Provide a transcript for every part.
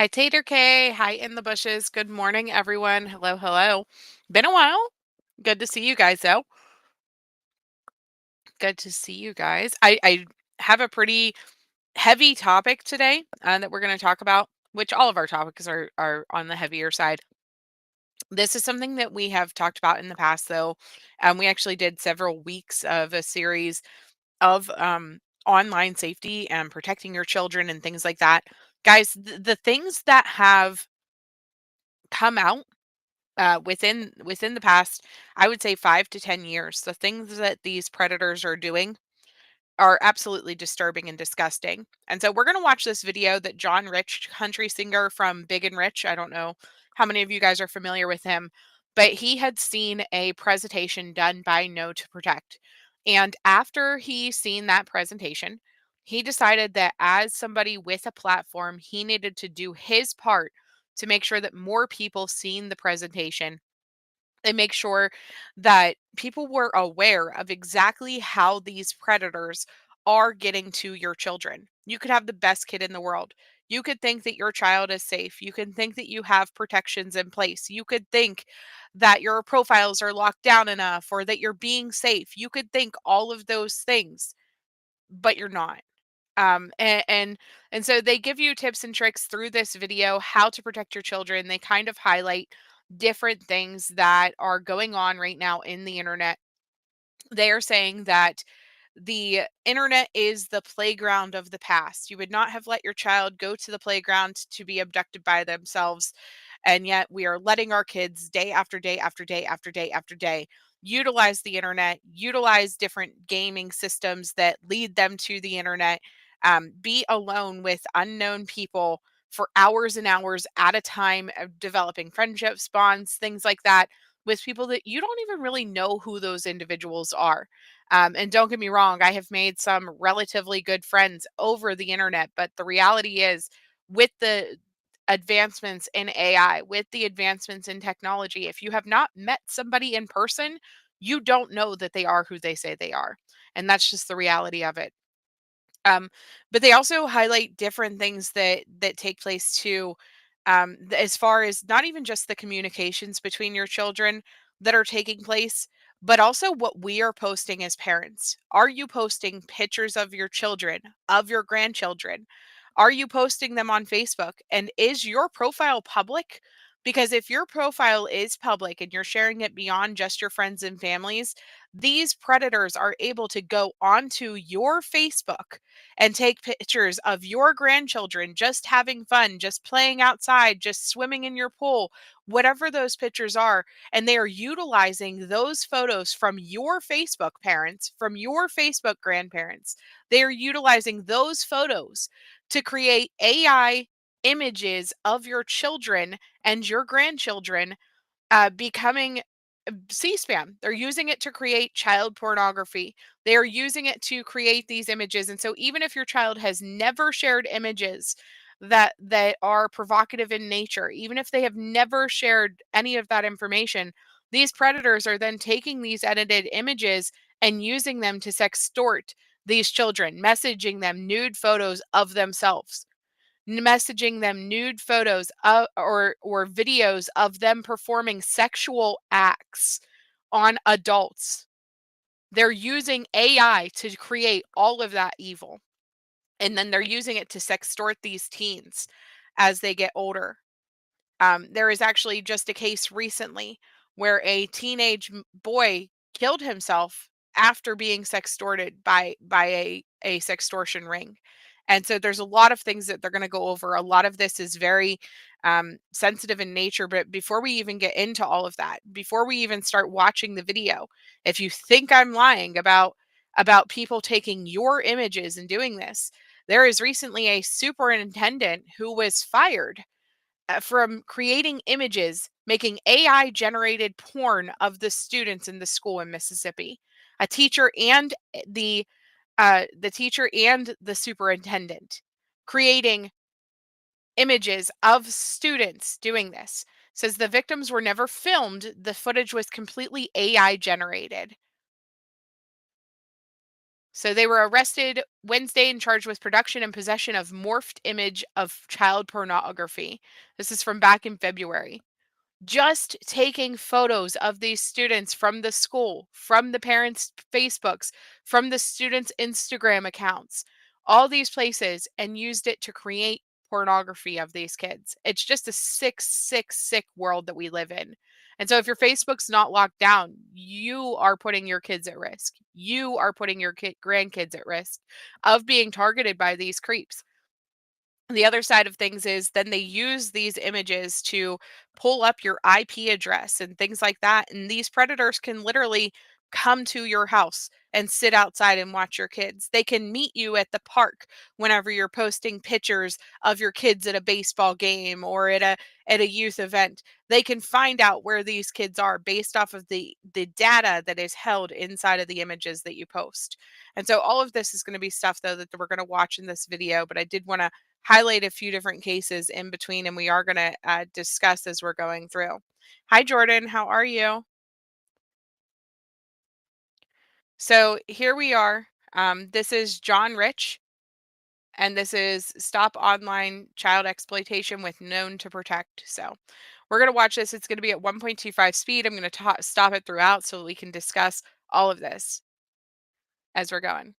Hi, Tater K. Hi, in the bushes. Good morning, everyone. Hello, hello. Been a while. Good to see you guys, though. Good to see you guys. I have a pretty heavy topic today that we're going to talk about, which all of our topics are on the heavier side. This is something that we have talked about in the past, though. We actually did several weeks of a series of online safety and protecting your children and things like that. Guys, the things that have come out within the past, I would say 5 to 10 years, the things that these predators are doing are absolutely disturbing and disgusting. And so we're going to watch this video that John Rich, country singer from Big and Rich, I don't know how many of you guys are familiar with him, but he had seen a presentation done by Know2protect. And after he seen that presentation, he decided that as somebody with a platform, he needed to do his part to make sure that more people seen the presentation and make sure that people were aware of exactly how these predators are getting to your children. You could have the best kid in the world. You could think that your child is safe. You can think that you have protections in place. You could think that your profiles are locked down enough or that you're being safe. You could think all of those things, but you're not. And so they give you tips and tricks through this video how to protect your children. They kind of highlight different things that are going on right now in the internet. They are saying that the internet is the playground of the past. You would not have let your child go to the playground to be abducted by themselves. And yet we are letting our kids day after day after day after day after day utilize the internet, utilize different gaming systems that lead them to the internet, be alone with unknown people for hours and hours at a time, developing friendships, bonds, things like that with people that you don't even really know who those individuals are. And don't get me wrong, I have made some relatively good friends over the internet, but the reality is, with the advancements in AI, with the advancements in technology, if you have not met somebody in person, you don't know that they are who they say they are. And that's just the reality of it. Um, but they also highlight different things that take place too, as far as not even just the communications between your children that are taking place, but also what we are posting as parents. Are you posting pictures of your children, of your grandchildren? Are you posting them on Facebook? And is your profile public? Because if your profile is public and you're sharing it beyond just your friends and families, these predators are able to go onto your Facebook and take pictures of your grandchildren just having fun, just playing outside, just swimming in your pool, whatever those pictures are. And they are utilizing those photos from your Facebook parents, from your Facebook grandparents. They are utilizing those photos to create AI images of your children and your grandchildren becoming C-SPAN. They're using it to create child pornography. They are using it to create these images. And so even if your child has never shared images that are provocative in nature, even if they have never shared any of that information, these predators are then taking these edited images and using them to sextort these children, messaging them nude photos of themselves, messaging them nude photos of, or videos of them performing sexual acts on adults. They're using AI to create all of that evil. And then they're using it to sextort these teens as they get older. There is actually just a case recently where a teenage boy killed himself after being sextorted by a sextortion ring. And so there's a lot of things that they're going to go over. A lot of this is very sensitive in nature. But before we even get into all of that, before we even start watching the video, if you think I'm lying about people taking your images and doing this, there is recently a superintendent who was fired from creating images, making AI generated porn of the students in the school in Mississippi. A teacher and the teacher and the superintendent creating images of students doing this. Says the victims were never filmed. The footage was completely AI generated. So they were arrested Wednesday and charged with production and possession of morphed image of child pornography. This is from back in February. Just taking photos of these students from the school, from the parents' Facebooks, from the students' Instagram accounts, all these places, and used it to create pornography of these kids. It's just a sick, sick, sick world that we live in. And so if your Facebook's not locked down, you are putting your kids at risk. You are putting your grandkids at risk of being targeted by these creeps. The other side of things is then they use these images to pull up your IP address and things like that. And these predators can literally come to your house and sit outside and watch your kids. They can meet you at the park whenever you're posting pictures of your kids at a baseball game or at a youth event. They can find out where these kids are based off of the data that is held inside of the images that you post. And so all of this is going to be stuff though that we're going to watch in this video, but I did want to highlight a few different cases in between, and we are going to discuss as we're going through. Hi, Jordan. How are you? So here we are. This is John Rich, and this is Stop Online Child Exploitation with Known to Protect. So we're going to watch this. It's going to be at 1.25 speed. I'm going to stop it throughout so we can discuss all of this as we're going.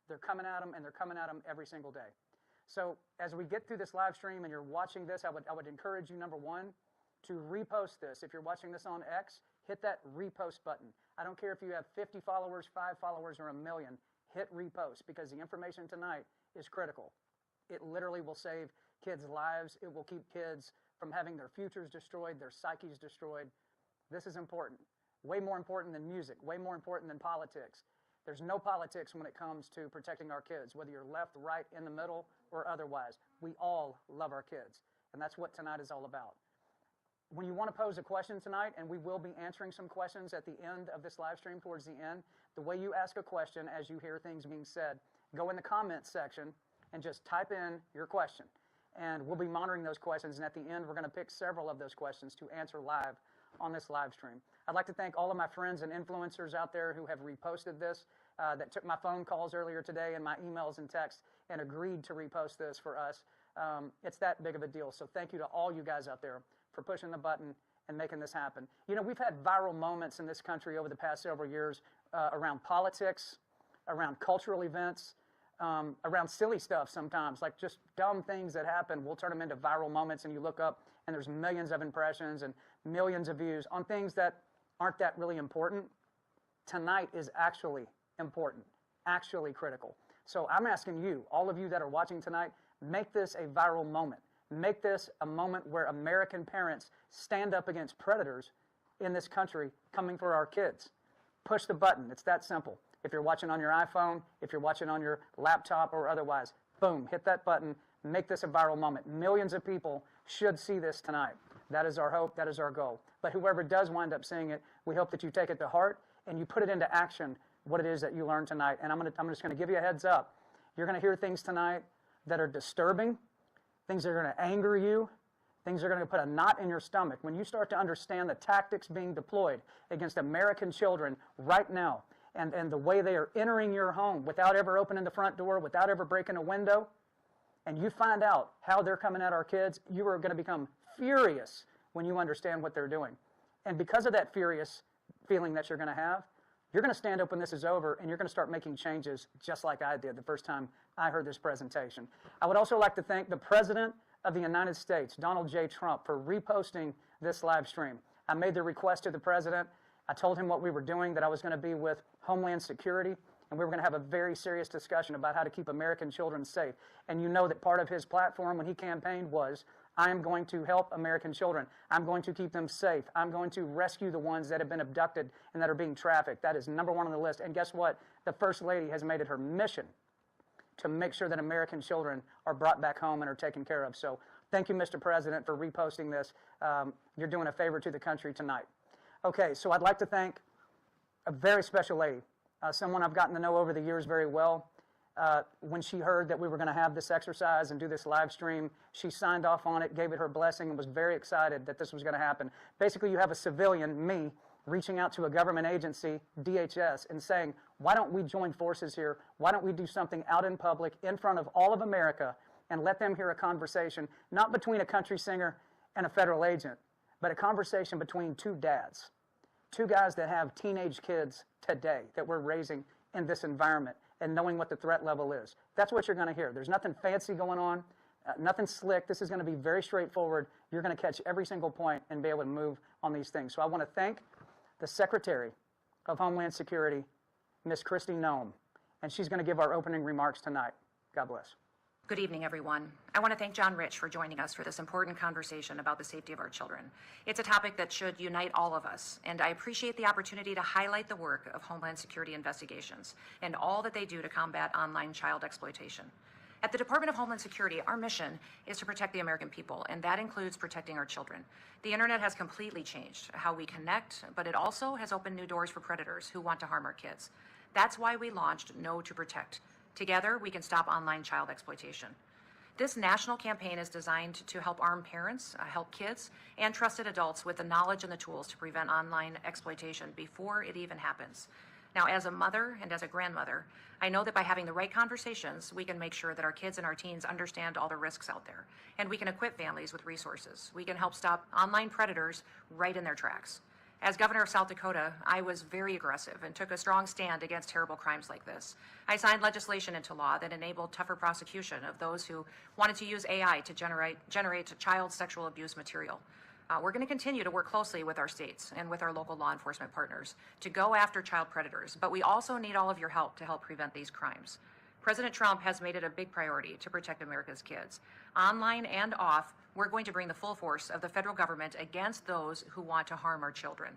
They're coming at them, and they're coming at them every single day. So as we get through this live stream and you're watching this, I would encourage you, number one, to repost this. If you're watching this on X, hit that repost button. I don't care if you have 50 followers, 5 followers, or a million. Hit repost because the information tonight is critical. It literally will save kids' lives. It will keep kids from having their futures destroyed, their psyches destroyed. This is important. Way more important than music, way more important than politics. There's no politics when it comes to protecting our kids, whether you're left, right, in the middle, or otherwise. We all love our kids, and that's what tonight is all about. When you want to pose a question tonight, and we will be answering some questions at the end of this live stream towards the end, the way you ask a question as you hear things being said, go in the comments section and just type in your question. And we'll be monitoring those questions, and at the end, we're going to pick several of those questions to answer live on this live stream. I'd like to thank all of my friends and influencers out there who have reposted this, that took my phone calls earlier today and my emails and texts and agreed to repost this for us. It's that big of a deal. So thank you to all you guys out there for pushing the button and making this happen. You know, we've had viral moments in this country over the past several years around politics, around cultural events, around silly stuff sometimes, like just dumb things that happen. We'll turn them into viral moments, and you look up and there's millions of impressions and millions of views on things that aren't that really important. Tonight is actually important, actually critical. So I'm asking you, all of you that are watching tonight, make this a viral moment. Make this a moment where American parents stand up against predators in this country coming for our kids. Push the button. It's that simple. If you're watching on your iPhone, if you're watching on your laptop or otherwise, boom, hit that button. Make this a viral moment. Millions of people should see this tonight. That is our hope. That is our goal. But whoever does wind up seeing it, we hope that you take it to heart and you put it into action, what it is that you learned tonight. And I'm just going to give you a heads up. You're going to hear things tonight that are disturbing, things that are going to anger you, things that are going to put a knot in your stomach. When you start to understand the tactics being deployed against American children right now, and the way they are entering your home without ever opening the front door, without ever breaking a window, and you find out how they're coming at our kids, you are going to become furious when you understand what they're doing. And because of that furious feeling that you're going to have, you're going to stand up when this is over, and you're going to start making changes just like I did the first time I heard this presentation. I would also like to thank the president of the United States, Donald J. Trump, for reposting this live stream. I made the request to the president. I told him what we were doing, that I was going to be with Homeland Security, and we were going to have a very serious discussion about how to keep American children safe. And you know that part of his platform when he campaigned was, I am going to help American children. I'm going to keep them safe. I'm going to rescue the ones that have been abducted and that are being trafficked. That is number one on the list. And guess what? The First Lady has made it her mission to make sure that American children are brought back home and are taken care of. So thank you, Mr. President, for reposting this. You're doing a favor to the country tonight. Okay, so I'd like to thank a very special lady, someone I've gotten to know over the years very well. When she heard that we were going to have this exercise and do this live stream, she signed off on it, gave it her blessing, and was very excited that this was going to happen. Basically, you have a civilian, me, reaching out to a government agency, DHS, and saying, why don't we join forces here? Why don't we do something out in public, in front of all of America, and let them hear a conversation, not between a country singer and a federal agent, but a conversation between two dads, two guys that have teenage kids today that we're raising in this environment and knowing what the threat level is. That's what you're going to hear. There's nothing fancy going on, nothing slick. This is going to be very straightforward. You're going to catch every single point and be able to move on these things. So I want to thank the Secretary of Homeland Security, Ms. Kristi Noem, and she's going to give our opening remarks tonight. God bless. Good evening, everyone. I want to thank John Rich for joining us for this important conversation about the safety of our children. It's a topic that should unite all of us, and I appreciate the opportunity to highlight the work of Homeland Security investigations and all that they do to combat online child exploitation. At the Department of Homeland Security, our mission is to protect the American people, and that includes protecting our children. The internet has completely changed how we connect, but it also has opened new doors for predators who want to harm our kids. That's why we launched Know2protect. Together, we can stop online child exploitation. This national campaign is designed to help arm parents, help kids, and trusted adults with the knowledge and the tools to prevent online exploitation before it even happens. Now, as a mother and as a grandmother, I know that by having the right conversations, we can make sure that our kids and our teens understand all the risks out there, and we can equip families with resources. We can help stop online predators right in their tracks. As governor of South Dakota, I was very aggressive and took a strong stand against terrible crimes like this. I signed legislation into law that enabled tougher prosecution of those who wanted to use AI to generate child sexual abuse material. We're going to continue to work closely with our states and with our local law enforcement partners to go after child predators, but we also need all of your help to help prevent these crimes. President Trump has made it a big priority to protect America's kids. Online and off, we're going to bring the full force of the federal government against those who want to harm our children.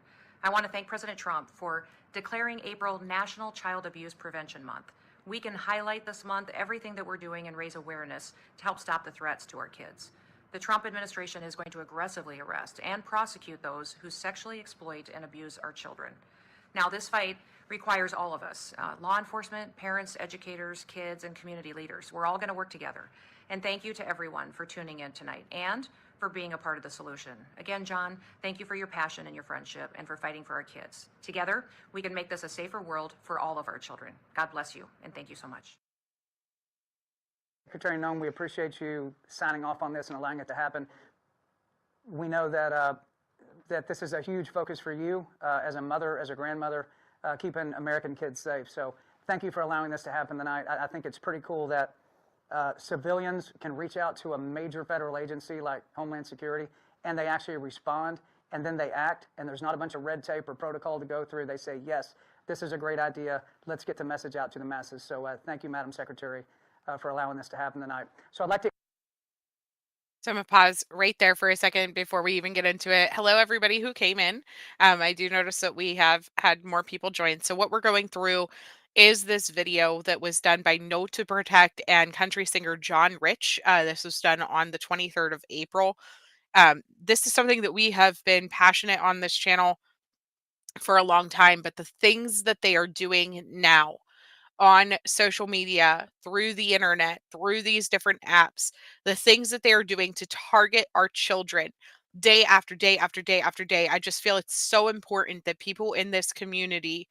I want to thank President Trump for declaring April National Child Abuse Prevention Month. We can highlight this month everything that we're doing and raise awareness to help stop the threats to our kids. The Trump administration is going to aggressively arrest and prosecute those who sexually exploit and abuse our children. Now, this fight requires all of us, law enforcement, parents, educators, kids, and community leaders. We're all going to work together. And thank you to everyone for tuning in tonight and for being a part of the solution. Again, John, thank you for your passion and your friendship and for fighting for our kids. Together, we can make this a safer world for all of our children. God bless you, and thank you so much. Secretary Noem, we appreciate you signing off on this and allowing it to happen. We know that that this is a huge focus for you as a mother, as a grandmother, keeping American kids safe. So thank you for allowing this to happen tonight. I think it's pretty cool that civilians can reach out to a major federal agency like Homeland Security, and they actually respond, and then they act, and there's not a bunch of red tape or protocol to go through. They say, yes, this is a great idea. Let's get the message out to the masses. So thank you, Madam Secretary, for allowing this to happen tonight. So I'd like to So I'm gonna pause right there for a second before we even get into it. Hello, everybody who came in. I do notice that we have had more people join. So what we're going through is this video that was done by Know2protect and country singer John Rich. This was done on the 23rd of April. This is something that we have been passionate on this channel for a long time, but the things that they are doing now on social media, through the internet, through these different apps, the things that they are doing to target our children day after day after day after day. I just feel it's so important that people in this community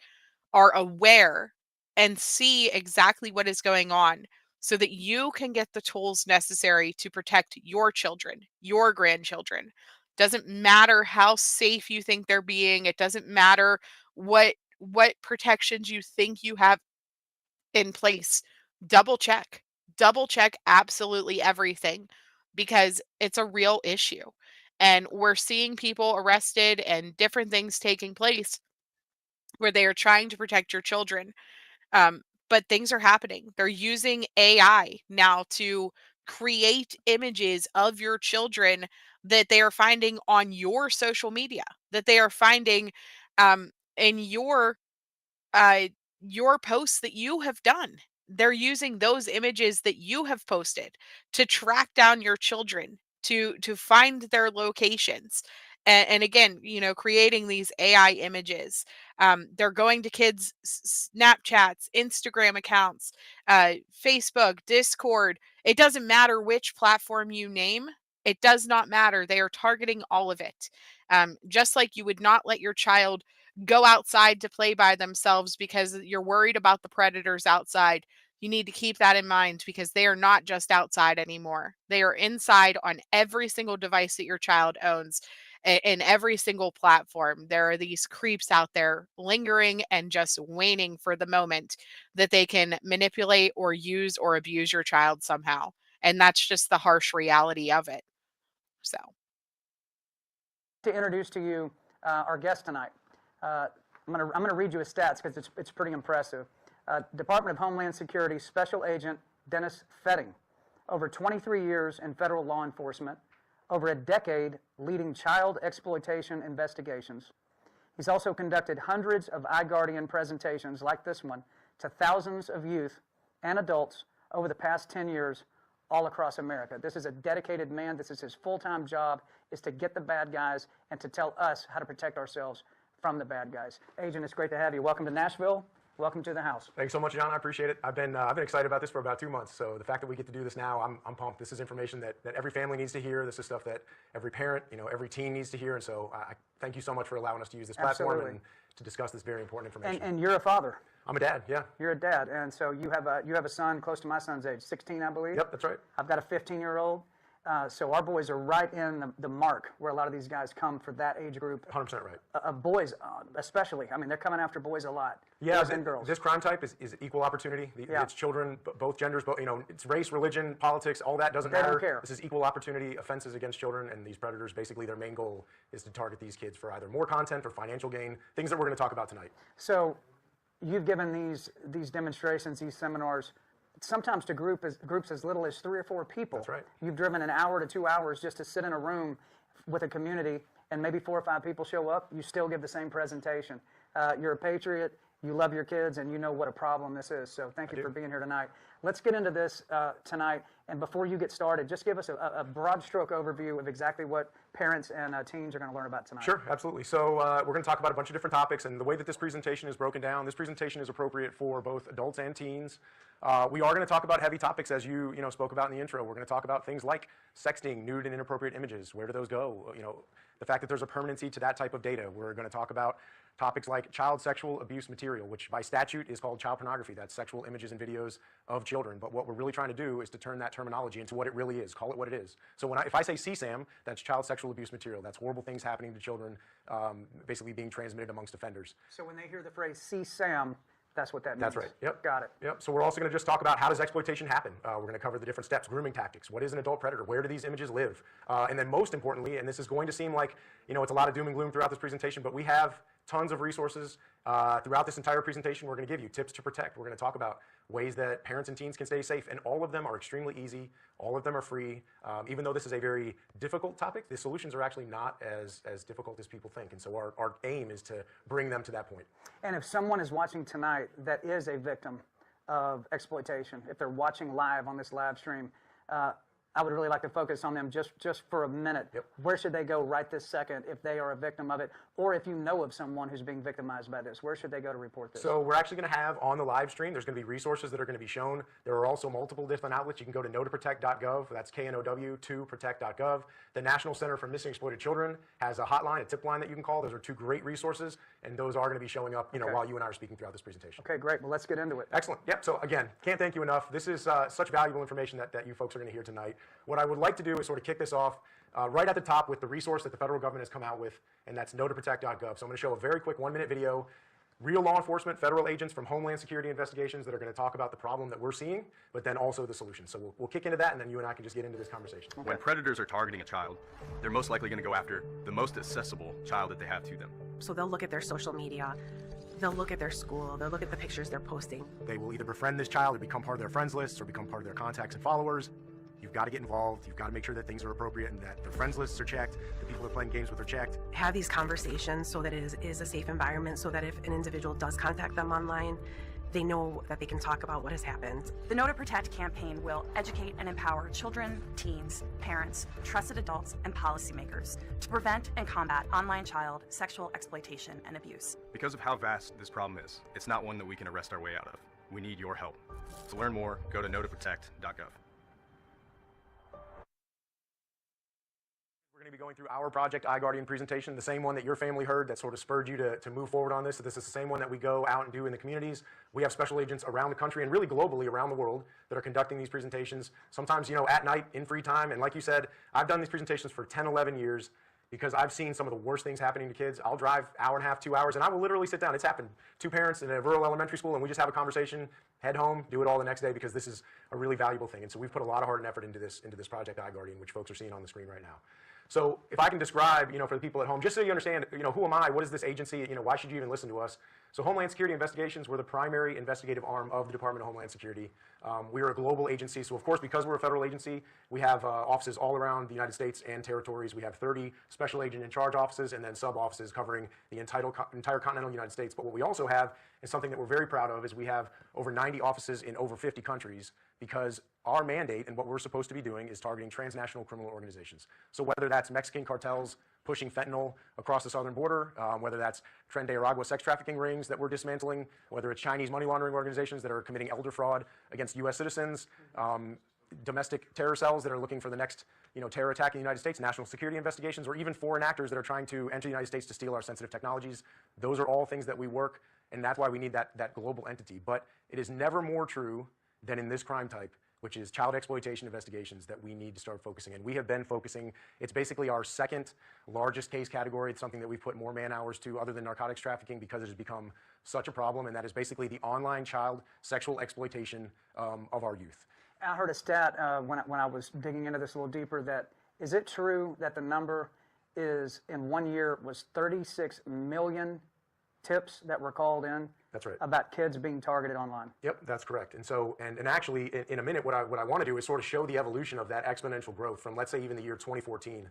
are aware and see exactly what is going on so that you can get the tools necessary to protect your children, your grandchildren. Doesn't matter how safe you think they're being, it doesn't matter what protections you think you have in place. Double check. Double check absolutely everything. because it's a real issue. And we're seeing people arrested and different things taking place where they are trying to protect your children. Um, but things are happening. They're using AI now to create images of your children that they are finding on your social media, that they are finding in uh, your posts that you have done. They're using those images that you have posted to track down your children, to find their locations. And again, creating these AI images. They're going to kids' Snapchats, Instagram accounts, Facebook, Discord. It doesn't matter which platform you name. It does not matter. They are targeting all of it. Just like you would not let your child go outside to play by themselves because you're worried about the predators outside. You need to keep that in mind because they are not just outside anymore. They are inside on every single device that your child owns, in every single platform. There are these creeps out there lingering and just waiting for the moment that they can manipulate or use or abuse your child somehow. And that's just the harsh reality of it. So, To introduce to you our guest tonight. I'm going to read you his stats because it's pretty impressive. Department of Homeland Security Special Agent Dennis Fetting, over 23 years in federal law enforcement, over a decade leading child exploitation investigations. He's also conducted hundreds of iGuardian presentations like this one to thousands of youth and adults over the past 10 years all across America. This is a dedicated man. This is his full-time job, is to get the bad guys and to tell us how to protect ourselves from the bad guys. Agent, it's great to have you. Welcome to Nashville. Welcome to the house. Thanks so much, John. I appreciate it. I've been excited about this for about 2 months. So the fact that we get to do this now, I'm pumped. This is information that every family needs to hear. This is stuff that every parent, every teen needs to hear. And so I thank you so much for allowing us to use this platform and to discuss this very important information. And you're a father. I'm a dad, yeah. You're a dad, and so you have a son close to my son's age, 16, I believe. Yep, that's right. I've got a 15-year-old. So our boys are right in the mark where a lot of these guys come for that age group. 100% right. Boys, especially. I mean, they're coming after boys a lot. Yeah, boys and girls. This crime type is equal opportunity. It's children, both genders, it's race, religion, politics, all that doesn't matter. They don't care. This is equal opportunity offenses against children, and these predators, basically their main goal is to target these kids for either more content or financial gain, things that we're going to talk about tonight. So you've given these demonstrations, these seminars, sometimes to groups as little as 3 or 4 people. That's right. You've driven an hour to 2 hours just to sit in a room with a community, and maybe 4 or 5 people show up. You still give the same presentation. You're a patriot. You love your kids, and you know what a problem this is. So thank you for being here tonight. Let's get into this tonight. And before you get started, just give us a broad stroke overview of exactly what parents and teens are going to learn about tonight. Sure, absolutely. So we're going to talk about a bunch of different topics, and the way that this presentation is broken down, this presentation is appropriate for both adults and teens. We are going to talk about heavy topics, as you spoke about in the intro. We're going to talk about things like sexting, nude and inappropriate images. Where do those go? The fact that there's a permanency to that type of data. We're going to talk about topics like child sexual abuse material, which by statute is called child pornography. That's sexual images and videos of children. But what we're really trying to do is to turn that terminology into what it really is. Call it what it is. So if I say CSAM, that's child sexual abuse material. That's horrible things happening to children, basically being transmitted amongst offenders. So when they hear the phrase CSAM, that's what that means. That's right. Yep. Got it. Yep. So we're also going to just talk about how does exploitation happen. We're going to cover the different steps, grooming tactics. What is an adult predator? Where do these images live? And then most importantly, and this is going to seem like it's a lot of doom and gloom throughout this presentation, but we have tons of resources throughout this entire presentation. We're going to give you tips to protect. We're going to talk about ways that parents and teens can stay safe, and all of them are extremely easy. All of them are free. Even though this is a very difficult topic, the solutions are actually not as difficult as people think, and so our aim is to bring them to that point. And if someone is watching tonight that is a victim of exploitation, if they're watching live on this live stream, I would really like to focus on them just for a minute. Yep. Where should they go right this second if they are a victim of it? Or if you know of someone who's being victimized by this, where should they go to report this? So we're actually going to have on the live stream, there's going to be resources that are going to be shown. There are also multiple different outlets. You can go to know2protect.gov. That's KNOW2protect.gov. The National Center for Missing Exploited Children has a hotline, a tip line that you can call. Those are 2 great resources, and those are going to be showing up while you and I are speaking throughout this presentation. Okay, great. Well, let's get into it. Excellent. Yep. So again, can't thank you enough. This is such valuable information that you folks are going to hear tonight. What I would like to do is sort of kick this off right at the top with the resource that the federal government has come out with, and that's know2protect.gov. So I'm going to show a very quick 1-minute video real law enforcement, federal agents from Homeland Security investigations that are going to talk about the problem that we're seeing, but then also the solution. So we'll kick into that, and then you and I can just get into this conversation. Okay. When predators are targeting a child, they're most likely going to go after the most accessible child that they have to them. So they'll look at their social media, they'll look at their school, they'll look at the pictures they're posting. They will either befriend this child or become part of their friends lists or become part of their contacts and followers. You've got to get involved. You've got to make sure that things are appropriate and that their friends lists are checked, the people they're playing games with are checked. Have these conversations so that it is a safe environment, so that if an individual does contact them online, they know that they can talk about what has happened. The Know2protect campaign will educate and empower children, teens, parents, trusted adults, and policymakers to prevent and combat online child sexual exploitation and abuse. Because of how vast this problem is, it's not one that we can arrest our way out of. We need your help. To learn more, go to know2protect.gov. We're going to be going through our Project iGuardian presentation, the same one that your family heard that sort of spurred you to move forward on this. So this is the same one that we go out and do in the communities. We have special agents around the country and really globally around the world that are conducting these presentations, sometimes, at night in free time. And like you said, I've done these presentations for 10, 11 years because I've seen some of the worst things happening to kids. I'll drive hour and a half, 2 hours, and I will literally sit down. It's happened. Two parents in a rural elementary school, and we just have a conversation, head home, do it all the next day because this is a really valuable thing. And so we've put a lot of heart and effort into this Project iGuardian, which folks are seeing on the screen right now. So if I can describe, for the people at home, just so you understand, who am I? What is this agency? Why should you even listen to us? So Homeland Security Investigations, we're the primary investigative arm of the Department of Homeland Security. We are a global agency. So of course, because we're a federal agency, we have offices all around the United States and territories. We have 30 special agent in charge offices and then sub offices covering the entire continental United States. But what we also have is something that we're very proud of is we have over 90 offices in over 50 countries because our mandate and what we're supposed to be doing is targeting transnational criminal organizations. So whether that's Mexican cartels pushing fentanyl across the southern border, whether that's Tren de Aragua sex trafficking rings that we're dismantling, whether it's Chinese money laundering organizations that are committing elder fraud against U.S. citizens, domestic terror cells that are looking for the next terror attack in the United States, national security investigations, or even foreign actors that are trying to enter the United States to steal our sensitive technologies. Those are all things that we work, and that's why we need that global entity. But it is never more true than in this crime type, which is child exploitation investigations, that we need to start focusing in. We have been focusing, it's basically our second largest case category. It's something that we've put more man hours to other than narcotics trafficking because it has become such a problem, and that is basically the online child sexual exploitation of our youth. I heard a stat when I was digging into this a little deeper that, is it true that the number is, in 1 year, was 36 million tips that were called in? That's right. About kids being targeted online. Yep, that's correct. And so, and actually, in a minute, what I want to do is sort of show the evolution of that exponential growth from, let's say, even the year 2014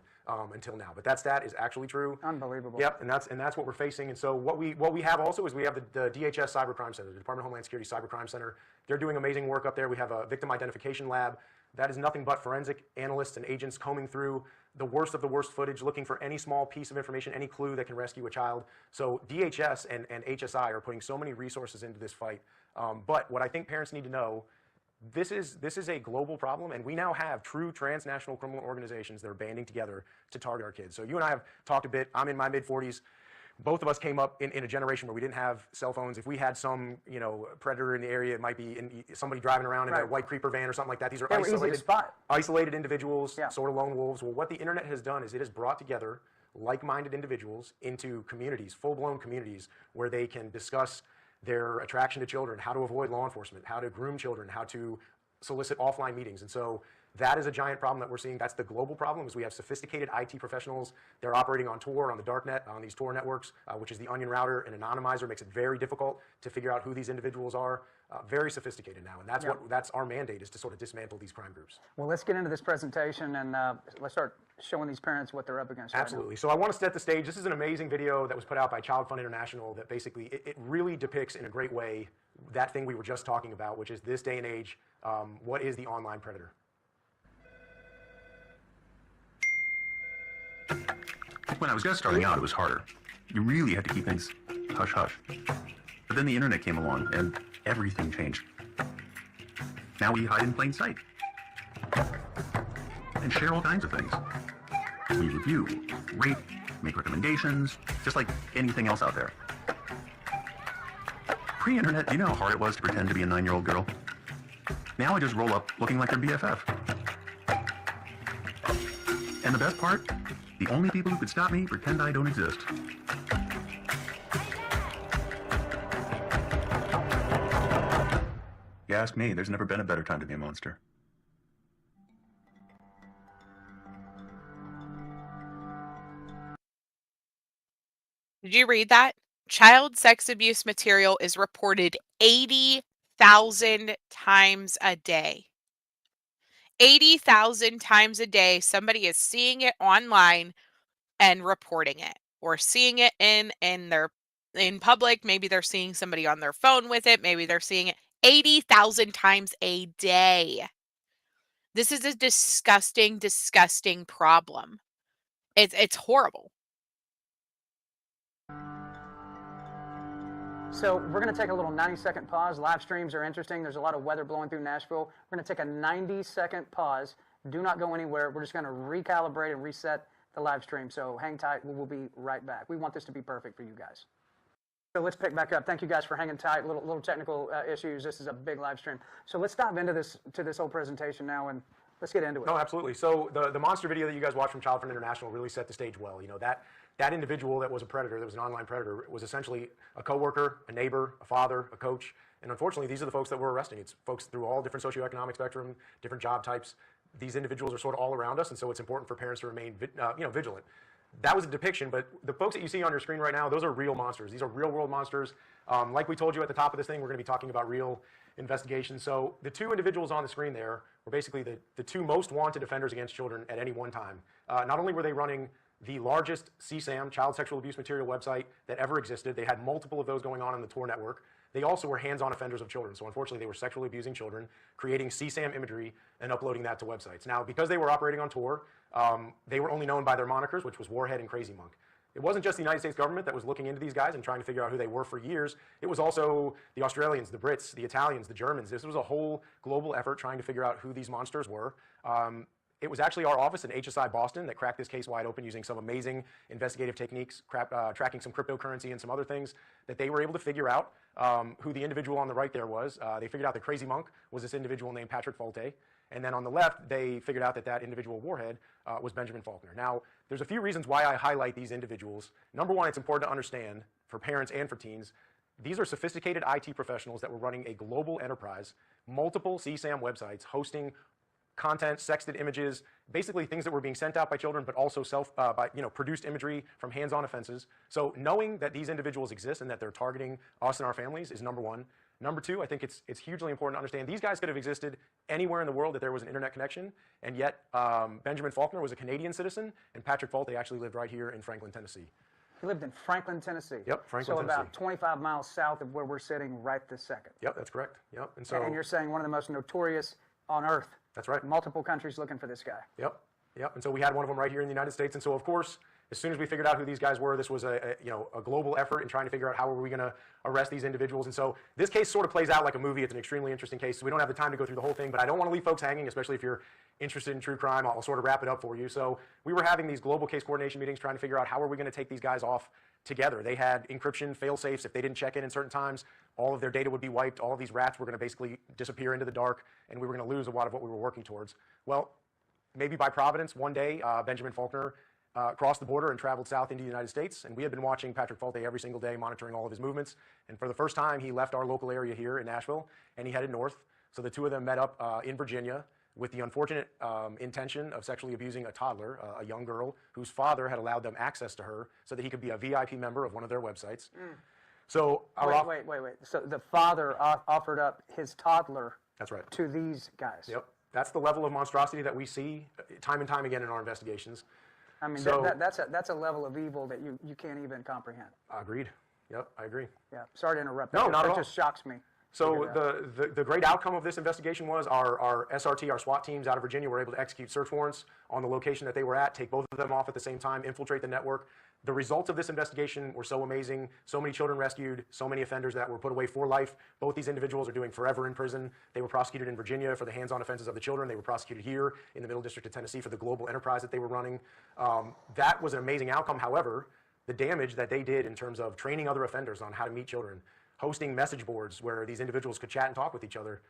until now. But that stat is actually true. Unbelievable. Yep, and that's what we're facing. And so what we have also is we have the DHS Cybercrime Center, the Department of Homeland Security Cybercrime Center. They're doing amazing work up there. We have a victim identification lab. That is nothing but forensic analysts and agents combing through the worst of the worst footage, looking for any small piece of information, any clue that can rescue a child. So DHS and HSI are putting so many resources into this fight. But what I think parents need to know, this is a global problem, and we now have true transnational criminal organizations that are banding together to target our kids. So you and I have talked a bit. I'm in my mid-40s. Both of us came up in a generation where we didn't have cell phones. If we had some, predator in the area, it might be somebody driving around in a white creeper van or something like that. These are isolated individuals, sort of lone wolves. Well, what the internet has done is it has brought together like-minded individuals into communities, full-blown communities, where they can discuss their attraction to children, how to avoid law enforcement, how to groom children, how to solicit offline meetings. And so that is a giant problem that we're seeing. That's the global problem, is we have sophisticated IT professionals. They're operating on Tor, on the darknet, on these Tor networks, which is the onion router and anonymizer, makes it very difficult to figure out who these individuals are. Very sophisticated now, and that's our mandate, is to sort of dismantle these crime groups. Well, let's get into this presentation, and let's start showing these parents what they're up against. Absolutely. Right, so I want to set the stage. This is an amazing video that was put out by Child Fund International that basically, it really depicts in a great way that thing we were just talking about, which is this day and age, what is the online predator? When I was just starting out, it was harder. You really had to keep things hush-hush. But then the internet came along, and everything changed. Now we hide in plain sight. And share all kinds of things. We review, rate, make recommendations, just like anything else out there. Pre-internet, you know how hard it was to pretend to be a 9-year-old girl? Now I just roll up looking like their BFF. And the best part? The only people who could stop me pretend I don't exist. you ask me, there's never been a better time to be a monster. Did you read that? Child sex abuse material is reported 80,000 times a day. 80,000 times a day, somebody is seeing it online and reporting it, or seeing it in public. Maybe they're seeing somebody on their phone with it. Maybe they're seeing it 80,000 times a day. This is a disgusting, disgusting problem. It's horrible. So we're going to take a little 90-second pause. Live streams are interesting. There's a lot of weather blowing through Nashville. We're going to take a 90-second pause. Do not go anywhere. We're just going to recalibrate and reset the live stream. So hang tight. We'll be right back. We want this to be perfect for you guys. So let's pick back up. Thank you guys for hanging tight. Little technical issues. This is a big live stream. So let's dive into this whole presentation now, and let's get into it. No, absolutely. So the monster video that you guys watched from Child Friend International really set the stage well. You know, that individual that was a predator, that was an online predator, was essentially a coworker, a neighbor, a father, a coach. And unfortunately, these are the folks that we're arresting. It's folks through all different socioeconomic spectrum, different job types. These individuals are sort of all around us, and so it's important for parents to remain vigilant. That was a depiction, but the folks that you see on your screen right now, those are real monsters. These are real-world monsters. Like we told you at the top of this thing, we're going to be talking about real investigations. So the two individuals on the screen there were basically the two most wanted offenders against children at any one time. Not only were they running the largest CSAM, child sexual abuse material website that ever existed, they had multiple of those going on in the Tor network. They also were hands-on offenders of children. So unfortunately, they were sexually abusing children, creating CSAM imagery and uploading that to websites. Now, because they were operating on Tor, they were only known by their monikers, which was Warhead and Crazy Monk. It wasn't just the United States government that was looking into these guys and trying to figure out who they were for years. It was also the Australians, the Brits, the Italians, the Germans. This was a whole global effort trying to figure out who these monsters were. It was actually our office in HSI Boston that cracked this case wide open using some amazing investigative techniques, tracking some cryptocurrency and some other things that they were able to figure out who the individual on the right there was. They figured out that Crazy Monk was this individual named Patrick Falte. And then on the left, they figured out that individual Warhead was Benjamin Faulkner. Now, there's a few reasons why I highlight these individuals. Number one, it's important to understand, for parents and for teens, these are sophisticated IT professionals that were running a global enterprise, multiple CSAM websites, hosting content, sexted images, basically things that were being sent out by children, but also produced imagery from hands-on offenses. So knowing that these individuals exist and that they're targeting us and our families is number one. Number two, I think it's hugely important to understand these guys could have existed anywhere in the world that there was an internet connection, and yet Benjamin Faulkner was a Canadian citizen, and Patrick Falte actually lived right here in Franklin, Tennessee. He lived in Franklin, Tennessee. Yep, Franklin, so Tennessee. About 25 miles south of where we're sitting right this second. Yep, that's correct. Yep, and you're saying one of the most notorious on Earth. That's right. Multiple countries looking for this guy. Yep. And so we had one of them right here in the United States. And so, of course, as soon as we figured out who these guys were, this was a global effort in trying to figure out how were we going to arrest these individuals. And so this case sort of plays out like a movie. It's an extremely interesting case. So we don't have the time to go through the whole thing, but I don't want to leave folks hanging, especially if you're interested in true crime. I'll sort of wrap it up for you. So we were having these global case coordination meetings trying to figure out how are we going to take these guys off together. They had encryption fail-safes. If they didn't check in certain times, all of their data would be wiped. All of these rats were going to basically disappear into the dark, and we were going to lose a lot of what we were working towards. Well, maybe by providence, one day, Benjamin Faulkner crossed the border and traveled south into the United States, and we had been watching Patrick Falte every single day, monitoring all of his movements. And for the first time, he left our local area here in Nashville, and he headed north. So the two of them met up in Virginia with the unfortunate intention of sexually abusing a toddler, a young girl, whose father had allowed them access to her so that he could be a VIP member of one of their websites. So wait. So the father offered up his toddler. That's right. To these guys. Yep. That's the level of monstrosity that we see time and time again in our investigations. I mean, that's a level of evil that you can't even comprehend. Agreed. Yep, I agree. Yeah. Sorry to interrupt. No, not at all. That just shocks me. So the great outcome of this investigation was our SRT, our SWAT teams out of Virginia, were able to execute search warrants on the location that they were at, take both of them off at the same time, infiltrate the network. The results of this investigation were so amazing. So many children rescued, so many offenders that were put away for life. Both these individuals are doing forever in prison. They were prosecuted in Virginia for the hands-on offenses of the children. They were prosecuted here in the Middle District of Tennessee for the global enterprise that they were running. That was an amazing outcome. However, the damage that they did in terms of training other offenders on how to meet children, hosting message boards where these individuals could chat and talk with each other,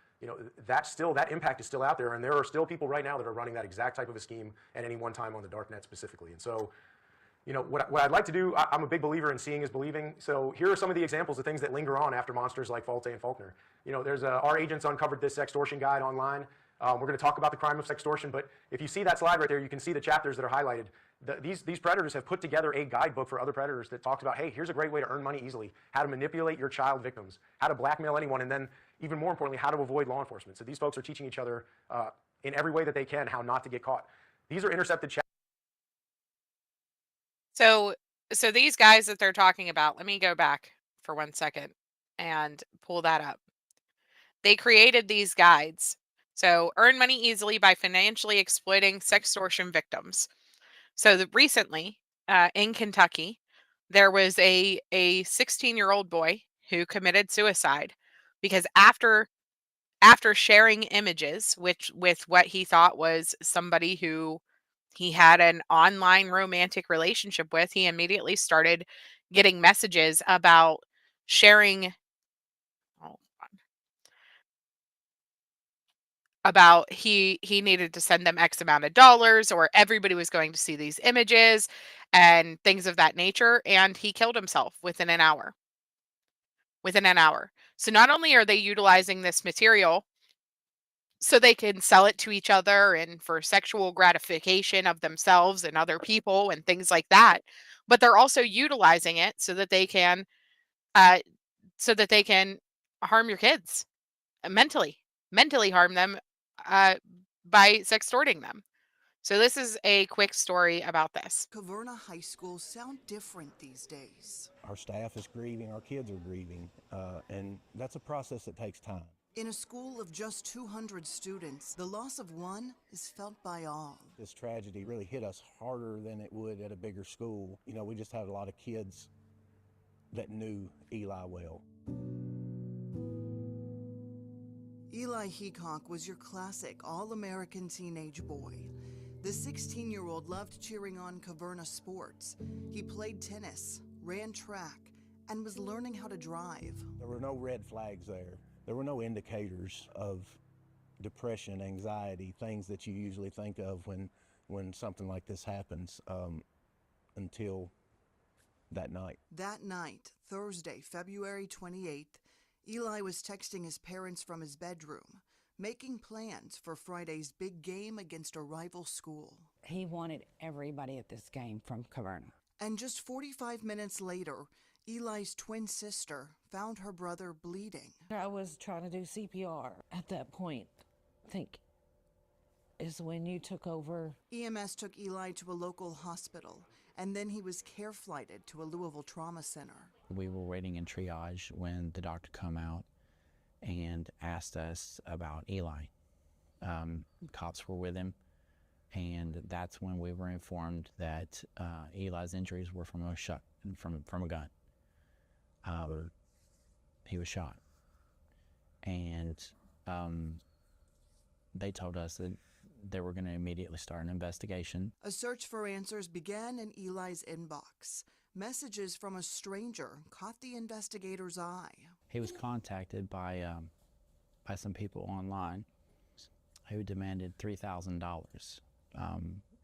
that impact is still out there, and there are still people right now that are running that exact type of a scheme at any one time on the dark net specifically. And so You know, what I'd like to do, I'm a big believer in seeing is believing. So here are some of the examples of things that linger on after monsters like Falte and Faulkner. You know, there's our agents uncovered this sextortion guide online. We're going to talk about the crime of sextortion, but if you see that slide right there, you can see the chapters that are highlighted. These predators have put together a guidebook for other predators that talks about, hey, here's a great way to earn money easily, how to manipulate your child victims, how to blackmail anyone, and then even more importantly, how to avoid law enforcement. So these folks are teaching each other in every way that they can how not to get caught. These are intercepted chapters. So these guys that they're talking about, let me go back for 1 second and pull that up. They created these guides. So earn money easily by financially exploiting sextortion victims. So recently, in Kentucky, there was a 16-year-old boy who committed suicide because after sharing images with what he thought was somebody who he had an online romantic relationship with, he immediately started getting messages about sharing oh, about he needed to send them X amount of dollars, or everybody was going to see these images and things of that nature, and he killed himself within an hour. Within an hour. So not only are they utilizing this material so they can sell it to each other and for sexual gratification of themselves and other people and things like that, but they're also utilizing it uh so that they can harm your kids, mentally harm them uh by sextorting them. So this is a quick story about this. Caverna High Schools sound different these days. Our staff is grieving, our kids are grieving, and that's a process that takes time. In a school of just 200 students, the loss of one is felt by all. This tragedy really hit us harder than it would at a bigger school. You know, we just had a lot of kids that knew Eli well. Eli Heacock was your classic all-American teenage boy. The 16-year-old loved cheering on Caverna sports. He played tennis, ran track, and was learning how to drive. There were no red flags there. There were no indicators of depression, anxiety, things that you usually think of when something like this happens, until that night. That night, Thursday, February 28th, Eli was texting his parents from his bedroom, making plans for Friday's big game against a rival school. He wanted everybody at this game from Caverna. And just 45 minutes later, Eli's twin sister found her brother bleeding. I was trying to do CPR at that point. I think is when you took over. EMS took Eli to a local hospital, and then he was care flighted to a Louisville trauma center. We were waiting in triage when the doctor come out and asked us about Eli. Cops were with him, and that's when we were informed that Eli's injuries were from a gun. He was shot, and they told us that they were going to immediately start an investigation. A search for answers began in Eli's inbox. Messages from a stranger caught the investigator's eye. He was contacted by some people online who demanded $3,000,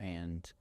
and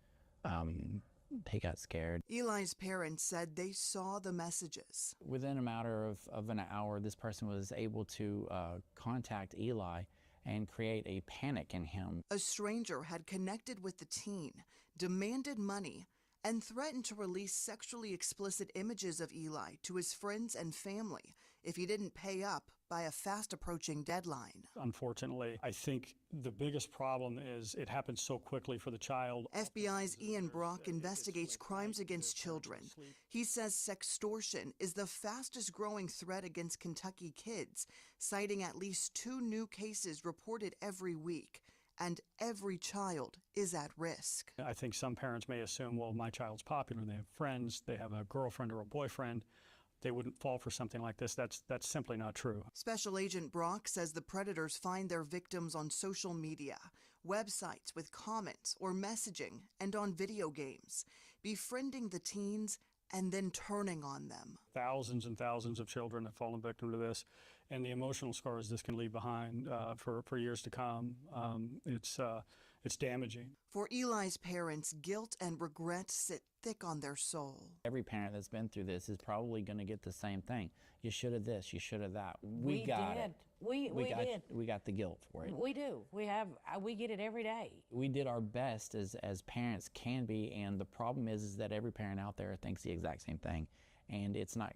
he got scared. Eli's parents said they saw the messages. Within a matter of an hour, this person was able to contact Eli and create a panic in him. A stranger had connected with the teen, demanded money, and threatened to release sexually explicit images of Eli to his friends and family if he didn't pay up by a fast-approaching deadline. Unfortunately, I think the biggest problem is it happens so quickly for the child. FBI's Ian Brock investigates crimes against children. He says sextortion is the fastest-growing threat against Kentucky kids, citing at least 2 new cases reported every week. And every child is at risk. I think some parents may assume, well, my child's popular, they have friends, they have a girlfriend or a boyfriend, they wouldn't fall for something like this. That's simply not true. Special Agent Brock says the predators find their victims on social media, websites with comments or messaging, and on video games, befriending the teens and then turning on them. Thousands and thousands of children have fallen victim to this, and the emotional scars this can leave behind for years to come. it's damaging. For Eli's parents, guilt and regret sit thick on their soul. Every parent that's been through this is probably going to get the same thing. You should have this, you should have that. We got did. it. We did. We got the guilt for it. We do. We get it every day. We did our best as parents can be, and the problem is that every parent out there thinks the exact same thing, and it's not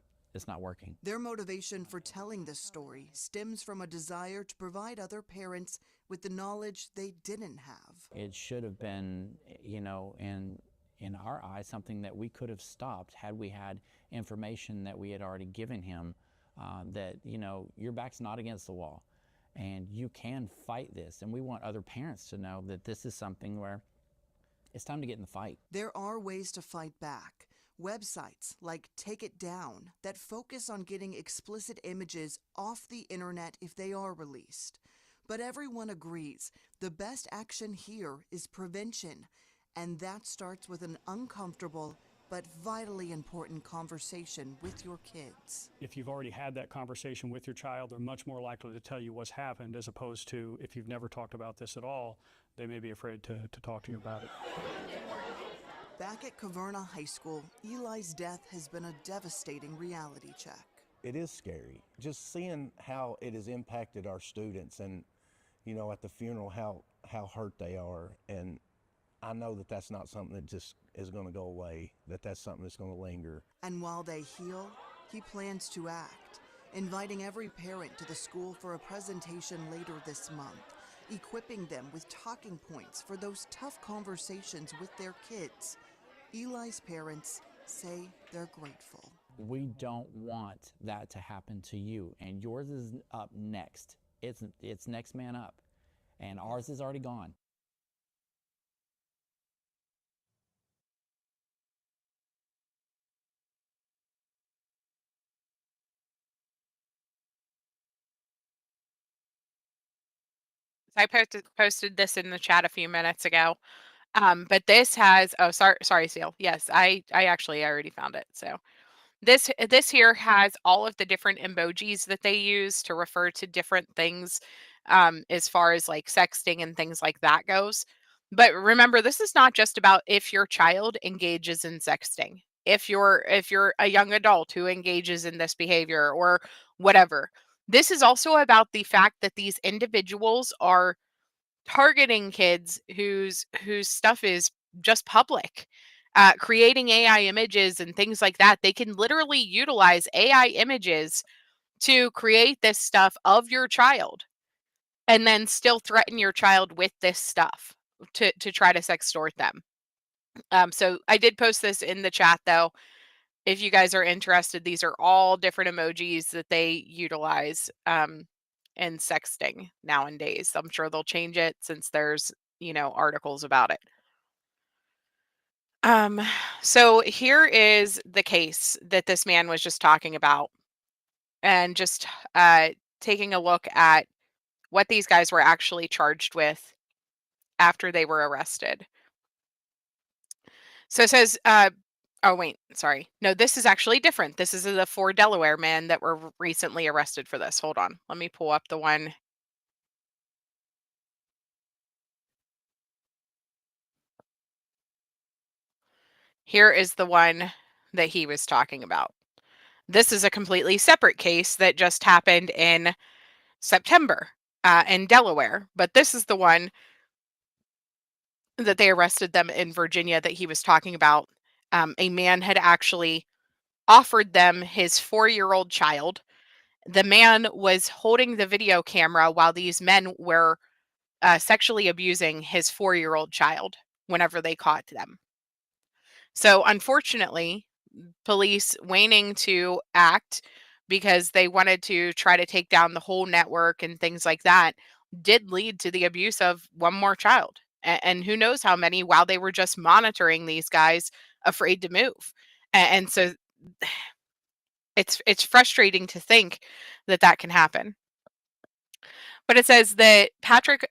working. Their motivation for telling this story stems from a desire to provide other parents with the knowledge they didn't have. It should have been, in our eyes, something that we could have stopped had we had information that we had already given him, that, your back's not against the wall and you can fight this. And we want other parents to know that this is something where it's time to get in the fight. There are ways to fight back. Websites like Take It Down that focus on getting explicit images off the internet if they are released. But everyone agrees the best action here is prevention, and that starts with an uncomfortable but vitally important conversation with your kids. If you've already had that conversation with your child, they're much more likely to tell you what's happened, as opposed to if you've never talked about this at all, they may be afraid to talk to you about it. Back at Caverna High School, Eli's death has been a devastating reality check. It is scary. Just seeing how it has impacted our students and, at the funeral, how hurt they are. And I know that that's not something that just is going to go away, that's something that's going to linger. And while they heal, he plans to act, inviting every parent to the school for a presentation later this month, equipping them with talking points for those tough conversations with their kids. Eli's parents say they're grateful. We don't want that to happen to you, and yours is up next. It's next man up, and ours is already gone. I posted this in the chat a few minutes ago. But this has, oh, sorry, Seal. Yes, I already found it. So this here has all of the different emojis that they use to refer to different things, as far as like sexting and things like that goes. But remember, this is not just about if your child engages in sexting. If you're a young adult who engages in this behavior or whatever. This is also about the fact that these individuals are targeting kids whose stuff is just public, creating AI images and things like that. They can literally utilize AI images to create this stuff of your child and then still threaten your child with this stuff to try to sextort them. So I did post this in the chat though. If you guys are interested, these are all different emojis that they utilize in sexting nowadays. I'm sure they'll change it since there's, articles about it. So here is the case that this man was just talking about, and just taking a look at what these guys were actually charged with after they were arrested. So it says, oh, wait, sorry. No, this is actually different. This is the 4 Delaware men that were recently arrested for this. Hold on. Let me pull up the one. Here is the one that he was talking about. This is a completely separate case that just happened in September in Delaware. But this is the one that they arrested them in Virginia that he was talking about. A man had actually offered them his 4-year-old child. The man was holding the video camera while these men were sexually abusing his 4-year-old child whenever they caught them. So unfortunately, police waning to act because they wanted to try to take down the whole network and things like that did lead to the abuse of one more child. And who knows how many while they were just monitoring these guys afraid to move. And so it's frustrating to think that can happen. But it says that Patrick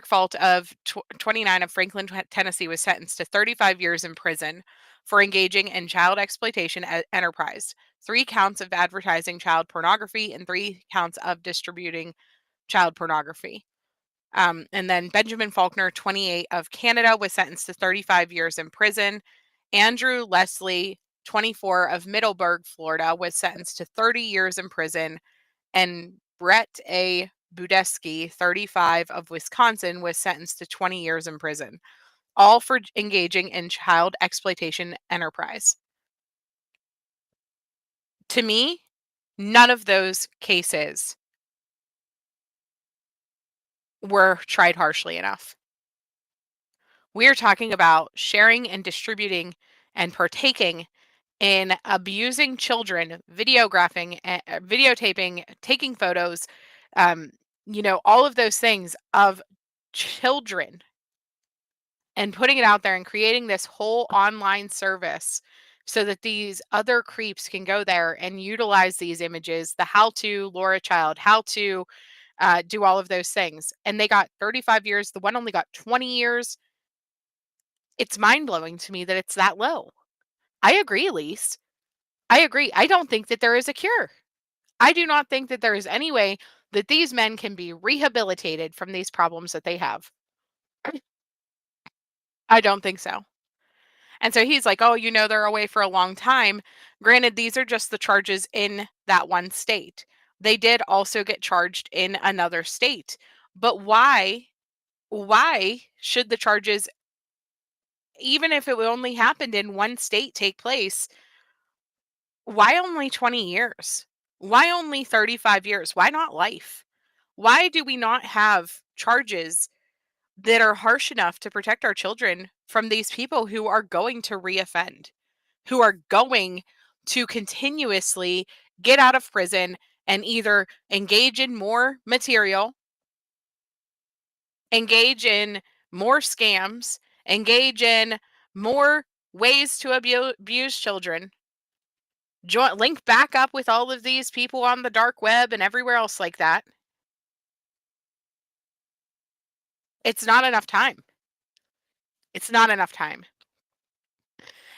Fault of 29 of Franklin, Tennessee was sentenced to 35 years in prison for engaging in child exploitation enterprise, 3 counts of advertising child pornography, and 3 counts of distributing child pornography. And then Benjamin Faulkner, 28, of Canada, was sentenced to 35 years in prison. Andrew Leslie, 24, of Middleburg, Florida, was sentenced to 30 years in prison. And Brett A. Budeski, 35, of Wisconsin, was sentenced to 20 years in prison, all for engaging in child exploitation enterprise. To me, none of those cases were tried harshly enough. We are talking about sharing and distributing and partaking in abusing children, videotaping, taking photos, all of those things of children, and putting it out there and creating this whole online service so that these other creeps can go there and utilize these images, the how to lure a child, how to do all of those things. And they got 35 years. The one only got 20 years. It's mind blowing to me that it's that low. I agree, Elise. I agree. I don't think that there is a cure. I do not think that there is any way that these men can be rehabilitated from these problems that they have. I don't think so. And so he's like, oh, they're away for a long time. Granted, these are just the charges in that one state. They did also get charged in another state. But why should the charges, even if it only happened in one state, take place? Why only 20 years? Why only 35 years? Why not life? Why do we not have charges that are harsh enough to protect our children from these people who are going to reoffend, who are going to continuously get out of prison and either engage in more material, engage in more scams, engage in more ways to abuse children, link back up with all of these people on the dark web and everywhere else like that? It's not enough time. It's not enough time.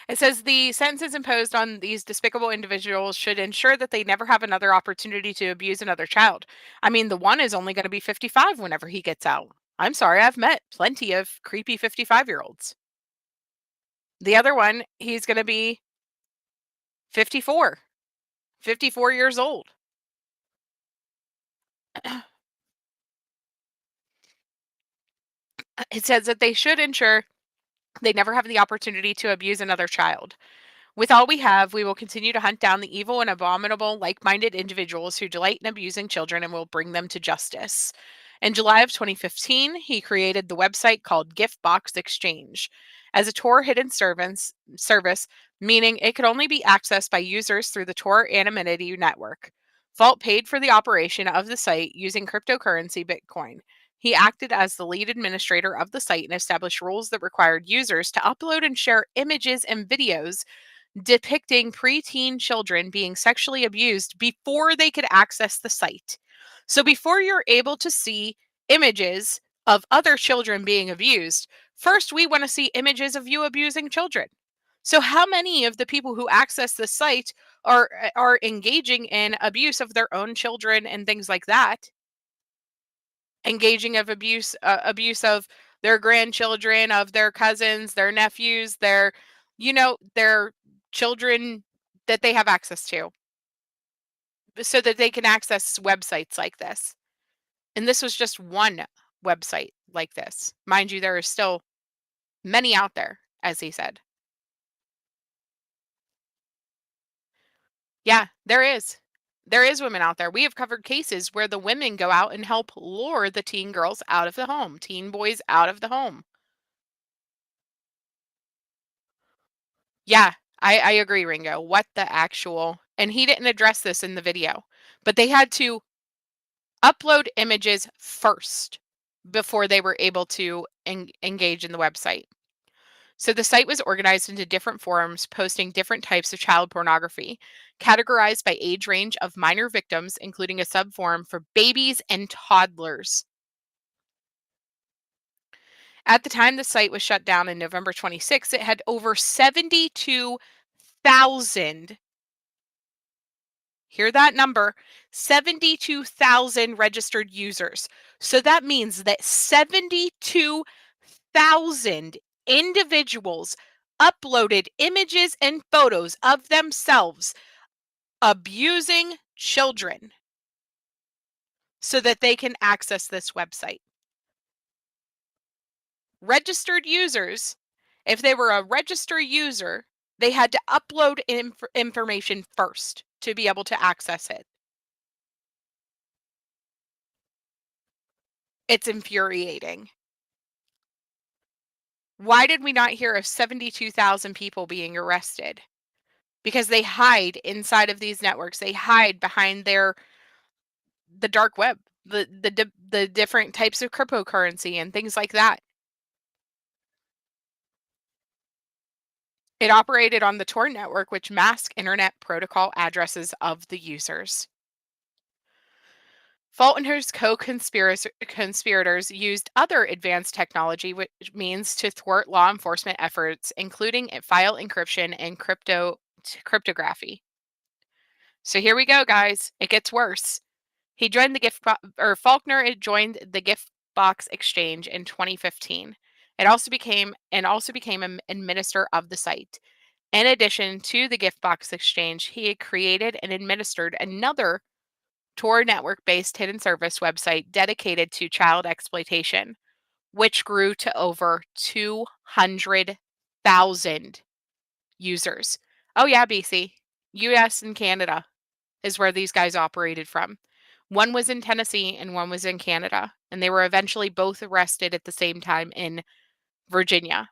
It says the sentences imposed on these despicable individuals should ensure that they never have another opportunity to abuse another child. I mean, the one is only going to be 55 whenever he gets out. I'm sorry, I've met plenty of creepy 55-year-olds. The other one, he's going to be 54 years old. It says that they should ensure they never have the opportunity to abuse another child. With all we have, we will continue to hunt down the evil and abominable, like-minded individuals who delight in abusing children and will bring them to justice. In July of 2015, he created the website called Gift Box Exchange as a Tor hidden service, meaning it could only be accessed by users through the Tor anonymity network. Vault paid for the operation of the site using cryptocurrency Bitcoin. He acted as the lead administrator of the site and established rules that required users to upload and share images and videos depicting preteen children being sexually abused before they could access the site. So before you're able to see images of other children being abused, first we want to see images of you abusing children. So how many of the people who access the site are engaging in abuse of their own children and things like that? Engaging of abuse of their grandchildren, of their cousins, their nephews, their children that they have access to, so that they can access websites like this. And this was just one website like this. Mind you, there are still many out there, as he said. Yeah, there is. There is women out there. We have covered cases where the women go out and help lure the teen girls out of the home, teen boys out of the home. Yeah, I agree, Ringo. What the actual? And he didn't address this in the video, but they had to upload images first before they were able to engage in the website. So the site was organized into different forums, posting different types of child pornography, categorized by age range of minor victims, including a subforum for babies and toddlers. At the time the site was shut down in November 26, it had over 72,000 Hear that number, 72,000 registered users. So that means that 72,000 individuals uploaded images and photos of themselves abusing children so that they can access this website. Registered users, if they were a registered user, they had to upload information first to be able to access it. It's infuriating. Why did we not hear of 72,000 people being arrested? Because they hide inside of these networks. They hide behind the dark web, the different types of cryptocurrency and things like that. It operated on the Tor network, which masked internet protocol addresses of the users. Faulkner's co-conspirators used other advanced technology, which means to thwart law enforcement efforts, including file encryption and cryptography. So here we go, guys. It gets worse. He joined the Faulkner joined the gift box exchange in 2015. It also became an administrator of the site. In addition to the gift box exchange, he had created and administered another Tor network-based hidden service website dedicated to child exploitation, which grew to over 200,000 users. Oh yeah, BC, US and Canada is where these guys operated from. One was in Tennessee and one was in Canada, and they were eventually both arrested at the same time in Virginia.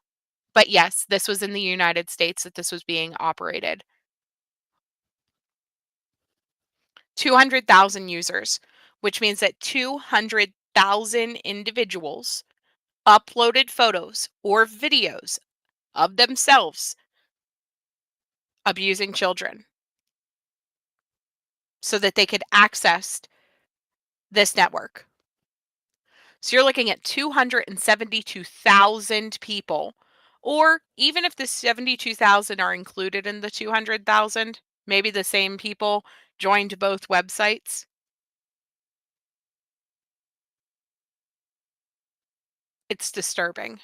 But yes, this was in the United States that this was being operated. 200,000 users, which means that 200,000 individuals uploaded photos or videos of themselves abusing children so that they could access this network. So you're looking at 272,000 people, or even if the 72,000 are included in the 200,000, maybe the same people joined both websites. It's disturbing.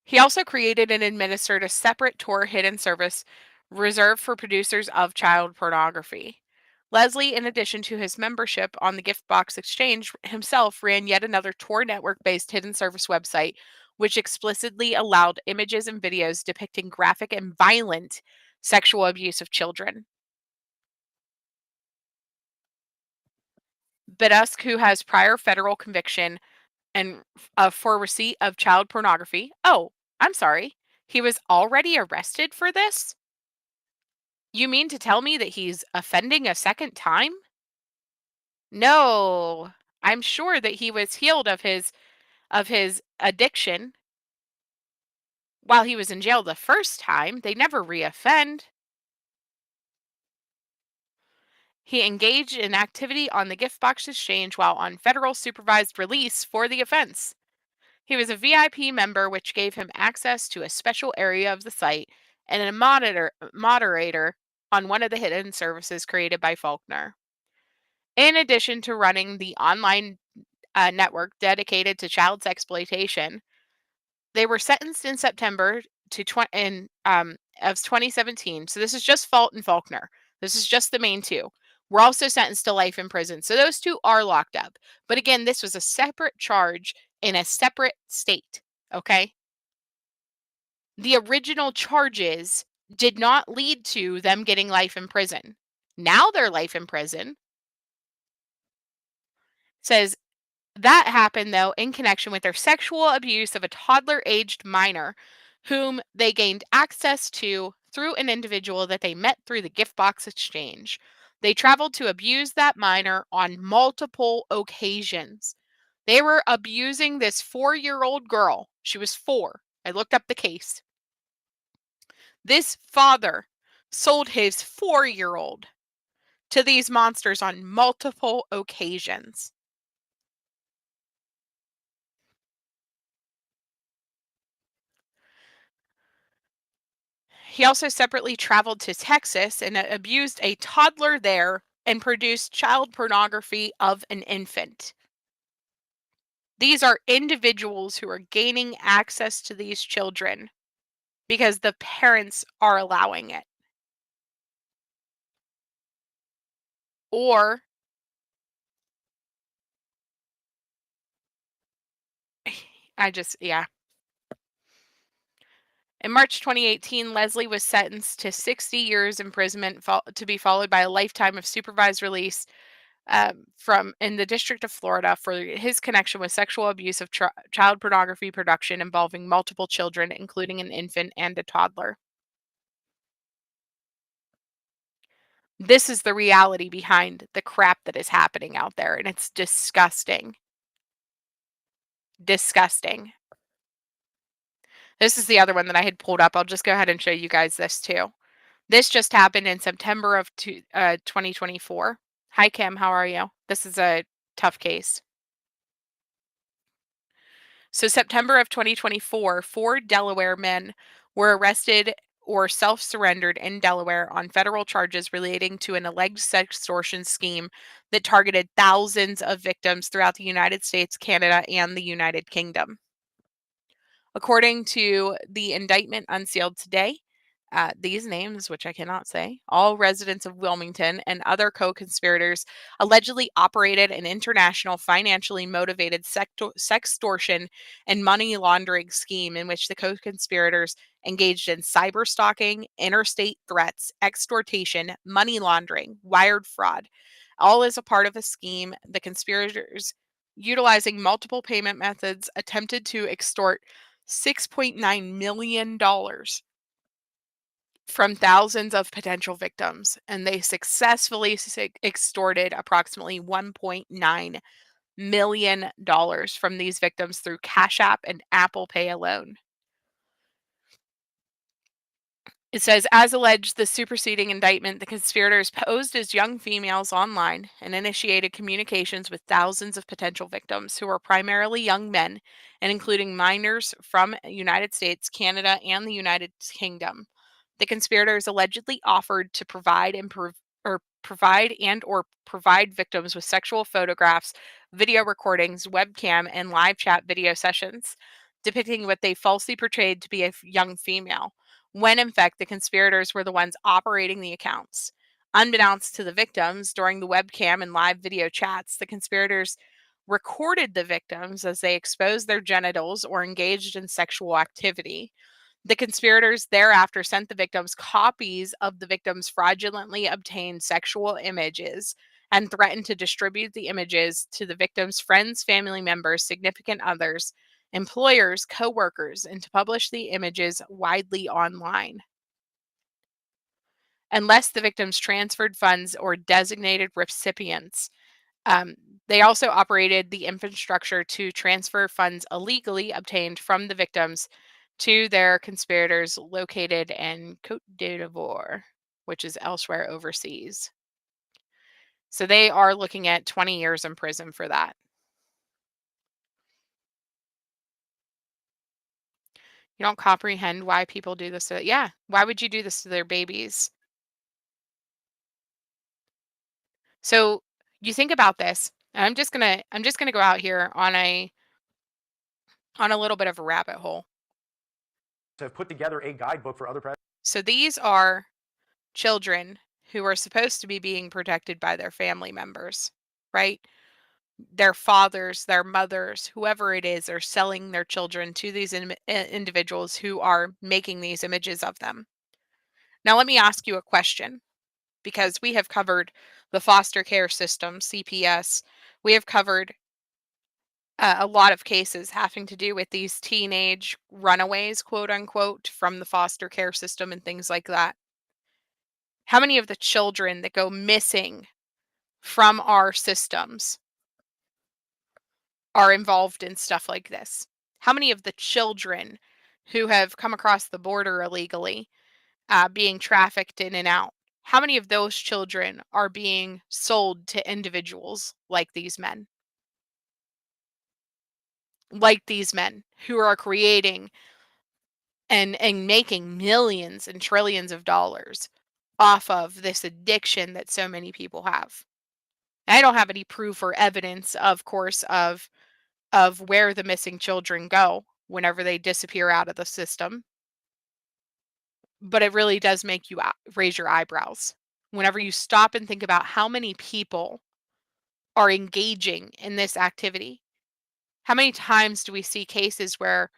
He also created and administered a separate Tor hidden service reserved for producers of child pornography. Leslie, in addition to his membership on the Gift Box Exchange, himself ran yet another Tor network-based hidden service website, which explicitly allowed images and videos depicting graphic and violent sexual abuse of children. Bedusk, who has prior federal conviction and for receipt of child pornography. Oh, I'm sorry. He was already arrested for this? You mean to tell me that he's offending a second time? No. I'm sure that he was healed of his addiction while he was in jail the first time. They never reoffend. He engaged in activity on the gift box exchange while on federal supervised release for the offense. He was a VIP member, which gave him access to a special area of the site and a moderator on one of the hidden services created by Faulkner. In addition to running the online network dedicated to child exploitation, they were sentenced in September of 2017. So this is just Faulkner. This is just the main two. We're also sentenced to life in prison. So those two are locked up. But again, this was a separate charge in a separate state. Okay. The original charges did not lead to them getting life in prison. Now they're life in prison. Says that happened, though, in connection with their sexual abuse of a toddler-aged minor whom they gained access to through an individual that they met through the gift box exchange. They traveled to abuse that minor on multiple occasions. They were abusing this 4-year-old girl. She was 4. I looked up the case. This father sold his 4-year-old to these monsters on multiple occasions. He also separately traveled to Texas and abused a toddler there and produced child pornography of an infant. These are individuals who are gaining access to these children because the parents are allowing it. Or yeah. In March 2018, Leslie was sentenced to 60 years imprisonment to be followed by a lifetime of supervised release from in the District of Florida for his connection with sexual abuse of child pornography production involving multiple children, including an infant and a toddler. This is the reality behind the crap that is happening out there, and it's disgusting. Disgusting. This is the other one that I had pulled up. I'll just go ahead and show you guys this too. This just happened in September of 2024. Hi, Kim. How are you? This is a tough case. So, September of 2024, 4 Delaware men were arrested or self surrendered in Delaware on federal charges relating to an alleged sextortion scheme that targeted thousands of victims throughout the United States, Canada, and the United Kingdom. According to the indictment unsealed today, these names, which I cannot say, all residents of Wilmington and other co conspirators allegedly operated an international financially motivated sextortion and money laundering scheme in which the co conspirators engaged in cyber stalking, interstate threats, extortation, money laundering, wired fraud, all as a part of a scheme. The conspirators, utilizing multiple payment methods, attempted to extort $6.9 million from thousands of potential victims, and they successfully extorted approximately $1.9 million from these victims through Cash App and Apple Pay alone. It says, as alleged, the superseding indictment, the conspirators posed as young females online and initiated communications with thousands of potential victims who were primarily young men and including minors from United States, Canada, and the United Kingdom. The conspirators allegedly offered to provide victims with sexual photographs, video recordings, webcam, and live chat video sessions depicting what they falsely portrayed to be a young female, when in fact the conspirators were the ones operating the accounts. Unbeknownst to the victims, during the webcam and live video chats, the conspirators recorded the victims as they exposed their genitals or engaged in sexual activity. The conspirators thereafter sent the victims copies of the victims' fraudulently obtained sexual images and threatened to distribute the images to the victims' friends, family members, significant others, employers, co-workers, and to publish the images widely online. Unless the victims transferred funds or designated recipients. They also operated the infrastructure to transfer funds illegally obtained from the victims to their conspirators located in Cote d'Ivoire, which is elsewhere overseas. So they are looking at 20 years in prison for that. You don't comprehend why people do this to, yeah, why would you do this to their babies? So you think about this, and I'm just gonna go out here on a little bit of a rabbit hole. Have put together a guidebook for other presidents. So these are children who are supposed to be being protected by their family members, right? Their fathers, their mothers, whoever it is, are selling their children to these individuals who are making these images of them. Now, let me ask you a question, because we have covered the foster care system, CPS. We have covered a lot of cases having to do with these teenage runaways, quote unquote, from the foster care system and things like that. How many of the children that go missing from our systems are involved in stuff like this? How many of the children who have come across the border illegally, being trafficked in and out, how many of those children are being sold to individuals like these men? Like these men who are creating and making millions and trillions of dollars off of this addiction that so many people have. I don't have any proof or evidence, of course, of where the missing children go whenever they disappear out of the system, but it really does make you raise your eyebrows whenever you stop and think about how many people are engaging in this activity. How many times do we see cases where,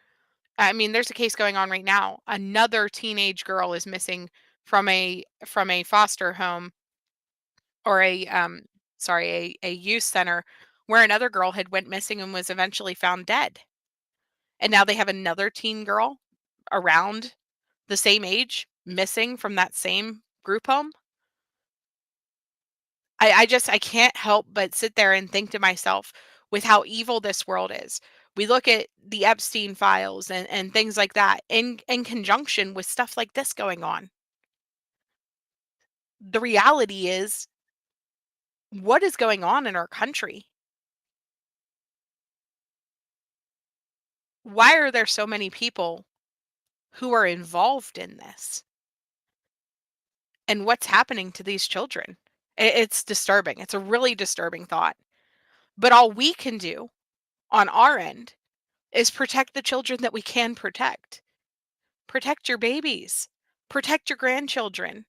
I mean, there's a case going on right now. Another teenage girl is missing from a foster home, or a youth center, where another girl had went missing and was eventually found dead. And now they have another teen girl around the same age missing from that same group home. I can't help but sit there and think to myself, with how evil this world is. We look at the Epstein files and things like that in conjunction with stuff like this going on. The reality is, what is going on in our country? Why are there so many people who are involved in this? And what's happening to these children? It's disturbing. It's a really disturbing thought. But all we can do on our end is protect the children that we can protect. Protect your babies. Protect your grandchildren.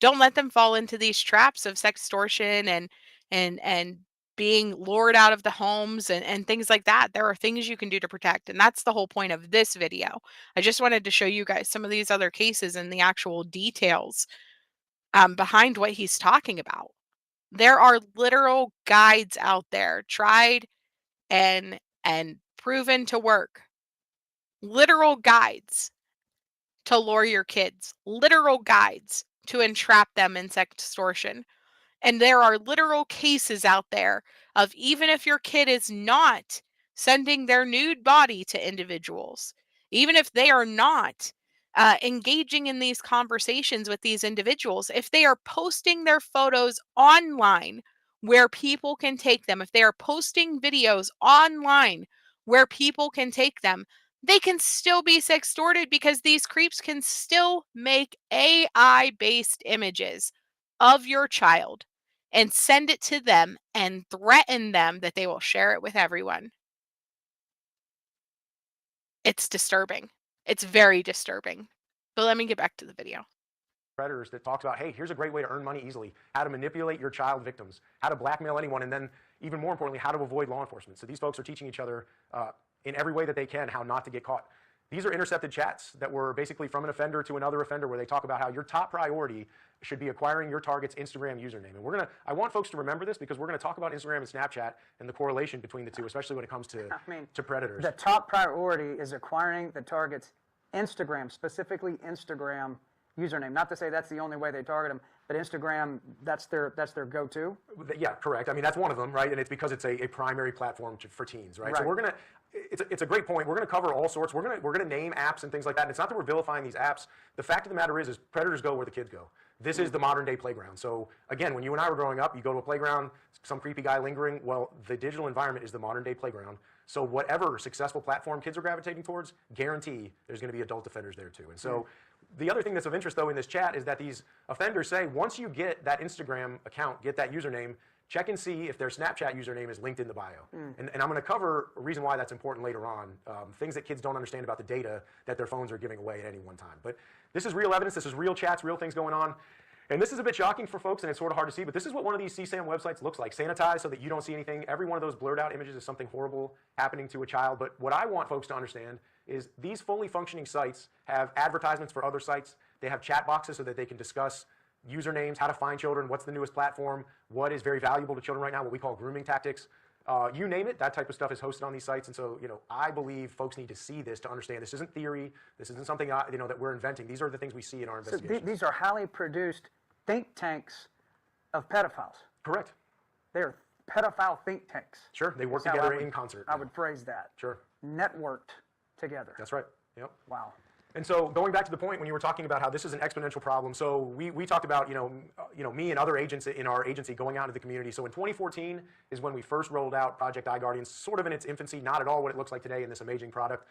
Don't let them fall into these traps of sextortion and being lured out of the homes and things like that. There are things you can do to protect. And that's the whole point of this video. I just wanted to show you guys some of these other cases and the actual details behind what he's talking about. There are literal guides out there, tried and proven to work. Literal guides to lure your kids, literal guides to entrap them in sextortion. And there are literal cases out there of, even if your kid is not sending their nude body to individuals, even if they are not engaging in these conversations with these individuals, if they are posting their photos online where people can take them, if they are posting videos online where people can take them, they can still be sextorted, because these creeps can still make AI based images of your child and send it to them and threaten them that they will share it with everyone. It's disturbing. It's very disturbing. But let me get back to the video. Predators that talks about, hey, here's a great way to earn money easily, how to manipulate your child victims, how to blackmail anyone, and then even more importantly, how to avoid law enforcement. So these folks are teaching each other in every way that they can how not to get caught. These are intercepted chats that were basically from an offender to another offender, where they talk about how your top priority should be acquiring your target's Instagram username. And I want folks to remember this, because we're going to talk about Instagram and Snapchat and the correlation between the two, especially when it comes to predators. The top priority is acquiring the target's Instagram, specifically Instagram username. Not to say that's the only way they target them, but Instagram, that's their go-to. Yeah, correct. I mean, that's one of them, right? And it's because it's a primary platform for teens, right? So we're gonna. It's a great point. We're going to cover all sorts. We're going to name apps and things like that. And it's not that we're vilifying these apps. The fact of the matter is predators go where the kids go. This is the modern day playground. So again, when you and I were growing up, you go to a playground, some creepy guy lingering. Well, the digital environment is the modern day playground. So whatever successful platform kids are gravitating towards, guarantee there's going to be adult offenders there too. And so the other thing that's of interest though in this chat is that these offenders say, once you get that Instagram account, get that username, check and see if their Snapchat username is linked in the bio. And I'm going to cover a reason why that's important later on, things that kids don't understand about the data that their phones are giving away at any one time. But this is real evidence, this is real chats, real things going on. And this is a bit shocking for folks, and it's sort of hard to see, but this is what one of these CSAM websites looks like, sanitized so that you don't see anything. Every one of those blurred out images is something horrible happening to a child. But what I want folks to understand is these fully functioning sites have advertisements for other sites. They have chat boxes so that they can discuss usernames, how to find children, what's the newest platform, what is very valuable to children right now, what we call grooming tactics. You name it, that type of stuff is hosted on these sites. And so, I believe folks need to see this to understand this isn't theory. This isn't something that we're inventing. These are the things we see in our investigations. So these are highly produced think tanks of pedophiles. Correct. They're pedophile think tanks. Sure, they work together in concert. I would phrase that. Sure. Networked together. That's right. Yep. Wow. And so going back to the point when you were talking about how this is an exponential problem, so we talked about me and other agents in our agency going out into the community. So in 2014 is when we first rolled out Project iGuardians, sort of in its infancy, not at all what it looks like today in this amazing product.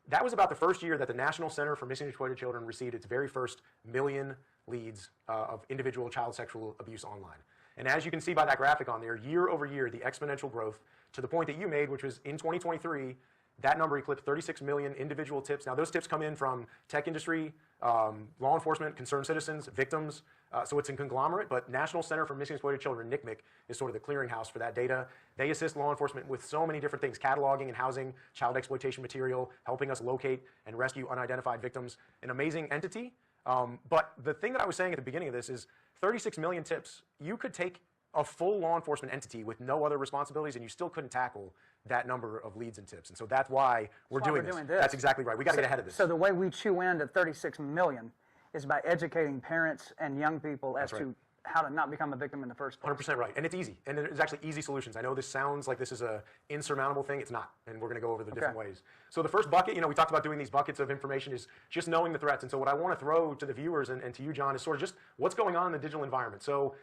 That was about the first year that the National Center for Missing and Exploited Children received its very first million leads of individual child sexual abuse online. And as you can see by that graphic on there, year over year, the exponential growth to the point that you made, which was in 2023, that number eclipsed 36 million individual tips. Now, those tips come in from tech industry, law enforcement, concerned citizens, victims. So it's a conglomerate, but National Center for Missing and Exploited Children, NCMEC, is sort of the clearinghouse for that data. They assist law enforcement with so many different things, cataloging and housing child exploitation material, helping us locate and rescue unidentified victims. An amazing entity. But the thing that I was saying at the beginning of this is 36 million tips. You could take a full law enforcement entity with no other responsibilities and you still couldn't tackle that number of leads and tips. And so that's why we're doing this. That's exactly right. We got to get ahead of this. So the way we chew into 36 million is by educating parents and young people as to how to not become a victim in the first place. 100% right. And it's easy. And there's actually easy solutions. I know this sounds like this is an insurmountable thing. It's not. And we're going to go over the different ways. So the first bucket, we talked about doing these buckets of information, is just knowing the threats. And so what I want to throw to the viewers and to you, John, is sort of just what's going on in the digital environment. So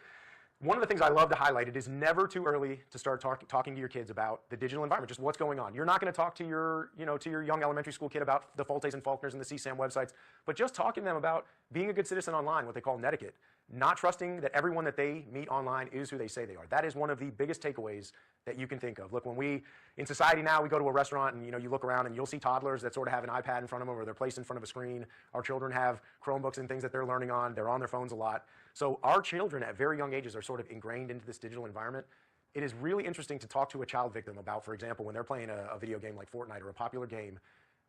one of the things I love to highlight, it is never too early to start talking to your kids about the digital environment, just what's going on. You're not going to talk to your, to your young elementary school kid about the Foltes and Faulkners and the CSAM websites, but just talking to them about being a good citizen online, what they call netiquette. Not trusting that everyone that they meet online is who they say they are. That is one of the biggest takeaways that you can think of. Look, when in society now, we go to a restaurant and you look around and you'll see toddlers that sort of have an iPad in front of them or they're placed in front of a screen. Our children have Chromebooks and things that they're learning on. They're on their phones a lot. So our children at very young ages are sort of ingrained into this digital environment. It is really interesting to talk to a child victim about, for example, when they're playing a video game like Fortnite or a popular game,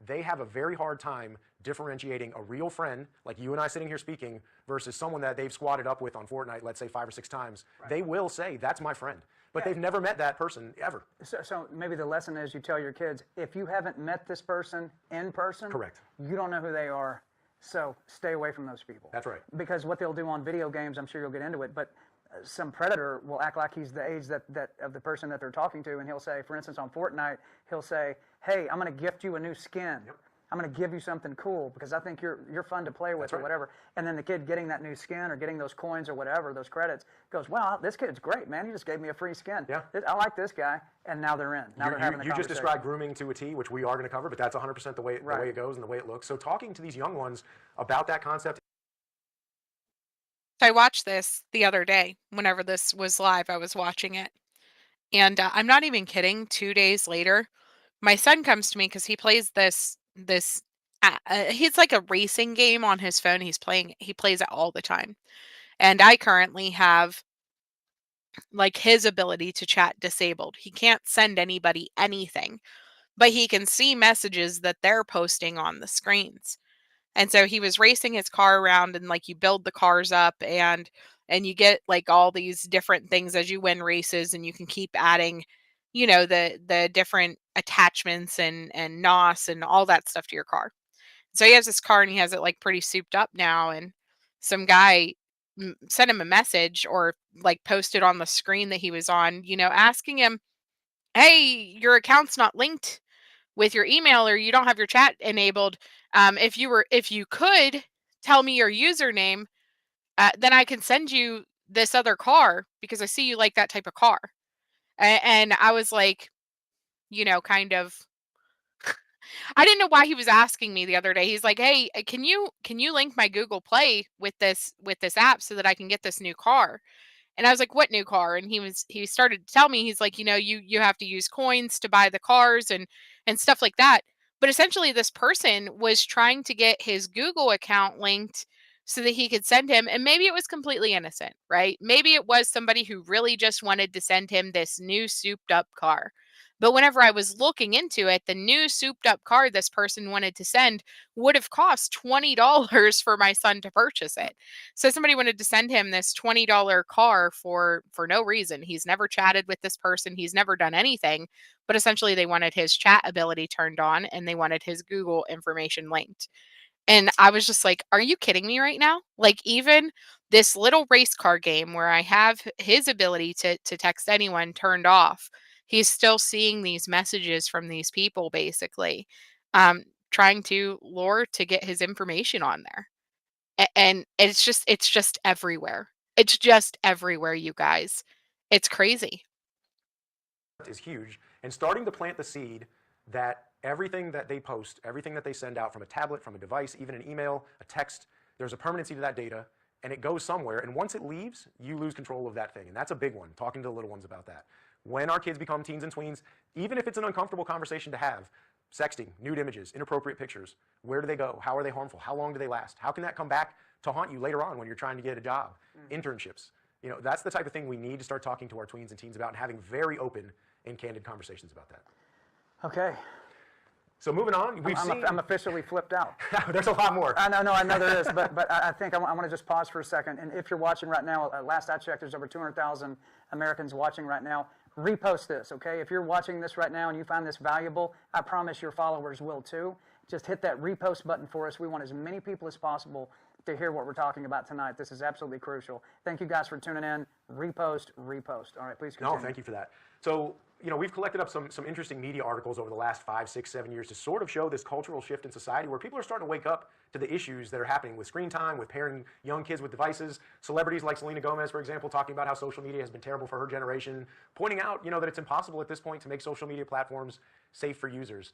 they have a very hard time differentiating a real friend, like you and I sitting here speaking, versus someone that they've squatted up with on Fortnite, let's say 5 or 6 times. Right. They will say, that's my friend. But they've never met that person, ever. So maybe the lesson is you tell your kids, if you haven't met this person in person, correct, you don't know who they are, so stay away from those people. That's right. Because what they'll do on video games, I'm sure you'll get into it, but some predator will act like he's the age that of the person that they're talking to, and he'll say, for instance, on Fortnite, he'll say, hey, I'm going to gift you a new skin. Yep. I'm going to give you something cool because I think you're fun to play with or whatever. And then the kid getting that new skin or getting those coins or whatever, those credits, goes, wow, this kid's great, man. He just gave me a free skin. Yeah. I like this guy. And now they're in. Now they're having a You just described grooming to a T, which we are going to cover, but that's 100% the way it goes and the way it looks. So talking to these young ones about that concept. I watched this the other day. Whenever this was live, I was watching it. And I'm not even kidding. 2 days later, my son comes to me because he plays this he's like a racing game on his phone. He plays it all the time. And I currently have like his ability to chat disabled. He can't send anybody anything, but he can see messages that they're posting on the screens. And so he was racing his car around and like you build the cars up and you get like all these different things as you win races and you can keep adding, the different attachments and NOS and all that stuff to your car. So he has this car and he has it like pretty souped up now, and some guy sent him a message or like posted on the screen that he was on, asking him, "Hey, your account's not linked with your email or you don't have your chat enabled. If you could tell me your username, then I can send you this other car because I see you like that type of car." And I was like, kind of I didn't know why he was asking me the other day. He's like, "Hey, can you link my Google Play with this app so that I can get this new car?" And I was like, "What new car?" And he started to tell me, he's like, you have to use coins to buy the cars and stuff like that. But essentially this person was trying to get his Google account linked so that he could send him, and maybe it was completely innocent, right? Maybe it was somebody who really just wanted to send him this new souped up car. But whenever I was looking into it, the new souped up car this person wanted to send would have cost $20 for my son to purchase it. So somebody wanted to send him this $20 car for no reason. He's never chatted with this person. He's never done anything, but essentially they wanted his chat ability turned on and they wanted his Google information linked. And I was just like, are you kidding me right now? Like even this little race car game where I have his ability to text anyone turned off, he's still seeing these messages from these people basically trying to lure to get his information on there. And it's just everywhere. It's just everywhere, you guys. It's crazy. Is huge, and starting to plant the seed that everything that they post, everything that they send out from a tablet, from a device, even an email, a text, there's a permanency to that data, and it goes somewhere, and once it leaves, you lose control of that thing, and that's a big one, talking to the little ones about that. When our kids become teens and tweens, even if it's an uncomfortable conversation to have, sexting, nude images, inappropriate pictures, where do they go? How are they harmful? How long do they last? How can that come back to haunt you later on when you're trying to get a job? Internships. You know, that's the type of thing we need to start talking to our tweens and teens about and having very open and candid conversations about that. Okay. So moving on, I'm officially flipped out. There's a lot more. I know there is, but I think I want to just pause for a second. And if you're watching right now, last I checked, there's over 200,000 Americans watching right now. Repost this, okay? If you're watching this right now and you find this valuable, I promise your followers will too. Just hit that repost button for us. We want as many people as possible to hear what we're talking about tonight. This is absolutely crucial. Thank you guys for tuning in. Repost, repost. All right, please continue. No, thank you for that. So, you know, we've collected up some interesting media articles over the last 5, 6, 7 years to sort of show this cultural shift in society where people are starting to wake up to the issues that are happening with screen time, with pairing young kids with devices. Celebrities like Selena Gomez, for example, talking about how social media has been terrible for her generation, pointing out, you know, that it's impossible at this point to make social media platforms safe for users.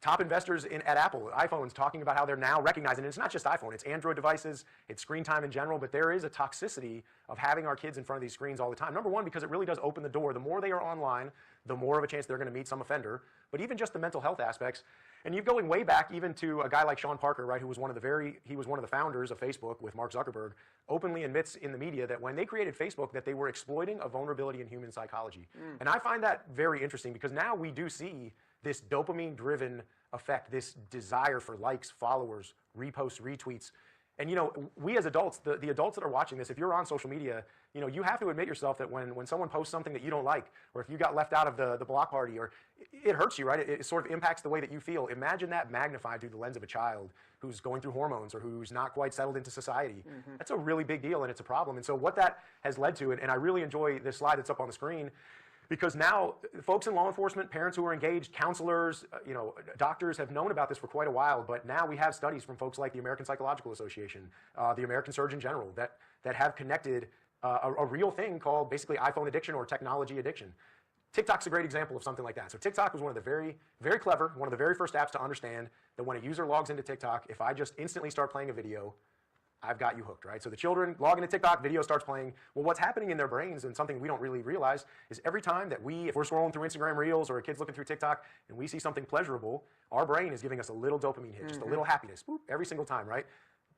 Top investors at Apple, iPhones, talking about how they're now recognizing, and it's not just iPhone, it's Android devices, it's screen time in general, but there is a toxicity of having our kids in front of these screens all the time. Number one, because it really does open the door. The more they are online, the more of a chance they're going to meet some offender, but even just the mental health aspects. And you're going way back even to a guy like Sean Parker, right, who was one of the founders of Facebook with Mark Zuckerberg, openly admits in the media that when they created Facebook that they were exploiting a vulnerability in human psychology. And I find that very interesting because now we do see this dopamine-driven effect, this desire for likes, followers, reposts, retweets. And, you know, we as adults, the adults that are watching this, if you're on social media, you know, you have to admit yourself that when someone posts something that you don't like, or if you got left out of the block party, or it hurts you, right? It sort of impacts the way that you feel. Imagine that magnified through the lens of a child who's going through hormones or who's not quite settled into society. That's a really big deal, and it's a problem. And so what that has led to, and I really enjoy this slide that's up on the screen, because now folks in law enforcement, parents who are engaged, counselors, you know, doctors have known about this for quite a while, but now we have studies from folks like the American Psychological Association, the American Surgeon General, that have connected a real thing called basically iPhone addiction or technology addiction. TikTok's a great example of something like that. So TikTok was one of the very, very clever, one of the very first apps to understand that when a user logs into TikTok, if I just instantly start playing a video, I've got you hooked, right? So the children log into TikTok, video starts playing. Well, what's happening in their brains, and something we don't really realize, is every time that if we're scrolling through Instagram Reels or a kid's looking through TikTok and we see something pleasurable, our brain is giving us a little dopamine hit, just a little happiness, boop, every single time, right?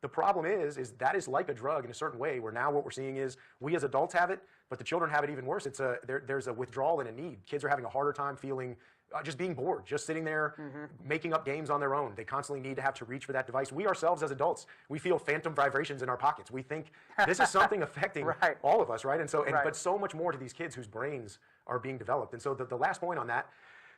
The problem is that is like a drug in a certain way, where now what we're seeing is we as adults have it, but the children have it even worse. There's a withdrawal and a need. Kids are having a harder time feeling just being bored, just sitting there making up games on their own. They constantly need to have to reach for that device. We ourselves as adults, we feel phantom vibrations in our pockets. We think this is something affecting all of us, right? And so, but so much more to these kids whose brains are being developed. And so the last point on that,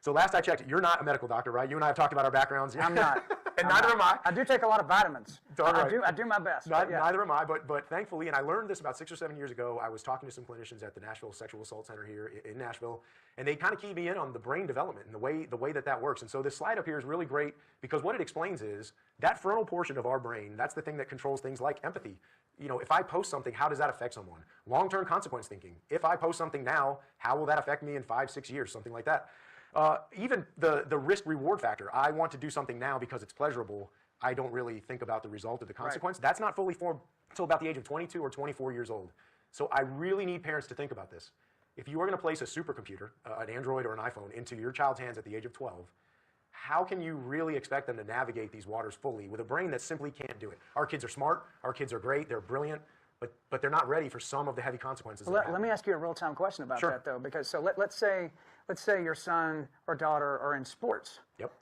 so last I checked, you're not a medical doctor, right? You and I have talked about our backgrounds. I'm not. And neither am I. I do take a lot of vitamins. Right. I do my best. Neither am I, but thankfully, and I learned this about 6 or 7 years ago, I was talking to some clinicians at the Nashville Sexual Assault Center here in Nashville, and they kind of keyed me in on the brain development and the way that works. And so this slide up here is really great because what it explains is that frontal portion of our brain, that's the thing that controls things like empathy. You know, if I post something, how does that affect someone? Long-term consequence thinking. If I post something now, how will that affect me in 5, 6 years? Something like that. Even the risk-reward factor. I want to do something now because it's pleasurable. I don't really think about the result of the consequence. That's not fully formed until about the age of 22 or 24 years old. So I really need parents to think about this. If you are going to place a supercomputer, an Android or an iPhone, into your child's hands at the age of 12, how can you really expect them to navigate these waters fully with a brain that simply can't do it? Our kids are smart, our kids are great, they're brilliant, but they're not ready for some of the heavy consequences. Let me ask you a real-time question about that, though, because so let's say your son or daughter are in sports,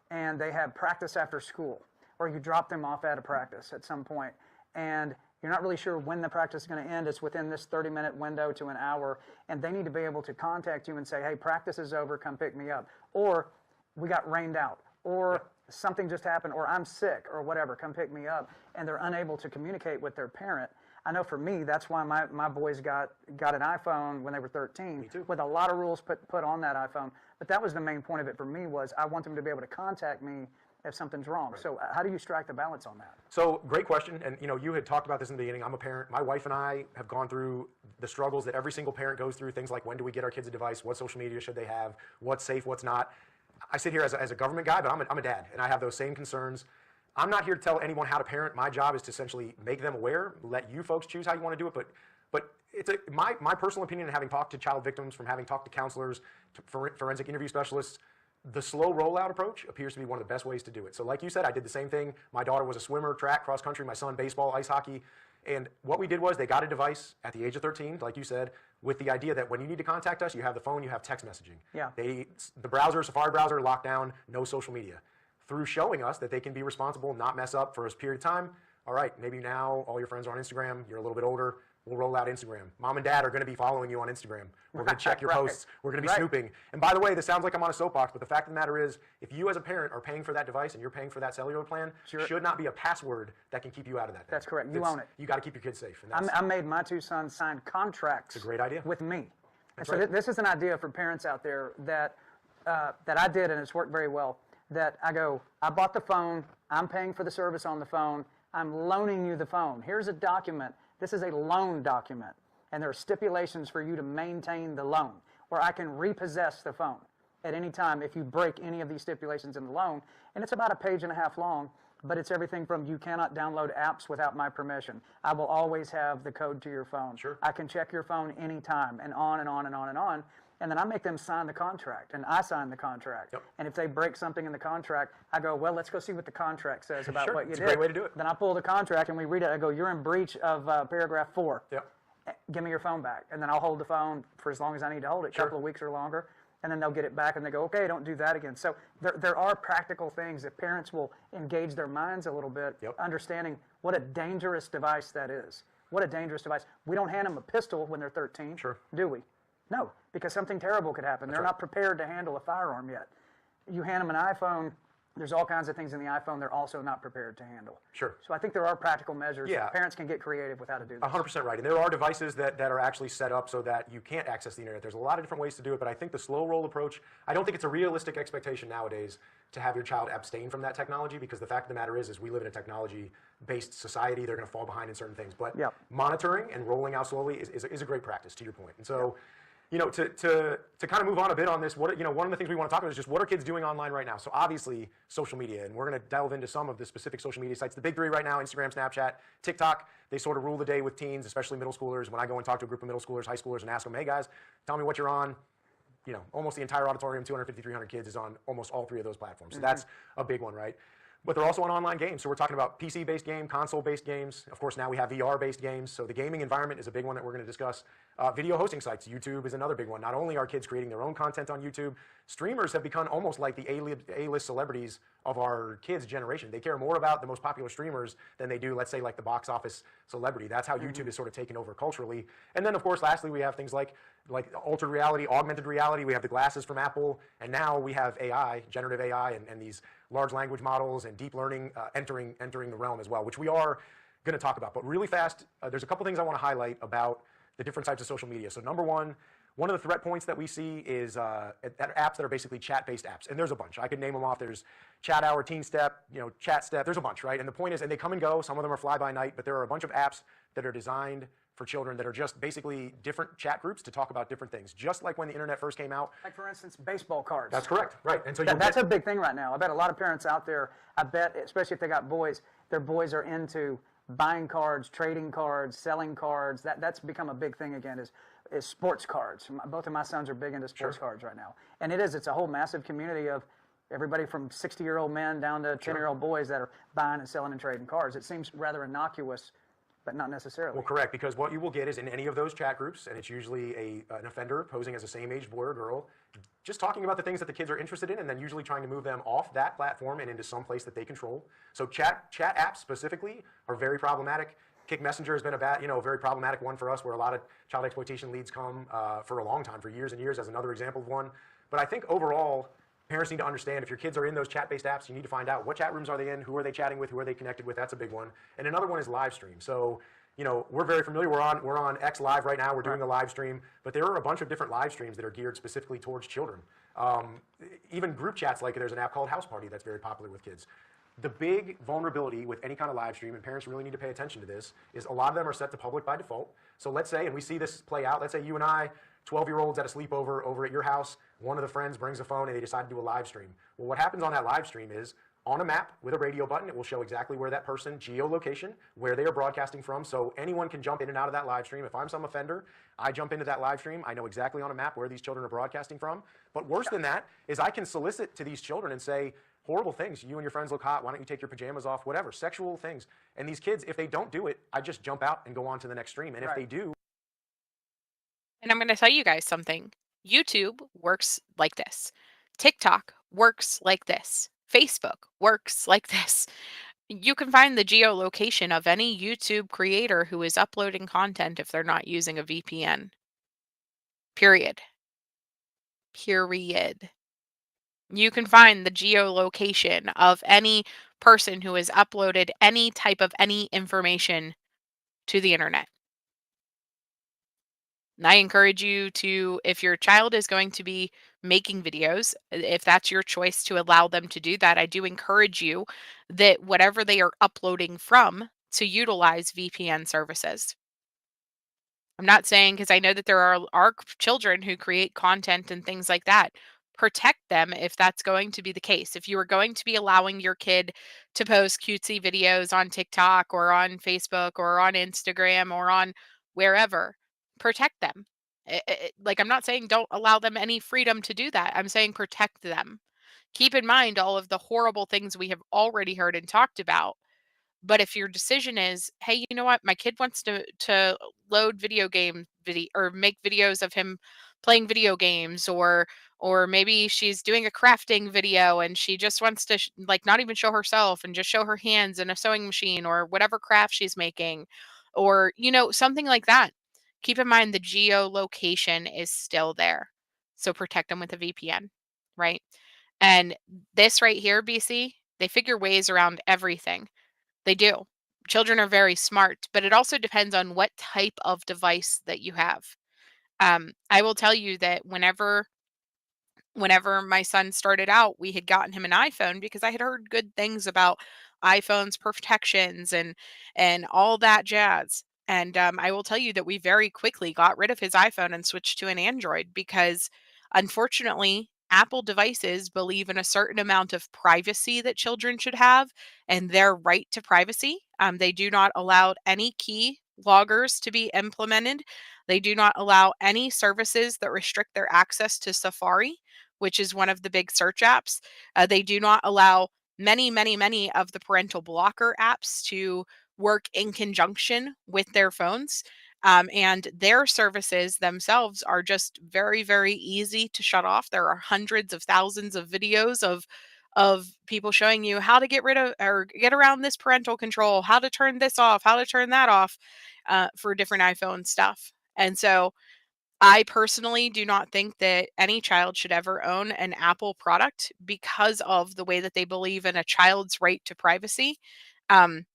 and they have practice after school, or you drop them off at a practice at some point, and you're not really sure when the practice is going to end. It's within this 30-minute window to an hour, and they need to be able to contact you and say, hey, practice is over, come pick me up. Or we got rained out, or something just happened, or I'm sick, or whatever, come pick me up, and they're unable to communicate with their parent. I know for me, that's why my boys got an iPhone when they were 13, with a lot of rules put on that iPhone. But that was the main point of it for me, was I want them to be able to contact me if something's wrong. So how do you strike the balance on that? So great question. And you know, you had talked about this in the beginning. I'm a parent. My wife and I have gone through the struggles that every single parent goes through, things like when do we get our kids a device, what social media should they have, what's safe, what's not. I sit here as a government guy, but I'm a dad, and I have those same concerns. I'm not here to tell anyone how to parent. My job is to essentially make them aware, let you folks choose how you want to do it. But it's my personal opinion, and having talked to child victims, from having talked to counselors, to forensic interview specialists, the slow rollout approach appears to be one of the best ways to do it. So like you said, I did the same thing. My daughter was a swimmer, track, cross country. My son, baseball, ice hockey. And what we did was they got a device at the age of 13, like you said, with the idea that when you need to contact us, you have the phone, you have text messaging. Yeah. The browser, Safari browser, locked down, no social media. Through showing us that they can be responsible, not mess up for a period of time, all right, maybe now all your friends are on Instagram, you're a little bit older, we'll roll out Instagram. Mom and dad are going to be following you on Instagram. We're going to check your posts. We're going to be snooping. And by the way, this sounds like I'm on a soapbox, but the fact of the matter is, if you as a parent are paying for that device and you're paying for that cellular plan, should not be a password that can keep you out of that. That's correct. You own it. You got to keep your kids safe. And I made my two sons sign contracts. It's a great idea. With me. That's and so right. this is an idea for parents out there that I did, and it's worked very well. That I go, I bought the phone. I'm paying for the service on the phone. I'm loaning you the phone. Here's a document. This is a loan document. And there are stipulations for you to maintain the loan, or I can repossess the phone at any time if you break any of these stipulations in the loan. And it's about a page and a half long, but it's everything from you cannot download apps without my permission. I will always have the code to your phone. Sure. I can check your phone anytime, and on and on and on and on. And then I make them sign the contract, and I sign the contract. Yep. And if they break something in the contract, I go, well, let's go see what the contract says about Sure. what you It's did. a great way to do it. Then I pull the contract, and we read it. I go, you're in breach of paragraph 4. Yep. Give me your phone back. And then I'll hold the phone for as long as I need to hold it, a Sure. couple of weeks or longer. And then they'll get it back, and they go, okay, don't do that again. So there are practical things that parents will engage their minds a little bit, Yep. understanding what a dangerous device that is. What a dangerous device. We don't hand them a pistol when they're 13, Sure. do we? No, because something terrible could happen. They're right. not prepared to handle a firearm yet. You hand them an iPhone, there's all kinds of things in the iPhone they're also not prepared to handle. Sure. So I think there are practical measures Yeah. that parents can get creative with how to do this. 100% right. And there are devices that are actually set up so that you can't access the internet. There's a lot of different ways to do it, but I think the slow roll approach, I don't think it's a realistic expectation nowadays to have your child abstain from that technology, because the fact of the matter is we live in a technology-based society. They're going to fall behind in certain things. But Yep. monitoring and rolling out slowly is a great practice, to your point. And so, you know, to kind of move on a bit on this, one of the things we want to talk about is just what are kids doing online right now? So obviously, social media, and we're going to delve into some of the specific social media sites. The big three right now, Instagram, Snapchat, TikTok, they sort of rule the day with teens, especially middle schoolers. When I go and talk to a group of middle schoolers, high schoolers, and ask them, hey guys, tell me what you're on, you know, almost the entire auditorium, 250, 300 kids is on almost all three of those platforms. So that's a big one, right? But they're also on online games. So we're talking about PC-based game, console-based games. Of course, now we have VR-based games. So the gaming environment is a big one that we're going to discuss. Video hosting sites, YouTube is another big one. Not only are kids creating their own content on YouTube, streamers have become almost like the A-list celebrities of our kids' generation. They care more about the most popular streamers than they do, let's say, like the box office celebrity. That's how YouTube is sort of taken over culturally. And then, of course, lastly, we have things like altered reality, augmented reality. We have the glasses from Apple, and now we have AI, generative AI, and these large language models and deep learning entering the realm as well, which we are going to talk about. But really fast, there's a couple things I want to highlight about the different types of social media. So number one of the threat points that we see is apps that are basically chat-based apps. And there's a bunch. I could name them off. There's Chat Hour, Teen Step, Chat Step. There's a bunch, right? And the point is, and they come and go. Some of them are fly-by-night, but there are a bunch of apps that are designed for children that are just basically different chat groups to talk about different things. Just like when the internet first came out. Like, for instance, baseball cards. That's correct, right. And so that's a big thing right now. I bet a lot of parents out there, I bet, especially if they got boys, their boys are into buying cards, trading cards, selling cards. That's become a big thing again, is sports cards. Both of my sons are big into sports cards right now. And it's a whole massive community of everybody from 60-year-old men down to 10-year-old boys that are buying and selling and trading cards. It seems rather innocuous, but not necessarily. Well, correct, because what you will get is in any of those chat groups, and it's usually an offender posing as a same-age boy or girl, just talking about the things that the kids are interested in, and then usually trying to move them off that platform and into some place that they control. So chat apps specifically are very problematic. Kick Messenger has been a very problematic one for us, where a lot of child exploitation leads come for a long time, for years and years, as another example of one. But I think overall, parents need to understand if your kids are in those chat-based apps, you need to find out what chat rooms are they in, who are they chatting with, who are they connected with. That's a big one. And another one is live stream. So, we're very familiar. We're on X Live right now. We're doing a live stream, but there are a bunch of different live streams that are geared specifically towards children. Even group chats, like there's an app called House Party that's very popular with kids. The big vulnerability with any kind of live stream, and parents really need to pay attention to this, is a lot of them are set to public by default. So let's say, and we see this play out, let's say you and I, 12-year-olds at a sleepover over at your house, one of the friends brings a phone and they decide to do a live stream. Well, what happens on that live stream is on a map with a radio button, it will show exactly where that person, geolocation, where they are broadcasting from, so anyone can jump in and out of that live stream. If I'm some offender, I jump into that live stream, I know exactly on a map where these children are broadcasting from. But worse than that is I can solicit to these children and say horrible things. You and your friends look hot, why don't you take your pajamas off, whatever, sexual things. And these kids, if they don't do it, I just jump out and go on to the next stream. And if they do, and I'm going to tell you guys something. YouTube works like this. TikTok works like this. Facebook works like this. You can find the geolocation of any YouTube creator who is uploading content if they're not using a VPN. Period. Period. You can find the geolocation of any person who has uploaded any type of any information to the internet. And I encourage you to, if your child is going to be making videos, if that's your choice to allow them to do that, I do encourage you that whatever they are uploading from, to utilize VPN services. I'm not saying, because I know that there are children who create content and things like that. Protect them if that's going to be the case. If you are going to be allowing your kid to post cutesy videos on TikTok or on Facebook or on Instagram or on wherever, protect them. Like, I'm not saying don't allow them any freedom to do that. I'm saying protect them. Keep in mind all of the horrible things we have already heard and talked about. But if your decision is, hey, you know what, my kid wants to load video game video or make videos of him playing video games, or maybe she's doing a crafting video and she just wants to like not even show herself and just show her hands in a sewing machine or whatever craft she's making, or something like that. Keep in mind the geolocation is still there, so protect them with a VPN, right? And this right here, BC, they figure ways around everything. They do. Children are very smart, but it also depends on what type of device that you have. I will tell you that whenever my son started out, we had gotten him an iPhone because I had heard good things about iPhone's protections and all that jazz. And I will tell you that we very quickly got rid of his iPhone and switched to an Android because, unfortunately, Apple devices believe in a certain amount of privacy that children should have and their right to privacy. They do not allow any key loggers to be implemented. They do not allow any services that restrict their access to Safari, which is one of the big search apps. They do not allow many, many, many of the parental blocker apps to work in conjunction with their phones. And their services themselves are just very, very easy to shut off. There are hundreds of thousands of videos of people showing you how to get rid of or get around this parental control, how to turn this off, how to turn that off, for different iPhone stuff. And so I personally do not think that any child should ever own an Apple product because of the way that they believe in a child's right to privacy. Um,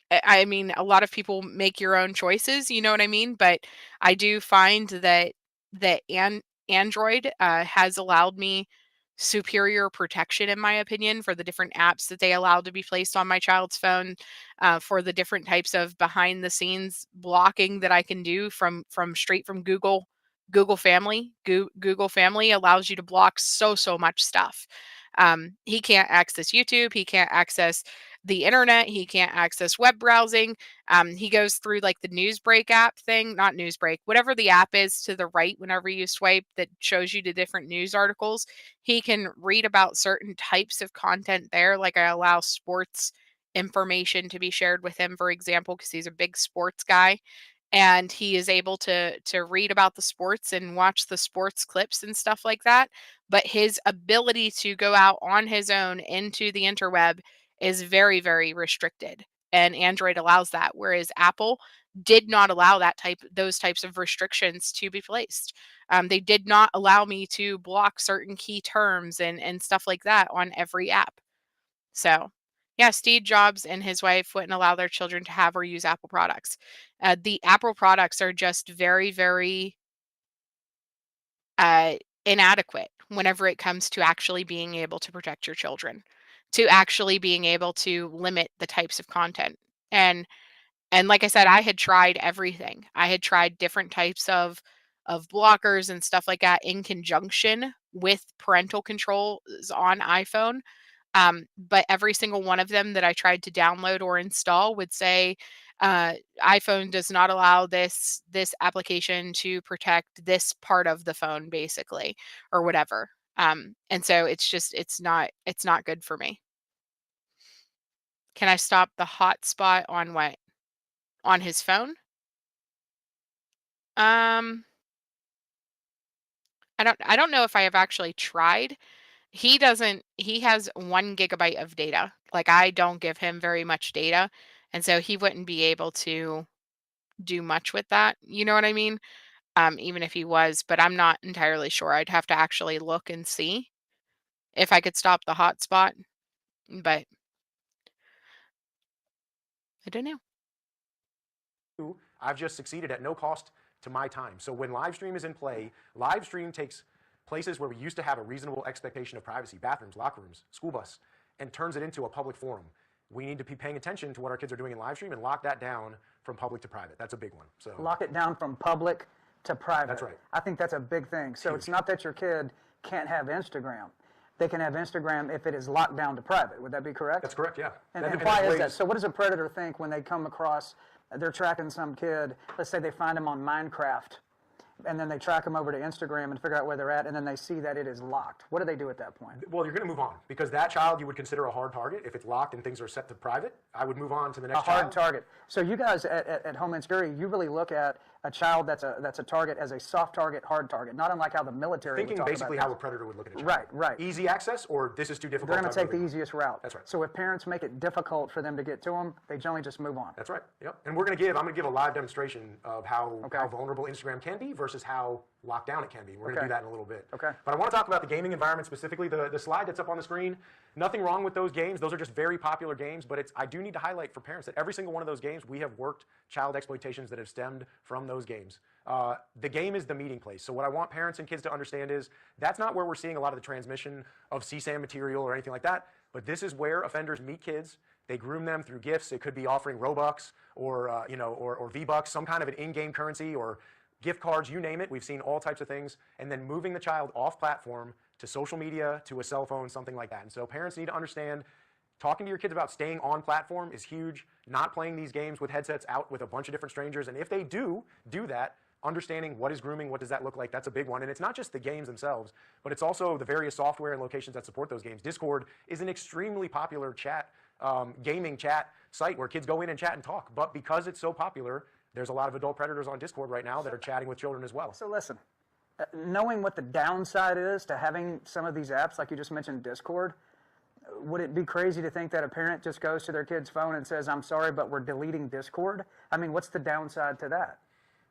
I mean, a lot of people make your own choices, you know what I mean? But I do find that Android has allowed me superior protection, in my opinion, for the different apps that they allow to be placed on my child's phone, for the different types of behind the scenes blocking that I can do from straight from Google. Google Family allows you to block so much stuff. He can't access YouTube. He can't access the internet. He can't access web browsing. He goes through like the Newsbreak app thing, not Newsbreak, whatever the app is to the right whenever you swipe that shows you the different news articles. He can read about certain types of content there. Like, I allow sports information to be shared with him, for example, because he's a big sports guy. And he is able to read about the sports and watch the sports clips and stuff like that. But his ability to go out on his own into the interweb is very, very restricted. And Android allows that, whereas Apple did not allow those types of restrictions to be placed. They did not allow me to block certain key terms and stuff like that on every app. So, yeah, Steve Jobs and his wife wouldn't allow their children to have or use Apple products. The Apple products are just very, very uh, inadequate whenever it comes to actually being able to protect your children, to actually being able to limit the types of content. And like I said, I had tried everything. I had tried different types blockers and stuff like that in conjunction with parental controls on iPhone. But every single one of them that I tried to download or install would say, iPhone does not allow this application to protect this part of the phone, basically, or whatever. And so it's not good for me. Can I stop the hotspot on what? On his phone? Um, I don't know if I have actually tried. He has 1 gigabyte of data. Like, I don't give him very much data, and so he wouldn't be able to do much with that, you know what I mean? Even if he was, but I'm not entirely sure. I'd have to actually look and see if I could stop the hotspot, but I don't know. I've just succeeded at no cost to my time. So when live stream is in play, live stream takes places where we used to have a reasonable expectation of privacy, bathrooms, locker rooms, school bus, and turns it into a public forum. We need to be paying attention to what our kids are doing in live stream and lock that down from public to private. That's a big one. So Lock it down from public to private. That's right. I think that's a big thing. So it's not that your kid can't have Instagram. They can have Instagram if it is locked down to private. Would that be correct? That's correct, yeah. And why is that? So what does a predator think when they come across, they're tracking some kid, let's say they find him on Minecraft, and then they track them over to Instagram and figure out where they're at, and then they see that it is locked. What do they do at that point? Well, you're going to move on, because that child you would consider a hard target. If it's locked and things are set to private, I would move on to the next child. A hard target. So you guys at Homeland Security, you really look at a child that's a target as a soft target, hard target, not unlike how the military would Thinking talk basically about how a predator would look at a child. Right, right. Easy access, or this is too difficult. They're going to take the easiest route. That's right. So if parents make it difficult for them to get to them, they generally just move on. That's right. Yep. And I'm going to give a live demonstration of how vulnerable Instagram can be versus how locked down it can be. We're going to do that in a little bit. Okay. But I want to talk about the gaming environment specifically. The slide that's up on the screen, nothing wrong with those games. Those are just very popular games, but I do need to highlight for parents that every single one of those games, we have worked child exploitations that have stemmed from those games. The game is the meeting place. So what I want parents and kids to understand is that's not where we're seeing a lot of the transmission of CSAM material or anything like that, but this is where offenders meet kids. They groom them through gifts. It could be offering Robux or or V-Bucks, some kind of an in-game currency or gift cards, you name it. We've seen all types of things, and then moving the child off platform to social media, to a cell phone, something like that. And so parents need to understand, talking to your kids about staying on platform is huge, not playing these games with headsets out with a bunch of different strangers, and if they do that, understanding what is grooming, what does that look like, that's a big one. And it's not just the games themselves, but it's also the various software and locations that support those games. Discord is an extremely popular gaming chat site where kids go in and chat and talk, but because it's so popular, there's a lot of adult predators on Discord right now that are chatting with children as well. So listen, knowing what the downside is to having some of these apps, like you just mentioned Discord, would it be crazy to think that a parent just goes to their kid's phone and says, I'm sorry, but we're deleting Discord? I mean, what's the downside to that?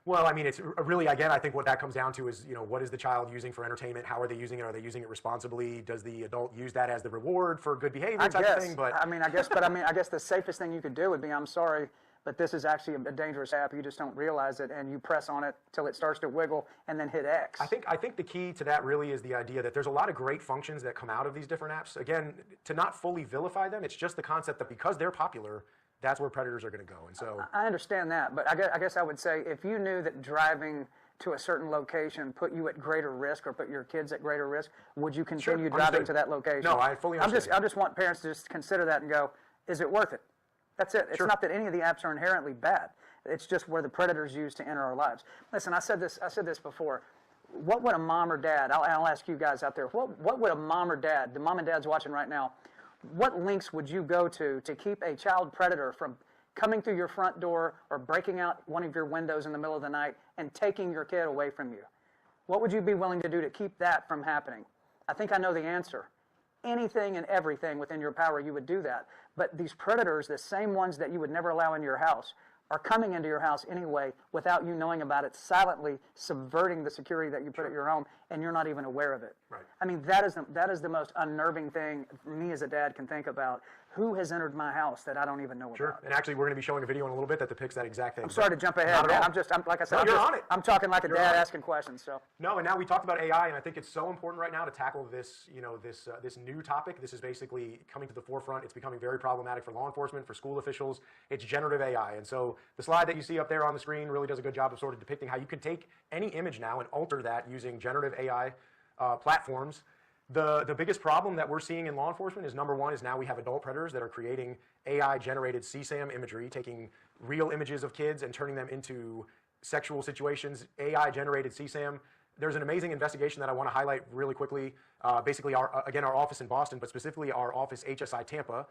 Well, I mean, it's really, again, I think what that comes down to is, what is the child using for entertainment? How are they using it? Are they using it responsibly? Does the adult use that as the reward for good behavior type of thing? But I guess the safest thing you could do would be, I'm sorry, but this is actually a dangerous app. You just don't realize it, and you press on it till it starts to wiggle, and then hit X. I think the key to that really is the idea that there's a lot of great functions that come out of these different apps. Again, to not fully vilify them, it's just the concept that because they're popular, that's where predators are going to go. And so I understand that, but I guess I would say if you knew that driving to a certain location put you at greater risk or put your kids at greater risk, would you continue driving to that location? No, I fully understand. I just want parents to just consider that and go, is it worth it? That's it. It's not that any of the apps are inherently bad. It's just where the predators use to enter our lives. Listen, I said this before. What would a mom or dad, I'll ask you guys out there, what would a mom or dad, the mom and dads watching right now, what links would you go to keep a child predator from coming through your front door or breaking out one of your windows in the middle of the night and taking your kid away from you? What would you be willing to do to keep that from happening? I think I know the answer. Anything and everything within your power, you would do that. But these predators, the same ones that you would never allow into your house, are coming into your house anyway without you knowing about it, silently subverting the security that you put at your home, and you're not even aware of it. Right. I mean, that is the most unnerving thing me as a dad can think about. Who has entered my house that I don't even know Sure. about? And actually, we're going to be showing a video in a little bit that depicts that exact thing. I'm sorry to jump ahead, Not at man. all. I'm like I said, No, I'm, you're just, on it. I'm talking like a You're dad on it. asking questions. So No, and now we talked about AI, and I think it's so important right now to tackle this, this new topic. This is basically coming to the forefront. It's becoming very problematic for law enforcement, for school officials. It's generative AI, and so the slide that you see up there on the screen really does a good job of sort of depicting how you can take any image now and alter that using generative AI platforms. The biggest problem that we're seeing in law enforcement is, number one, is now we have adult predators that are creating AI-generated CSAM imagery, taking real images of kids and turning them into sexual situations, AI-generated CSAM. There's an amazing investigation that I want to highlight really quickly. Basically, our office in Boston, but specifically our office HSI Tampa,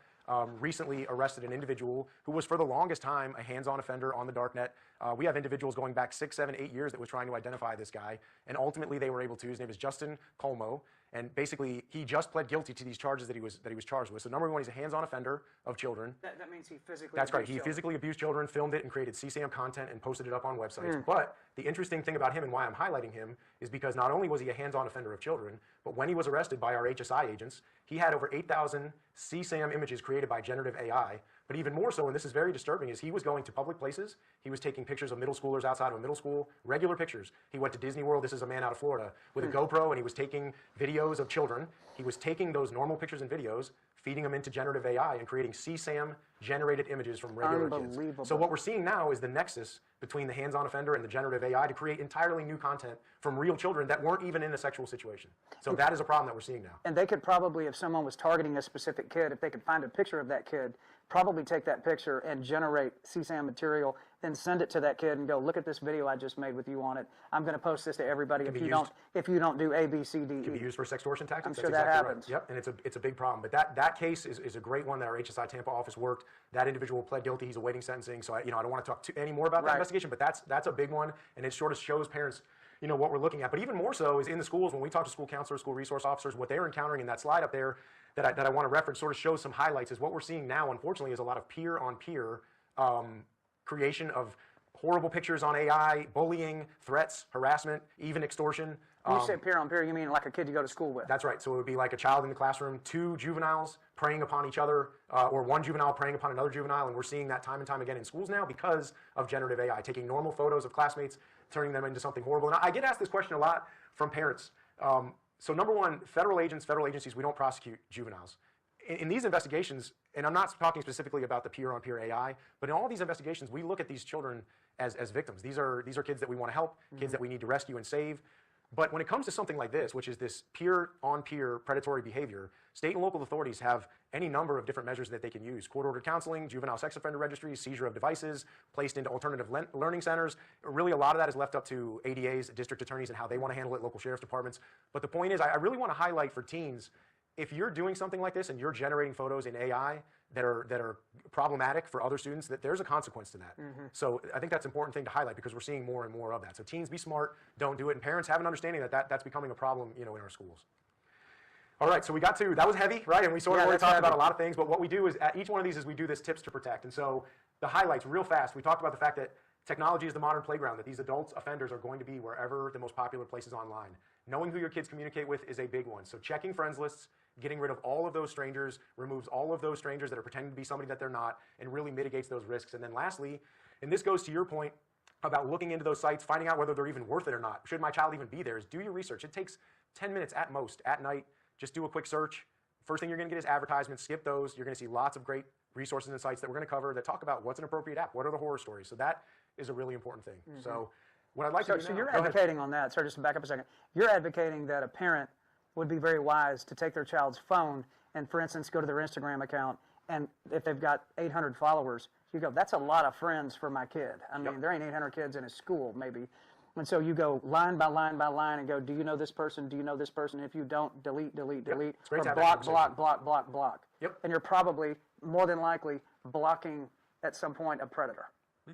recently arrested an individual who was for the longest time a hands-on offender on the darknet. We have individuals going back 6, 7, 8 years that was trying to identify this guy, and ultimately they were able to. His name is Justin Colmo, and basically he just pled guilty to these charges that he was charged with. So number one, he's a hands-on offender of children. that means he physically. That's right. abused He children. physically abused children, filmed it, and created CSAM content and posted it up on websites. But the interesting thing about him and why I'm highlighting him is because not only was he a hands-on offender of children, but when he was arrested by our HSI agents, he had over 8,000 CSAM images created by generative AI. But even more so, and this is very disturbing, is he was going to public places. He was taking pictures of middle schoolers outside of a middle school, regular pictures. He went to Disney World. This is a man out of Florida with a GoPro, and he was taking videos of children. He was taking those normal pictures and videos, feeding them into generative AI, and creating CSAM generated images from regular kids. So what we're seeing now is the nexus between the hands-on offender and the generative AI to create entirely new content from real children that weren't even in a sexual situation. So that is a problem that we're seeing now. And they could probably, if someone was targeting a specific kid, if they could find a picture of that kid, probably take that picture and generate CSAM material, then send it to that kid and go, look at this video I just made with you on it. I'm going to post this to everybody if you don't do A, B, C, D, E. It can be used for sextortion tactics. I'm That's sure that exactly happens. Right. Yep, and it's a big problem. But that case is a great one that our HSI Tampa office worked. That individual pled guilty. He's awaiting sentencing. So I don't want to talk any more about that investigation. But that's a big one, and it sort of shows parents what we're looking at. But even more so is in the schools, when we talk to school counselors, school resource officers, what they're encountering in that slide up there that I want to reference sort of shows some highlights is what we're seeing now, unfortunately, is a lot of peer-on-peer creation of horrible pictures on AI, bullying, threats, harassment, even extortion. When you say peer on peer, you mean like a kid you go to school with? That's right. So it would be like a child in the classroom, 2 juveniles preying upon each other, or 1 juvenile preying upon another juvenile, and we're seeing that time and time again in schools now because of generative AI, taking normal photos of classmates, turning them into something horrible. And I get asked this question a lot from parents. So number one, federal agencies, we don't prosecute juveniles. In these investigations, and I'm not talking specifically about the peer-on-peer AI, but in all these investigations, we look at these children as victims. These are kids that we want to help, kids that we need to rescue and save. But when it comes to something like this, which is this peer-on-peer predatory behavior, state and local authorities have any number of different measures that they can use. Court-ordered counseling, juvenile sex offender registries, seizure of devices, placed into alternative learning centers. Really, a lot of that is left up to ADAs, district attorneys, and how they want to handle it, local sheriff's departments. But the point is, I really want to highlight for teens, if you're doing something like this and you're generating photos in AI that are problematic for other students, that there's a consequence to that. So I think that's an important thing to highlight because we're seeing more and more of that. So teens, be smart, don't do it, and parents have an understanding that that's becoming a problem, in our schools. All right, so we got to, that was heavy, right? And we sort of already talked about a lot of things, but what we do is, at each one of these is we do this tips to protect. And so the highlights, real fast, we talked about the fact that technology is the modern playground, that these adults, offenders are going to be wherever the most popular places online. Knowing who your kids communicate with is a big one. So checking friends lists, getting rid of all of those strangers, removes all of those strangers that are pretending to be somebody that they're not, and really mitigates those risks. And then lastly, and this goes to your point about looking into those sites, finding out whether they're even worth it or not. Should my child even be there? Is do your research. It takes 10 minutes at most, at night. Just do a quick search. First thing you're going to get is advertisements. Skip those. You're going to see lots of great resources and sites that we're going to cover that talk about what's an appropriate app, what are the horror stories. So that is a really important thing. So what I'd like to do now... So you're advocating on that. Sorry, just to back up a second. You're advocating that a parent would be very wise to take their child's phone and, for instance, go to their Instagram account, and if they've got 800 followers, you go, that's a lot of friends for my kid. I mean, there ain't 800 kids in a school, maybe. And so you go line by line by line and go, do you know this person? Do you know this person? If you don't, delete, delete, delete, or block. Yep. And you're probably, more than likely, blocking at some point a predator.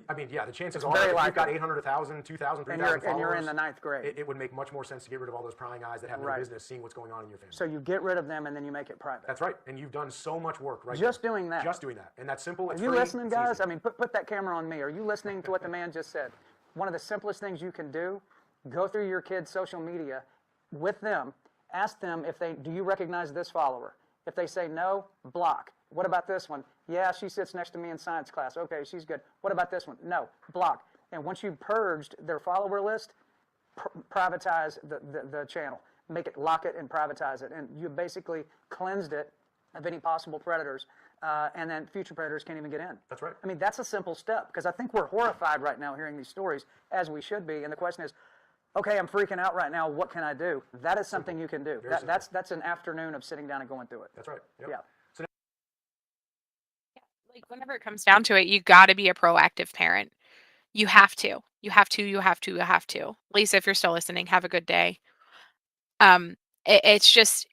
I mean, yeah, the chances It's are, very if you've likely. got 800, 1,000, 2,000, 3,000 followers, and you're in the 9th grade. it would make much more sense to get rid of all those prying eyes that have no business seeing what's going on in your family. So you get rid of them and then you make it private. That's right, and you've done so much work right Just there. doing that. Just doing that, and that's simple. It's Are you free, listening, it's guys? easy. I mean, put that camera on me. Are you listening to what the man just said? One of the simplest things you can do, go through your kids' social media with them Ask them if do you recognize this follower? If they say no, block. What about this one? Yeah, she sits next to me in science class. Okay, she's good. What about this one? No, block. And once you've purged their follower list, privatize the channel. Lock it and privatize it. And you basically cleansed it of any possible predators. And then future predators can't even get in. That's right. I mean, that's a simple step, because I think we're horrified right now hearing these stories, as we should be. And the question is, okay, I'm freaking out right now. What can I do? That is something you can do. That's an afternoon of sitting down and going through it. That's right. Yep. Yeah. Like, whenever it comes down to it, you got to be a proactive parent. You have to. You have to. You have to. You have to. Lisa, if you're still listening, have a good day. It's just,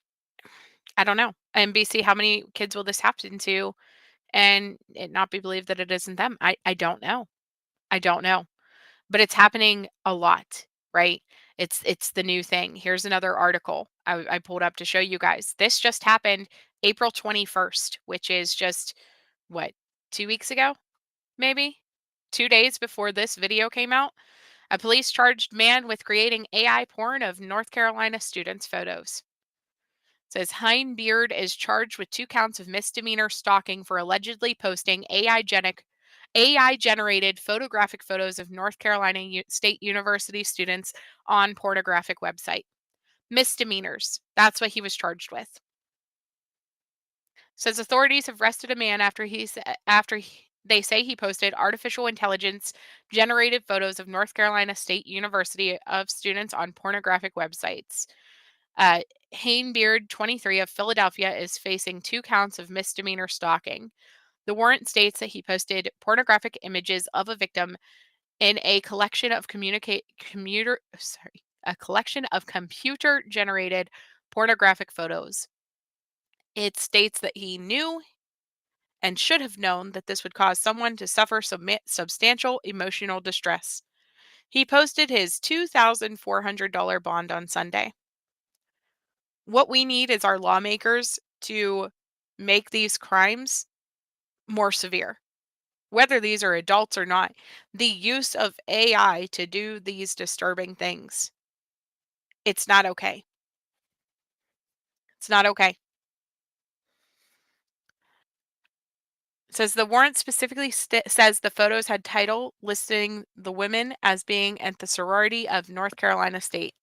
I don't know. NBC, how many kids will this happen to, and it not be believed that it isn't them? I don't know. I don't know. But it's happening a lot, right? It's the new thing. Here's another article I pulled up to show you guys. This just happened April 21st, which is just what, 2 weeks ago, maybe 2 days before this video came out. A police charged man with creating AI porn of North Carolina students' photos. It says Hein Beard is charged with 2 counts of misdemeanor stalking for allegedly posting AI generated photographic photos of North Carolina State University students on pornographic website. Misdemeanors. That's what he was charged with. Says authorities have arrested a man after they say he posted artificial intelligence generated photos of North Carolina State University of students on pornographic websites. Hein Beard, 23, of Philadelphia, is facing 2 counts of misdemeanor stalking. The warrant states that he posted pornographic images of a victim in a collection of computer-generated pornographic photos. It states that he knew and should have known that this would cause someone to suffer substantial emotional distress. He posted his $2,400 bond on Sunday. What we need is our lawmakers to make these crimes more severe. Whether these are adults or not, the use of AI to do these disturbing things, it's not okay. It's not okay. It says the warrant specifically says the photos had title listing the women as being at the sorority of North Carolina State.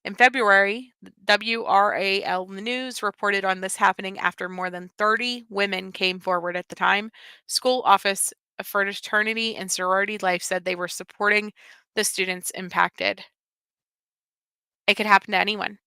In February, WRAL News reported on this happening after more than 30 women came forward at the time. School Office of Fraternity and Sorority Life said they were supporting the students impacted. It could happen to anyone.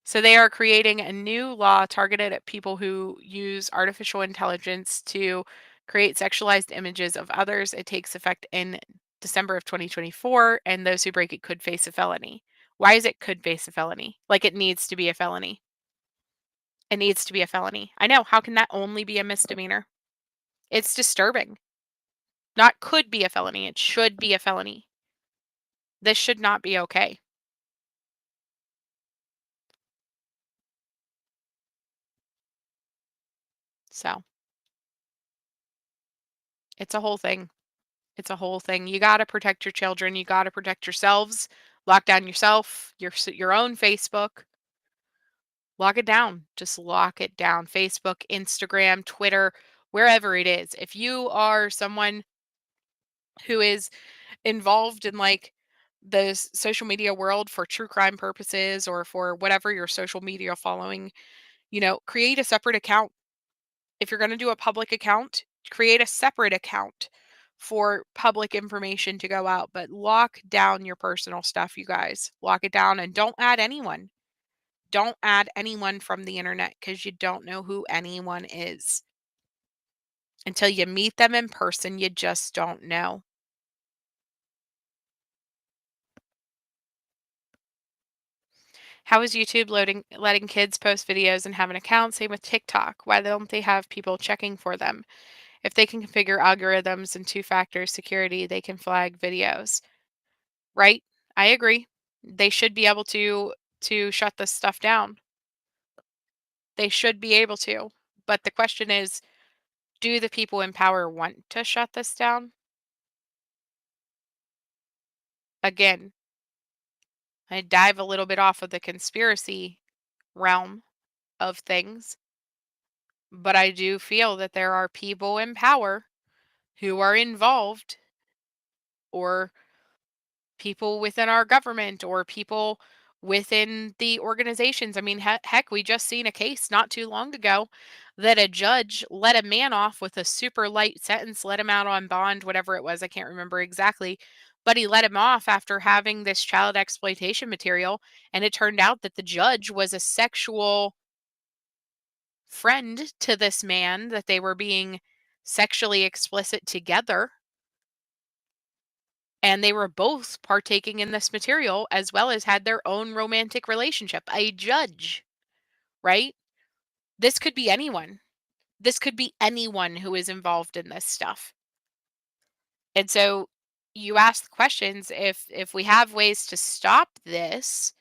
So they are creating a new law targeted at people who use artificial intelligence to create sexualized images of others. It takes effect in December of 2024, and those who break it could face a felony. Why is it could face a felony? Like, it needs to be a felony. It needs to be a felony. I know. How can that only be a misdemeanor? It's disturbing. Not could be a felony. It should be a felony. This should not be okay. So it's a whole thing. It's a whole thing. You got to protect your children. You got to protect yourselves. Lock down yourself, your own Facebook. Lock it down. Just lock it down. Facebook, Instagram, Twitter, wherever it is. If you are someone who is involved in like the social media world for true crime purposes or for whatever your social media following, create a separate account. If you're going to do a public account, create a separate account for public information to go out, but lock down your personal stuff, you guys. Lock it down and don't add anyone. Don't add anyone from the internet because you don't know who anyone is. Until you meet them in person, you just don't know. How is YouTube letting kids post videos and have an account? Same with TikTok. Why don't they have people checking for them? If they can configure algorithms and two-factor security, they can flag videos. Right? I agree. They should be able to shut this stuff down. They should be able to. But the question is, do the people in power want to shut this down? again, I dive a little bit off of the conspiracy realm of things, but I do feel that there are people in power who are involved, or people within our government, or people within the organizations. I mean, heck, we just seen a case not too long ago that a judge let a man off with a super light sentence, let him out on bond, whatever it was. I can't remember exactly, but he let him off after having this child exploitation material. And it turned out that the judge was a sexual friend to this man, that they were being sexually explicit together. And they were both partaking in this material as well as had their own romantic relationship. A judge, right? This could be anyone. This could be anyone who is involved in this stuff. And so you ask the questions, if we have ways to stop this,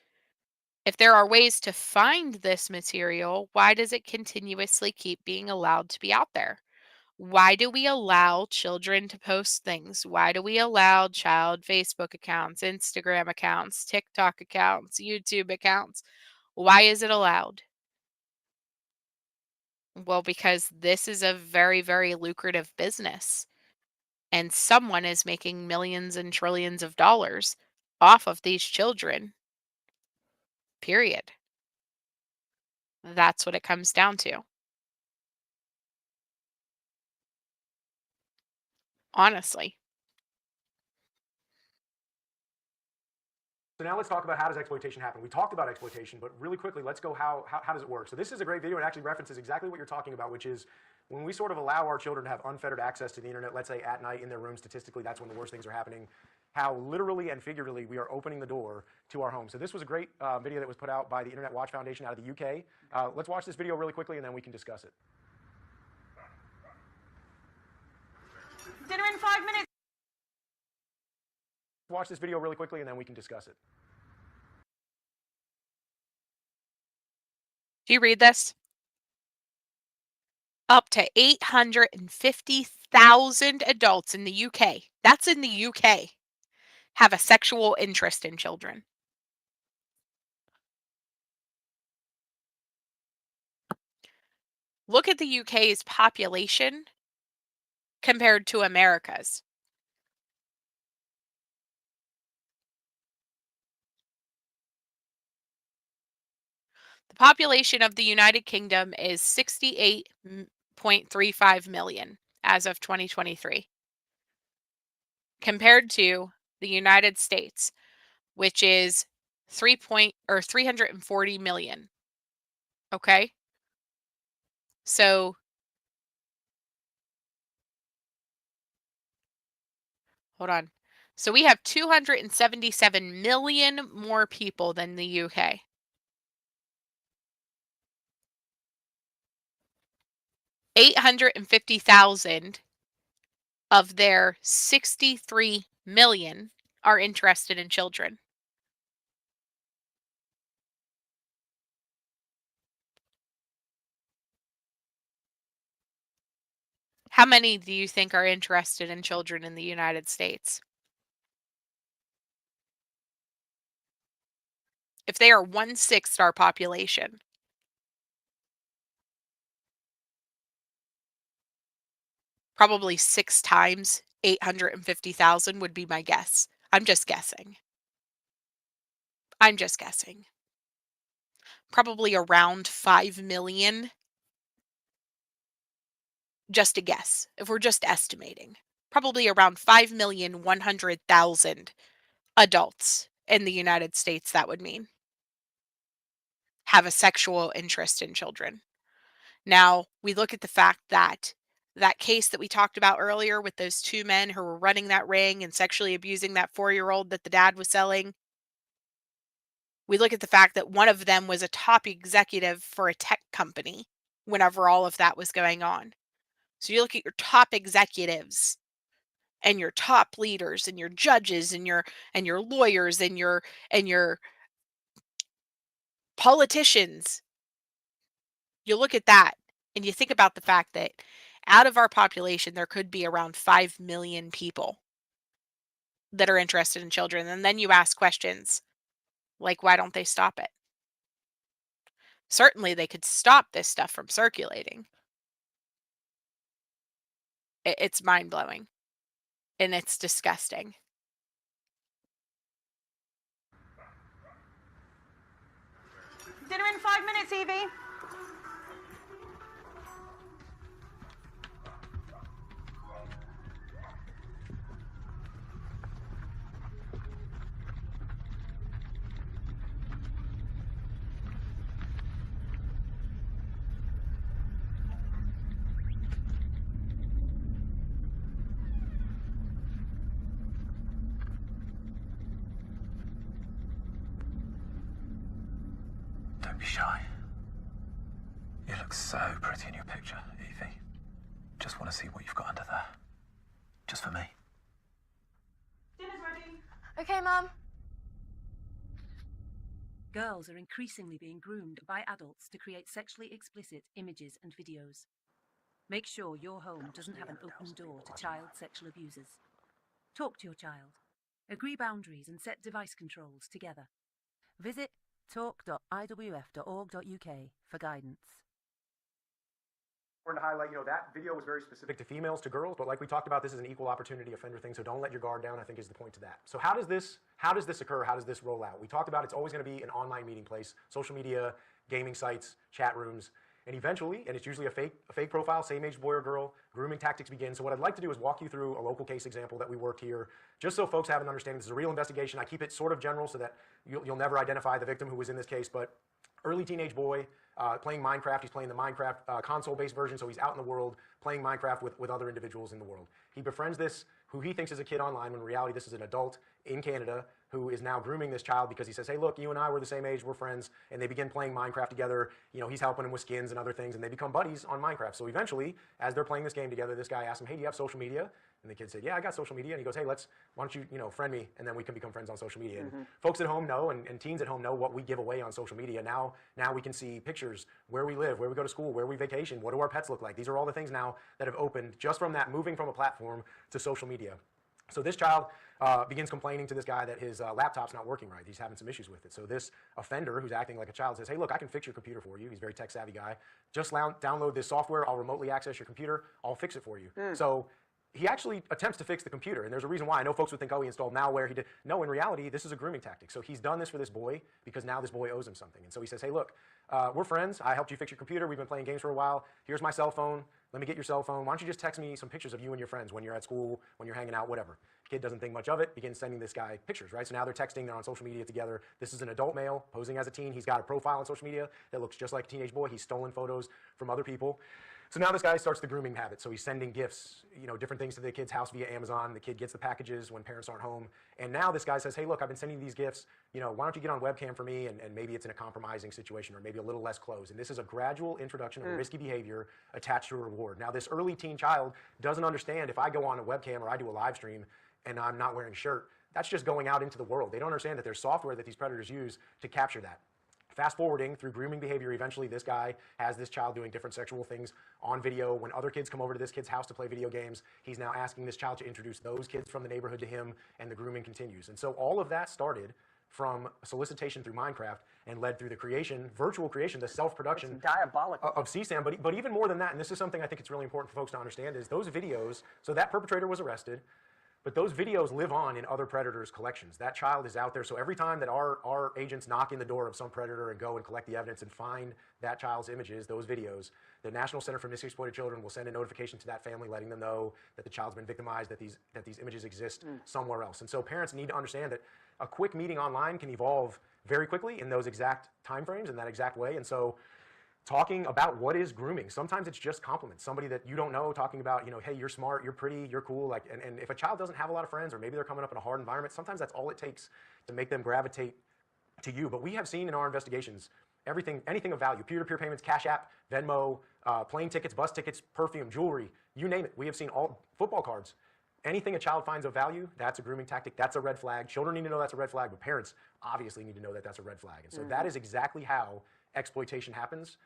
if there are ways to find this material, why does it continuously keep being allowed to be out there? Why do we allow children to post things? Why do we allow child Facebook accounts, Instagram accounts, TikTok accounts, YouTube accounts? Why is it allowed? Well, because this is a very, very lucrative business, and someone is making millions and trillions of dollars off of these children. Period. That's what it comes down to. Honestly. So now let's talk about how does exploitation happen. We talked about exploitation, but really quickly, let's go how does it work? So this is a great video and actually references exactly what you're talking about, which is when we sort of allow our children to have unfettered access to the internet, let's say at night in their room, statistically, that's when the worst things are happening, how literally and figuratively we are opening the door to our home. So this was a great video that was put out by the Internet Watch Foundation out of the UK. Let's watch this video really quickly and then we can discuss it. Dinner in 5 minutes. Watch this video really quickly and then we can discuss it. Do you read this? Up to 850,000 adults in the UK, that's in the UK, have a sexual interest in children. Look at the UK's population compared to America's. The population of the United Kingdom is 68.35 million as of 2023, compared to the United States, which is 340 million. Okay? So hold on. So we have 277 million more people than the UK. $850,000 of their 63 million are interested in children. How many do you think are interested in children in the United States? If they are 1/6 our population, probably 6 times 850,000 would be my guess. I'm just guessing. I'm just guessing. Probably around 5 million. Just a guess. If we're just estimating, probably around 5,100,000 adults in the United States, that would mean, have a sexual interest in children. Now, we look at the fact that that case that we talked about earlier with those 2 men who were running that ring and sexually abusing that 4-year-old that the dad was selling. We look at the fact that one of them was a top executive for a tech company whenever all of that was going on. So you look at your top executives and your top leaders and your judges and your lawyers and your politicians. You look at that and you think about the fact that out of our population, there could be around 5 million people that are interested in children. And then you ask questions like, why don't they stop it? Certainly, they could stop this stuff from circulating. It's mind blowing and it's disgusting. Dinner in 5 minutes, Evie. Don't be shy. You look so pretty in your picture, Evie. Just want to see what you've got under there. Just for me. Dinner's ready. Okay, Mum. Girls are increasingly being groomed by adults to create sexually explicit images and videos. Make sure your home doesn't have an open door to child sexual abusers. Talk to your child. Agree boundaries and set device controls together. Visit talk.iwf.org.uk for guidance. Important to highlight, that video was very specific to females, to girls, but like we talked about, this is an equal opportunity offender thing, so don't let your guard down, I think is the point to that. So how does this occur? How does this roll out? We talked about it's always going to be an online meeting place, social media, gaming sites, chat rooms, and eventually, and it's usually a fake profile, same-age boy or girl, grooming tactics begin. So what I'd like to do is walk you through a local case example that we worked here, just so folks have an understanding. This is a real investigation. I keep it sort of general so that you'll never identify the victim who was in this case, but early teenage boy playing Minecraft. He's playing the Minecraft console-based version, so he's out in the world playing Minecraft with other individuals in the world. He befriends this, who he thinks is a kid online, when in reality this is an adult in Canada who is now grooming this child because he says, hey, look, you and I were the same age, we're friends, and they begin playing Minecraft together. He's helping him with skins and other things, and they become buddies on Minecraft. So eventually, as they're playing this game together, this guy asks him, hey, do you have social media? And the kid said, yeah, I got social media. And he goes, hey, why don't you, friend me, and then we can become friends on social media. And folks at home know, and teens at home know what we give away on social media. Now we can see pictures, where we live, where we go to school, where we vacation, what do our pets look like. These are all the things now that have opened just from that, moving from a platform to social media. So this child begins complaining to this guy that his laptop's not working right. He's having some issues with it. So this offender, who's acting like a child, says, hey, look, I can fix your computer for you. He's a very tech-savvy guy. Just download this software. I'll remotely access your computer. I'll fix it for you. So he actually attempts to fix the computer, and there's a reason why. I know folks would think, oh, he installed malware. He did. No, in reality, this is a grooming tactic. So he's done this for this boy because now this boy owes him something. And so he says, hey, look, we're friends. I helped you fix your computer. We've been playing games for a while. Here's my cell phone. Let me get your cell phone. Why don't you just text me some pictures of you and your friends when you're at school, when you're hanging out, whatever. Kid doesn't think much of it, begins sending this guy pictures, right? So now they're texting, they're on social media together. This is an adult male posing as a teen. He's got a profile on social media that looks just like a teenage boy. He's stolen photos from other people. So now this guy starts the grooming habit. So he's sending gifts, different things to the kid's house via Amazon. The kid gets the packages when parents aren't home. And now this guy says, hey, look, I've been sending these gifts. Why don't you get on webcam for me? And maybe it's in a compromising situation or maybe a little less close. And this is a gradual introduction of risky behavior attached to a reward. Now, this early teen child doesn't understand if I go on a webcam or I do a live stream and I'm not wearing a shirt, that's just going out into the world. They don't understand that there's software that these predators use to capture that. Fast forwarding through grooming behavior, eventually this guy has this child doing different sexual things on video. When other kids come over to this kid's house to play video games, he's now asking this child to introduce those kids from the neighborhood to him, and the grooming continues. And so all of that started from solicitation through Minecraft and led through the creation, virtual creation, the self-production of CSAM. But even more than that, and this is something I think it's really important for folks to understand, is those videos, so that perpetrator was arrested, but those videos live on in other predators' collections. That child is out there, so every time that our agents knock in the door of some predator and go and collect the evidence and find that child's images, those videos, the National Center for Missing Exploited Children will send a notification to that family letting them know that the child's been victimized, that these images exist somewhere else. And so parents need to understand that a quick meeting online can evolve very quickly in those exact timeframes, in that exact way. And so talking about what is grooming. Sometimes it's just compliments. Somebody that you don't know talking about, hey, you're smart, you're pretty, you're cool. And if a child doesn't have a lot of friends or maybe they're coming up in a hard environment, sometimes that's all it takes to make them gravitate to you. But we have seen in our investigations anything of value, peer-to-peer payments, Cash App, Venmo, plane tickets, bus tickets, perfume, jewelry, you name it. We have seen all football cards. Anything a child finds of value, that's a grooming tactic. That's a red flag. Children need to know that's a red flag, but parents obviously need to know that that's a red flag. And so that is exactly how exploitation happens,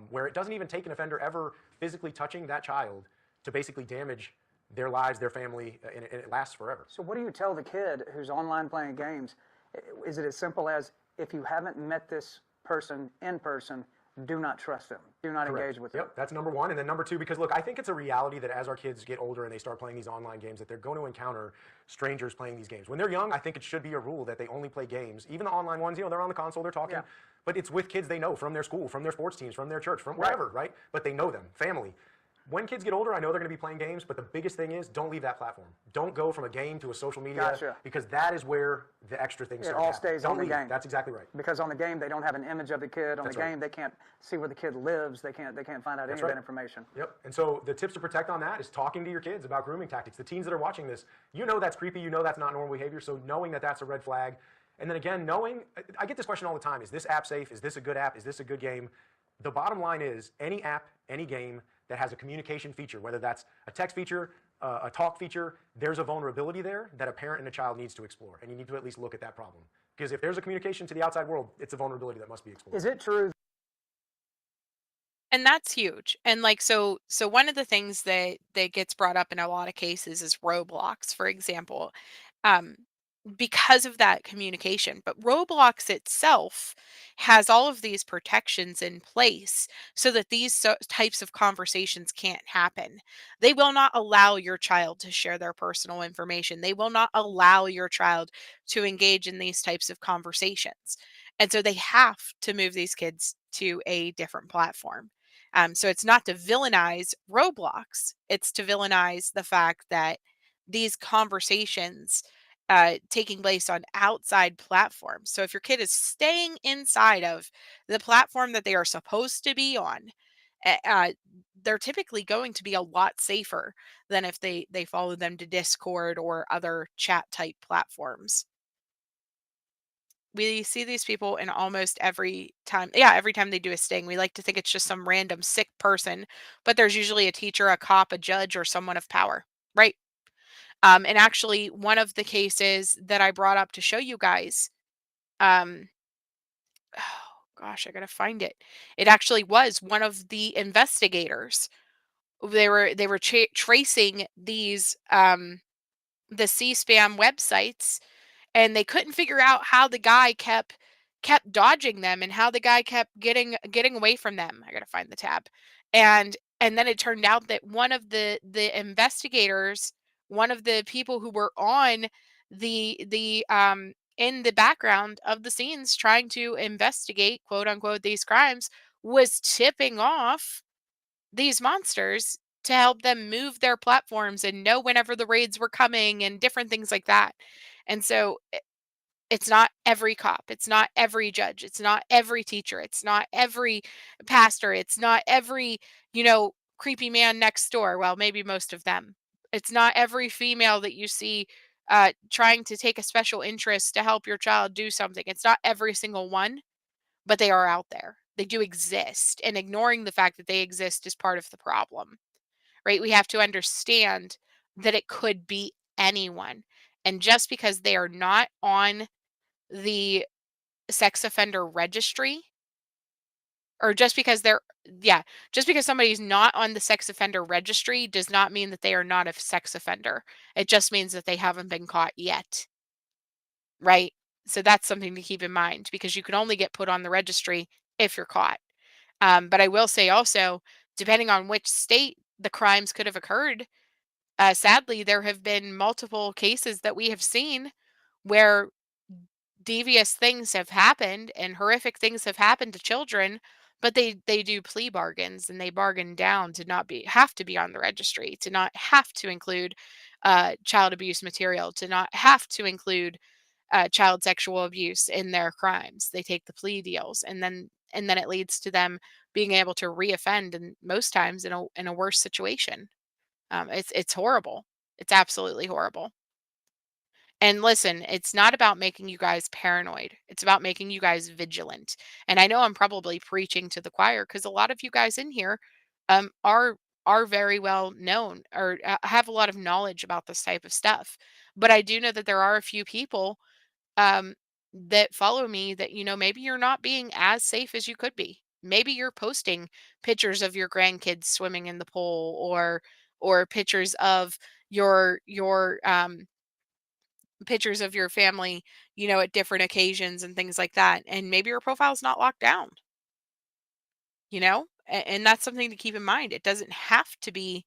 where it doesn't even take an offender ever physically touching that child to basically damage their lives, their family, and it lasts forever. So what do you tell the kid who's online playing games? Is it as simple as, if you haven't met this person in person, do not trust them, do not Correct. engage with them? Yep, that's number one. And then number two, because look, I think it's a reality that as our kids get older and they start playing these online games, that they're going to encounter strangers playing these games. When they're young, I think it should be a rule that they only play games. Even the online ones, they're on the console, they're talking, but it's with kids they know from their school, from their sports teams, from their church, from wherever, right? But they know them, family. When kids get older, I know they're going to be playing games, but the biggest thing is don't leave that platform. Don't go from a game to a social media, because that is where the extra things start. It all stays on the game. That's exactly right. Because on the game, they don't have an image of the kid. On the game, they can't see where the kid lives. They can't find out any of that information. Yep. And so the tips to protect on that is talking to your kids about grooming tactics. The teens that are watching this, you know that's creepy. You know that's not normal behavior. So knowing that that's a red flag. And then again, knowing, I get this question all the time. Is this app safe? Is this a good app? Is this a good game? The bottom line is any app, any game that has a communication feature, whether that's a text feature, a talk feature, there's a vulnerability there that a parent and a child needs to explore. And you need to at least look at that problem. Because if there's a communication to the outside world, it's a vulnerability that must be explored. Is it true? And that's huge. And like, so one of the things that gets brought up in a lot of cases is Roblox, for example. Um, because of that communication. But Roblox itself has all of these protections in place so that these types of conversations can't happen. They will not allow your child to share their personal information. They will not allow your child to engage in these types of conversations. And so they have to move these kids to a different platform. So it's not to villainize Roblox, it's to villainize the fact that these conversations taking place on outside platforms. So if your kid is staying inside of the platform that they are supposed to be on, uh, uh, they're typically going to be a lot safer than if they follow them to Discord or other chat type platforms. We see these people in almost every time. Yeah, every time they do a sting, we like to think it's just some random sick person, but there's usually a teacher, a cop, a judge, or someone of power, right? And actually, one of the cases that I brought up to show you guys, um, oh gosh, I gotta find it. It actually was one of the investigators. They were tracing these the C-spam websites, and they couldn't figure out how the guy kept dodging them and how the guy kept getting away from them. I gotta find the tab. And then it turned out that one of the investigators, one of the people who were on the in the background of the scenes trying to investigate, quote unquote, these crimes, was tipping off these monsters to help them move their platforms and know whenever the raids were coming and different things like that. And so it's not every cop, it's not every judge, it's not every teacher, it's not every pastor, it's not every, creepy man next door. Well, maybe most of them. It's not every female that you see trying to take a special interest to help your child do something. It's not every single one, but they are out there. They do exist, and ignoring the fact that they exist is part of the problem, right? We have to understand that it could be anyone. And just because they are not on the sex offender registry, or just because somebody's not on the sex offender registry does not mean that they are not a sex offender. It just means that they haven't been caught yet, right? So that's something to keep in mind, because you can only get put on the registry if you're caught. But I will say also, depending on which state the crimes could have occurred, sadly, there have been multiple cases that we have seen where devious things have happened and horrific things have happened to children, but they do plea bargains and they bargain down to not be have to be on the registry, to not have to include child abuse material, to not have to include child sexual abuse in their crimes. They take the plea deals, and then it leads to them being able to reoffend, and most times in a worse situation. It's horrible. It's absolutely horrible. And listen, it's not about making you guys paranoid. It's about making you guys vigilant. And I know I'm probably preaching to the choir, because a lot of you guys in here are very well known, or have a lot of knowledge about this type of stuff. But I do know that there are a few people um, that follow me that, maybe you're not being as safe as you could be. Maybe you're posting pictures of your grandkids swimming in the pool, or pictures of your pictures of your family, at different occasions and things like that. And maybe your profile's not locked down, and that's something to keep in mind. It doesn't have to be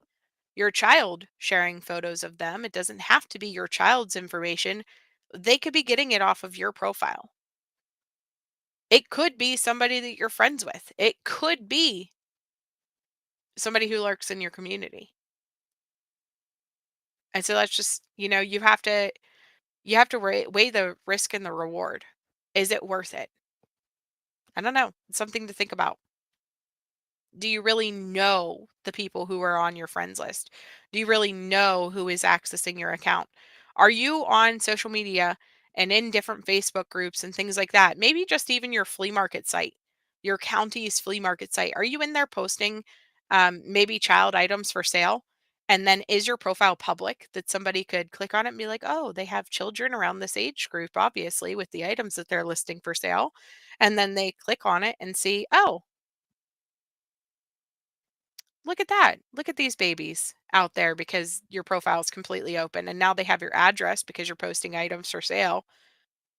your child sharing photos of them. It doesn't have to be your child's information. They could be getting it off of your profile. It could be somebody that you're friends with. It could be somebody who lurks in your community. And so that's just, you have to weigh the risk and the reward. Is it worth it? I don't know. It's something to think about. Do you really know the people who are on your friends list? Do you really know who is accessing your account? Are you on social media and in different Facebook groups and things like that? Maybe just even your flea market site, your county's flea market site. Are you in there posting maybe child items for sale? And then is your profile public that somebody could click on it and be like, oh, they have children around this age group, obviously, with the items that they're listing for sale. And then they click on it and see, oh, look at that. Look at these babies out there because your profile is completely open. And now they have your address because you're posting items for sale.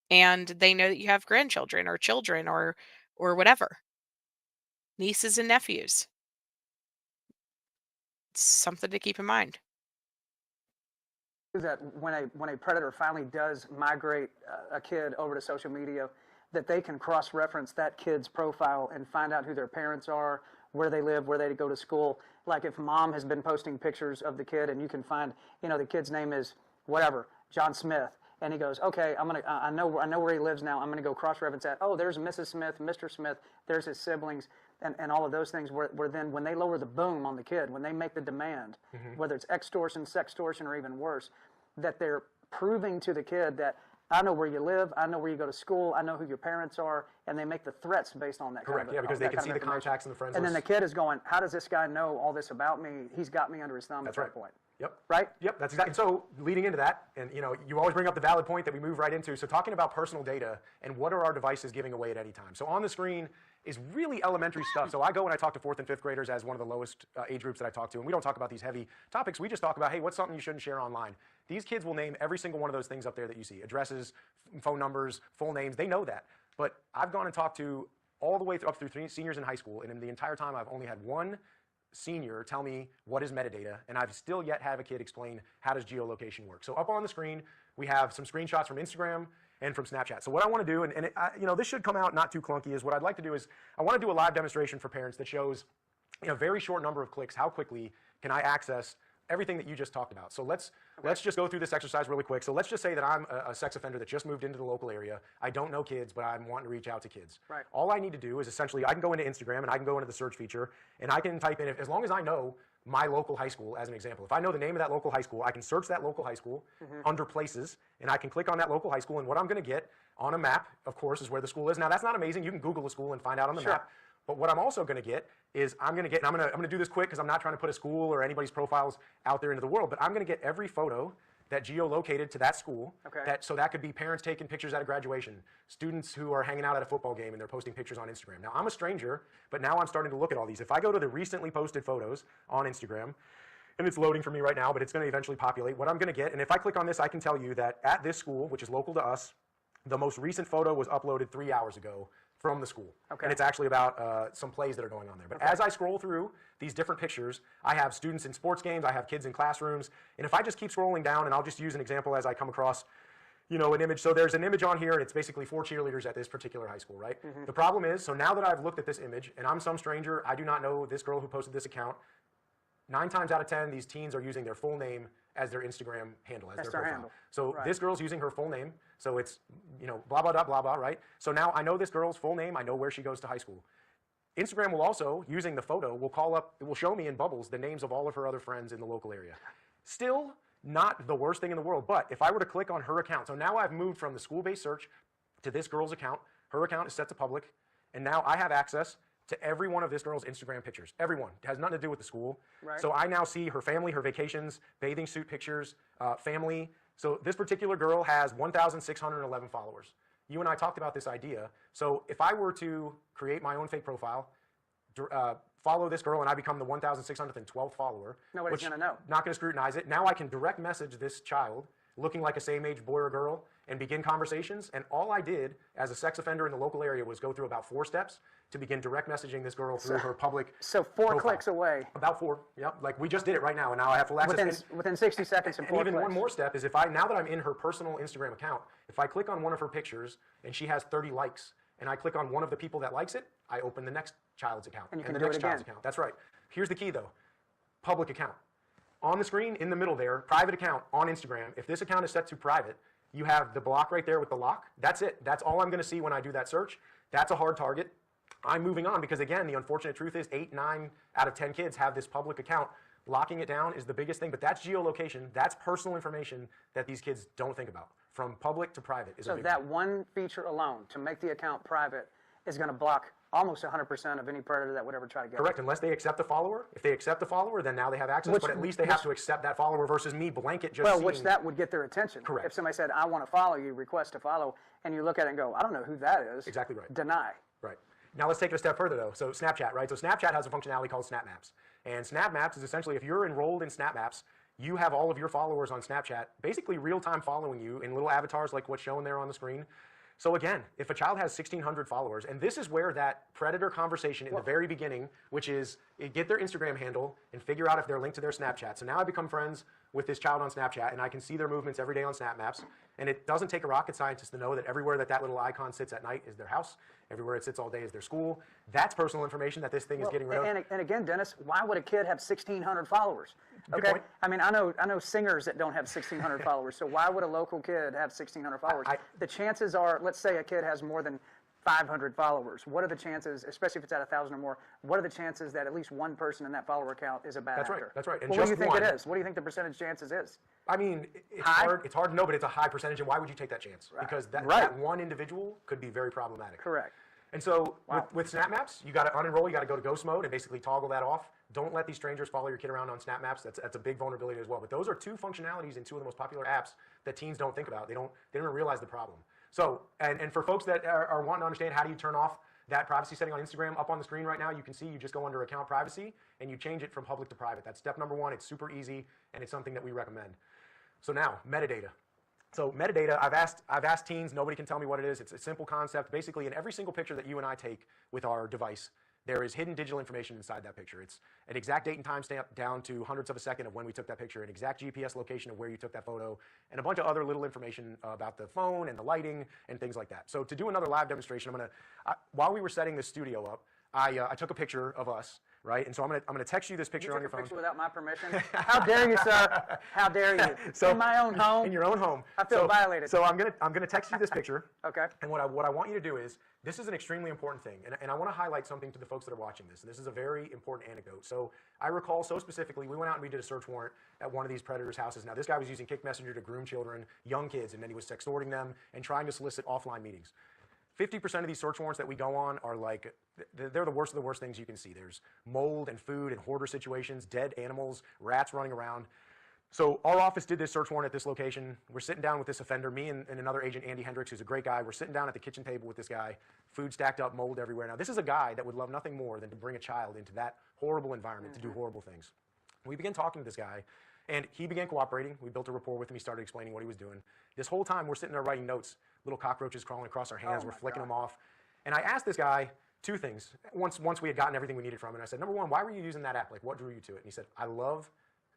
And they know that you have grandchildren or children or whatever, nieces and nephews. It's something to keep in mind. That when a predator finally does migrate a kid over to social media, that they can cross-reference that kid's profile and find out who their parents are, where they live, where they go to school. Like if mom has been posting pictures of the kid, and you can find, the kid's name is whatever, John Smith, and he goes, okay, I know where he lives now. I'm gonna go cross-reference that. Oh, there's Mrs. Smith, Mr. Smith, there's his siblings, and all of those things. Where then when they lower the boom on the kid, when they make the demand, whether it's extortion, sextortion, or even worse, that they're proving to the kid that I know where you live, I know where you go to school, I know who your parents are, and they make the threats based on that. Correct. Yeah, because they can see the contacts and the friends list. And then the kid is going, how does this guy know all this about me? He's got me under his thumb at that point. Yep. Right? Yep, that's exactly. So leading into that, and you always bring up the valid point that we move right into. So talking about personal data and what are our devices giving away at any time. So on the screen is really elementary stuff. So I go and I talk to 4th and 5th graders as one of the lowest age groups that I talk to, and we don't talk about these heavy topics. We just talk about, hey, what's something you shouldn't share online? These kids will name every single one of those things up there that you see. Addresses, phone numbers, full names, they know that. But I've gone and talked to all the way up through 3 seniors in high school, and in the entire time I've only had one senior tell me what is metadata, and I've still yet have a kid explain how does geolocation work. So up on the screen, we have some screenshots from Instagram and from Snapchat. So what I want to do, and this should come out not too clunky, is what I'd like to do is I want to do a live demonstration for parents that shows in a very short number of clicks how quickly can I access everything that you just talked about. So let's just go through this exercise really quick. So let's just say that I'm a sex offender that just moved into the local area. I don't know kids, but I'm wanting to reach out to kids. Right. All I need to do is essentially I can go into Instagram and I can go into the search feature and I can type in, as long as I know my local high school as an example. If I know the name of that local high school, I can search that local high school under places, and I can click on that local high school, and what I'm going to get on a map, of course, is where the school is. Now that's not amazing. You can Google a school and find out on the map. But what I'm also going to get is I'm going to do this quick because I'm not trying to put a school or anybody's profiles out there into the world, but I'm going to get every photo that geolocated to that school. Okay. So that could be parents taking pictures at a graduation, students who are hanging out at a football game and they're posting pictures on Instagram. Now I'm a stranger, but now I'm starting to look at all these. If I go to the recently posted photos on Instagram, and it's loading for me right now, but it's going to eventually populate, what I'm going to get, and if I click on this, I can tell you that at this school, which is local to us, the most recent photo was uploaded 3 hours ago from the school. Okay. And it's actually about some plays that are going on there. But as I scroll through these different pictures, I have students in sports games, I have kids in classrooms, and if I just keep scrolling down, and I'll just use an example as I come across an image. So there's an image on here, and it's basically 4 cheerleaders at this particular high school, right? The problem is, so now that I've looked at this image, and I'm some stranger, I do not know this girl who posted this account, 9 times out of 10, these teens are using their full name as their Instagram handle, as That's their their profile. handle. So Right. this girl's using her full name, so it's, blah, blah, blah, blah, blah, right? So now I know this girl's full name, I know where she goes to high school. Instagram will also, using the photo, it will show me in bubbles the names of all of her other friends in the local area. Still not the worst thing in the world, but if I were to click on her account, so now I've moved from the school-based search to this girl's account, her account is set to public, and now I have access to every one of this girl's Instagram pictures. Everyone. It has nothing to do with the school. Right. So I now see her family, her vacations, bathing suit pictures, family. So this particular girl has 1,611 followers. You and I talked about this idea. So if I were to create my own fake profile, follow this girl and I become the 1,612th follower. Nobody's going to know. Not going to scrutinize it. Now I can direct message this child looking like a same-age boy or girl and begin conversations. And all I did as a sex offender in the local area was go through about 4 steps to begin direct messaging this girl through her public So 4 profile. clicks away. About 4, yep. Like we just did it right now, and now I have full access. Within 60 seconds and 4 even clicks. one more step is now that I'm in her personal Instagram account, if I click on one of her pictures and she has 30 likes, and I click on one of the people that likes it, I open the next child's account And you can the do next it child's again. account. That's right. Here's the key though. Public account. On the screen, in the middle there, private account on Instagram. If this account is set to private, you have the block right there with the lock. That's it. That's all I'm going to see when I do that search. That's a hard target. I'm moving on because, again, the unfortunate truth is 8, 9 out of 10 kids have this public account. Locking it down is the biggest thing, but that's geolocation. That's personal information that these kids don't think about. From public to private is a So big that one feature alone, to make the account private, is going to block almost 100% of any predator that would ever try to get it. Correct, unless they accept the follower. If they accept the follower, then now they have access, but at least they have to accept that follower versus me blanket just seeing. Which that would get their attention. Correct. If somebody said, I want to follow you, request to follow, and you look at it and go, I don't know who that is. Exactly right. Deny. Right. Now let's take it a step further though. So Snapchat, right? So Snapchat has a functionality called Snap Maps. And Snap Maps is essentially, if you're enrolled in Snap Maps, you have all of your followers on Snapchat basically real-time following you in little avatars like what's shown there on the screen. So again, if a child has 1,600 followers, and this is where that predator conversation in the very beginning, which is get their Instagram handle and figure out if they're linked to their Snapchat. So now I become friends with this child on Snapchat, and I can see their movements every day on Snap Maps. And it doesn't take a rocket scientist to know that everywhere that little icon sits at night is their house. Everywhere it sits all day is their school. That's personal information that this thing is getting rid of. And again, Dennis, why would a kid have 1,600 followers? Good Okay, point. I mean, I know singers that don't have 1,600 followers. So why would a local kid have 1,600 followers? The chances are, let's say a kid has more than 500 followers. What are the chances, especially if it's at 1,000 or more? What are the chances that at least one person in that follower count is a bad actor? Right. That's right. And Well, what do you just think one. it is? What do you think the percentage chances is? I mean, it's High? hard. It's hard to know, but it's a high percentage. And why would you take that chance? Right. Because that Right. one individual could be very problematic. Correct. And so with Snap Maps, you got to unenroll. You got to go to ghost mode and basically toggle that off. Don't let these strangers follow your kid around on Snap Maps. That's a big vulnerability as well. But those are 2 functionalities in 2 of the most popular apps that teens don't think about. They don't even realize the problem. So, and for folks that are wanting to understand how do you turn off that privacy setting on Instagram, up on the screen right now, you can see you just go under account privacy and you change it from public to private. That's step number 1. It's super easy and it's something that we recommend. So now, metadata. So metadata, I've asked teens, nobody can tell me what it is. It's a simple concept. Basically, in every single picture that you and I take with our device, there is hidden digital information inside that picture. It's an exact date and time stamp down to hundredths of a second of when we took that picture, an exact GPS location of where you took that photo, and a bunch of other little information about the phone and the lighting and things like that. So to do another live demonstration, while we were setting this studio up, I took a picture of us, right? And so I'm gonna text you this picture on your phone. You took a picture without my permission? How dare you, sir? How dare you? So, in my own home? In your own home. I feel violated. So I'm gonna text you this picture. Okay. And what I want you to do is, this is an extremely important thing, and I want to highlight something to the folks that are watching this. And this is a very important anecdote. So I recall so specifically, we went out and we did a search warrant at one of these predators' houses. Now this guy was using Kick Messenger to groom children, young kids, and then he was sextorting them and trying to solicit offline meetings. 50% of these search warrants that we go on are like, they're the worst of the worst things you can see. There's mold and food and hoarder situations, dead animals, rats running around. So our office did this search warrant at this location. We're sitting down with this offender, me and another agent, Andy Hendricks, who's a great guy. We're sitting down at the kitchen table with this guy, food stacked up, mold everywhere. Now this is a guy that would love nothing more than to bring a child into that horrible environment to do horrible things. We began talking to this guy, and he began cooperating. We built a rapport with him. He started explaining what he was doing. This whole time, we're sitting there writing notes, little cockroaches crawling across our hands. We're flicking them off. And I asked this guy 2 things. Once we had gotten everything we needed from it, I said, number 1, why were you using that app? Like, what drew you to it? And he said, I love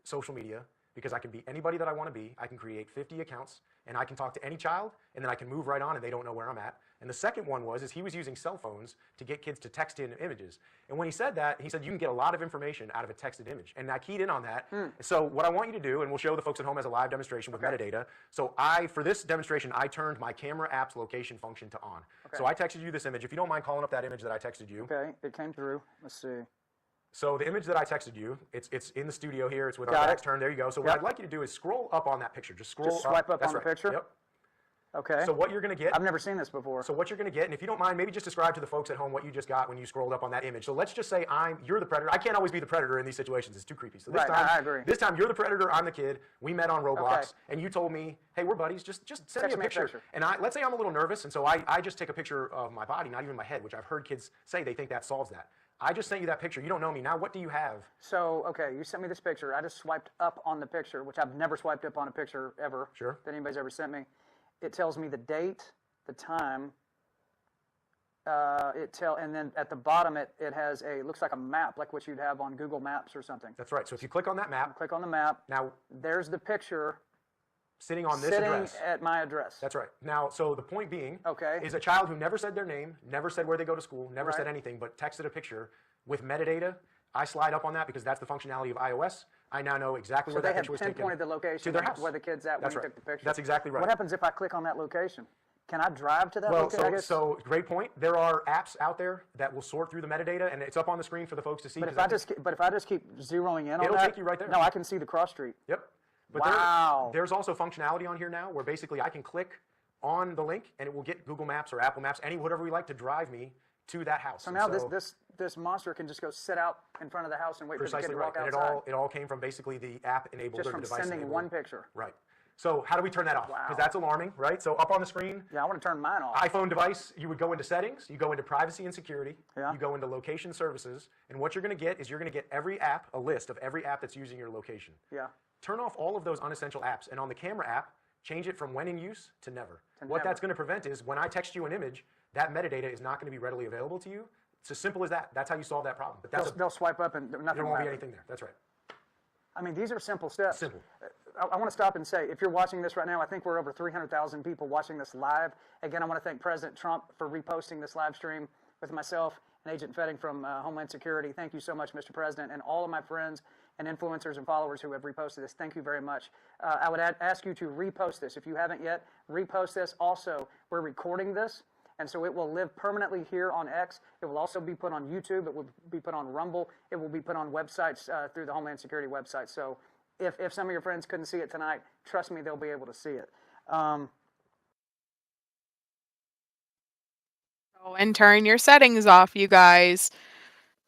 social media because I can be anybody that I want to be. I can create 50 accounts, and I can talk to any child, and then I can move right on, and they don't know where I'm at. And the second one is he was using cell phones to get kids to text in images. And when he said that, he said you can get a lot of information out of a texted image. And I keyed in on that. So what I want you to do, and we'll show the folks at home as a live demonstration with metadata. So for this demonstration, I turned my camera app's location function to on. Okay. So I texted you this image. If you don't mind calling up that image that I texted you. Okay, it came through. Let's see. So the image that I texted you, it's in the studio here. It's with Got our it. backs turned. There you go. So what I'd like you to do is scroll up on that picture. Just scroll Just swipe up That's on the right. picture? Yep. Okay. So what you're going to get. I've never seen this before. So what you're going to get, and if you don't mind, maybe just describe to the folks at home what you just got when you scrolled up on that image. So let's just say you're the predator. I can't always be the predator in these situations. It's too creepy. So this time, I agree. This time you're the predator. I'm the kid. We met on Roblox, Okay. and you told me, hey, we're buddies. Just send Text me a picture. And let's say I'm a little nervous, and so I just take a picture of my body, not even my head, which I've heard kids say they think that solves that. I just sent you that picture. You don't know me. Now what do you have? So, okay, you sent me this picture. I just swiped up on the picture, which I've never swiped up on a picture ever. Sure. That anybody's ever sent me. It tells me the date, the time. And then at the bottom it has looks like a map, like what you'd have on Google Maps or something. That's right. So if you click on that map. Click on the map. Now. There's the picture. Sitting on this address. Sitting at my address. That's right. Now, so the point being okay. is a child who never said their name, never said where they go to school, never said anything, but texted a picture with metadata. I slide up on that because that's the functionality of iOS. I now know exactly where that picture was taken. So they have pinpointed the location to their house. where the kid's at when you took the picture. That's exactly right. What happens if I click on that location? Can I drive to that location? So great point. There are apps out there that will sort through the metadata, and it's up on the screen for the folks to see. But if I just keep zeroing in on that, it'll take you right there. No, I can see the cross street. Yep. But wow. There's also functionality on here now where basically I can click on the link and it will get Google Maps or Apple Maps, whatever we like, to drive me to that house. So now this monster can just go sit out in front of the house and wait for the kid to walk outside. And it all came from basically the app enabled just or the from device sending enabled. one picture. Right. So how do we turn that off? Because that's alarming, right? So up on the screen. Yeah, I want to turn mine off. iPhone device, you would go into settings, you go into privacy and security, you go into location services, and what you're going to get is you're going to get every app, a list of every app that's using your location. Yeah. Turn off all of those unessential apps, and on the camera app, change it from when in use to never. What that's going to prevent is when I text you an image, that metadata is not going to be readily available to you. It's as simple as that. That's how you solve that problem. But they'll swipe up and nothing there won't be anything there. That's right. I mean, these are simple steps. Simple. I want to stop and say, if you're watching this right now, I think we're over 300,000 people watching this live. Again, I want to thank President Trump for reposting this live stream with myself and Agent Fetting from Homeland Security. Thank you so much, Mr. President, and all of my friends and influencers and followers who have reposted this. Thank you very much. I would ask you to repost this. If you haven't yet, repost this. Also, we're recording this, and so it will live permanently here on X. It will also be put on YouTube. It will be put on Rumble. It will be put on websites through the Homeland Security website. So if some of your friends couldn't see it tonight, trust me, they'll be able to see it. And turn your settings off, you guys.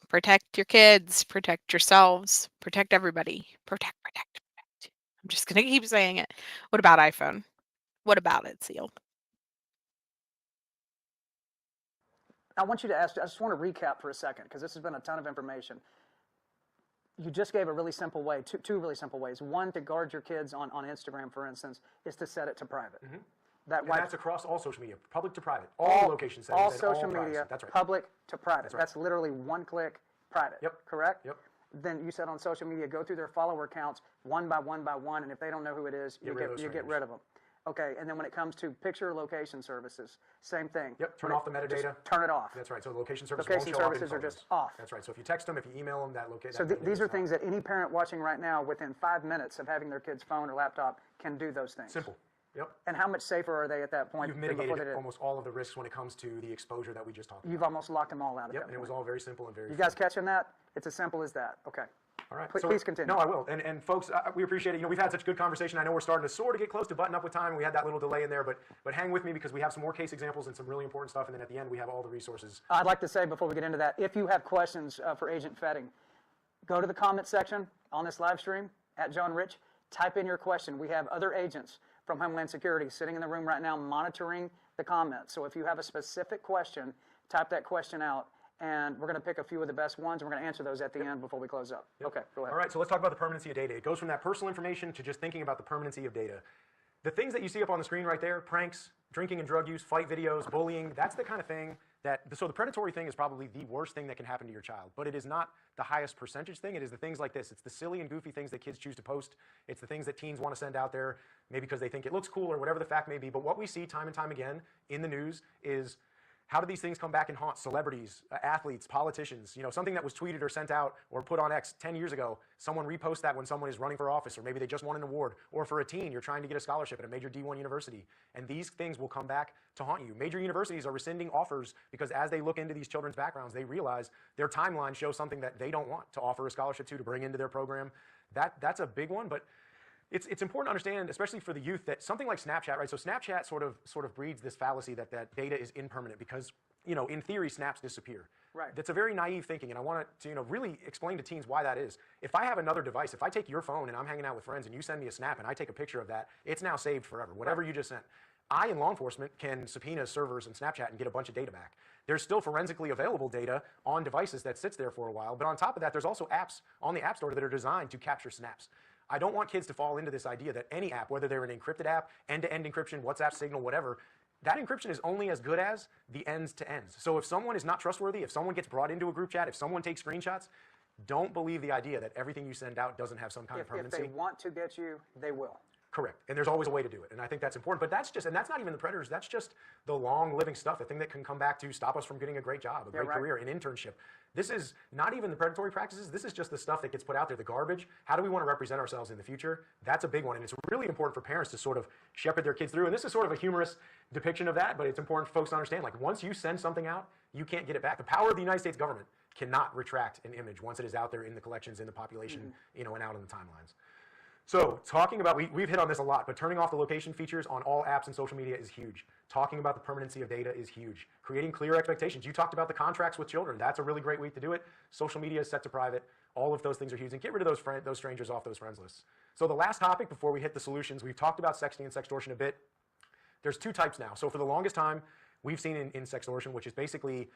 Protect your kids, protect yourselves, protect everybody. Protect. I'm just going to keep saying it. What about iPhone? What about it, Seal? I want you to ask, I just want to recap for a second, because this has been a ton of information. You just gave a really simple way, two really simple ways. One, to guard your kids on Instagram, for instance, is to set it to private. Mm-hmm. That's across all social media, public to private, all location settings, all social media, that's right. Public to private. That's right. That's literally one click private. Yep. Correct? Yep. Then you said on social media, go through their follower counts one by one by one, and if they don't know who it is, you get rid of them. Okay, and then when it comes to picture location services, same thing. Yep, turn off the metadata. Just turn it off. That's right, so the location services are just off. That's right, so if you text them, if you email them, that location. So these are things that any parent watching right now, within 5 minutes of having their kid's phone or laptop, can do those things. Simple. Yep. And how much safer are they at that point? You've mitigated almost all of the risks when it comes to the exposure that we just talked about. You've almost locked them all out of that. Yep, and it was all very simple and very. You guys catching that? It's as simple as that. Okay. All right. Please continue. No, I will. And folks, we appreciate it. You know, we've had such a good conversation. I know we're starting to sort of get close to button up with time. We had that little delay in there, but hang with me because we have some more case examples and some really important stuff. And then at the end, we have all the resources. I'd like to say before we get into that, if you have questions for Agent Fetting, go to the comment section on this live stream at John Rich. Type in your question. We have other agents from Homeland Security sitting in the room right now monitoring the comments. So if you have a specific question, type that question out. And we're going to pick a few of the best ones, and we're going to answer those at the end before we close up. Okay, go ahead. All right, so let's talk about the permanency of data. It goes from that personal information to just thinking about the permanency of data. The things that you see up on the screen right there, pranks, drinking and drug use, fight videos, bullying, that's the kind of thing so the predatory thing is probably the worst thing that can happen to your child, but it is not the highest percentage thing. It is the things like this. It's the silly and goofy things that kids choose to post. It's the things that teens want to send out there, maybe because they think it looks cool or whatever the fact may be. But what we see time and time again in the news is how do these things come back and haunt celebrities, athletes, politicians? You know, something that was tweeted or sent out or put on X 10 years ago, someone reposts that when someone is running for office, or maybe they just won an award, or for a teen, you're trying to get a scholarship at a major D1 university. And these things will come back to haunt you. Major universities are rescinding offers because as they look into these children's backgrounds, they realize their timeline shows something that they don't want to offer a scholarship to bring into their program. That's a big one, but it's important to understand, especially for the youth, that something like Snapchat, right? So Snapchat sort of breeds this fallacy that data is impermanent because, you know, in theory, snaps disappear. Right. That's a very naive thinking, and I want to, you know, really explain to teens why that is. If I have another device, if I take your phone and I'm hanging out with friends and you send me a snap and I take a picture of that, it's now saved forever, whatever you just sent. I, in law enforcement, can subpoena servers and Snapchat and get a bunch of data back. There's still forensically available data on devices that sits there for a while, but on top of that, there's also apps on the App Store that are designed to capture snaps. I don't want kids to fall into this idea that any app, whether they're an encrypted app, end-to-end encryption, WhatsApp, Signal, whatever, that encryption is only as good as the ends to ends. So if someone is not trustworthy, if someone gets brought into a group chat, if someone takes screenshots, don't believe the idea that everything you send out doesn't have some kind of permanency. If they want to get you, they will. Correct. And there's always a way to do it. And I think that's important. But that's just, and that's not even the predators, that's just the long living stuff, the thing that can come back to stop us from getting a great job, a great career, an internship. This is not even the predatory practices. This is just the stuff that gets put out there, the garbage. How do we want to represent ourselves in the future? That's a big one. And it's really important for parents to sort of shepherd their kids through. And this is sort of a humorous depiction of that, but it's important for folks to understand, like, once you send something out, you can't get it back. The power of the United States government cannot retract an image once it is out there in the collections, in the population, and out in the timelines. So talking about, we've hit on this a lot, but turning off the location features on all apps and social media is huge. Talking about the permanency of data is huge. Creating clear expectations. You talked about the contracts with children. That's a really great way to do it. Social media is set to private. All of those things are huge. And get rid of those strangers off those friends lists. So the last topic before we hit the solutions, we've talked about sexting and sextortion a bit. There's two types now. So for the longest time, we've seen in sextortion, which is basically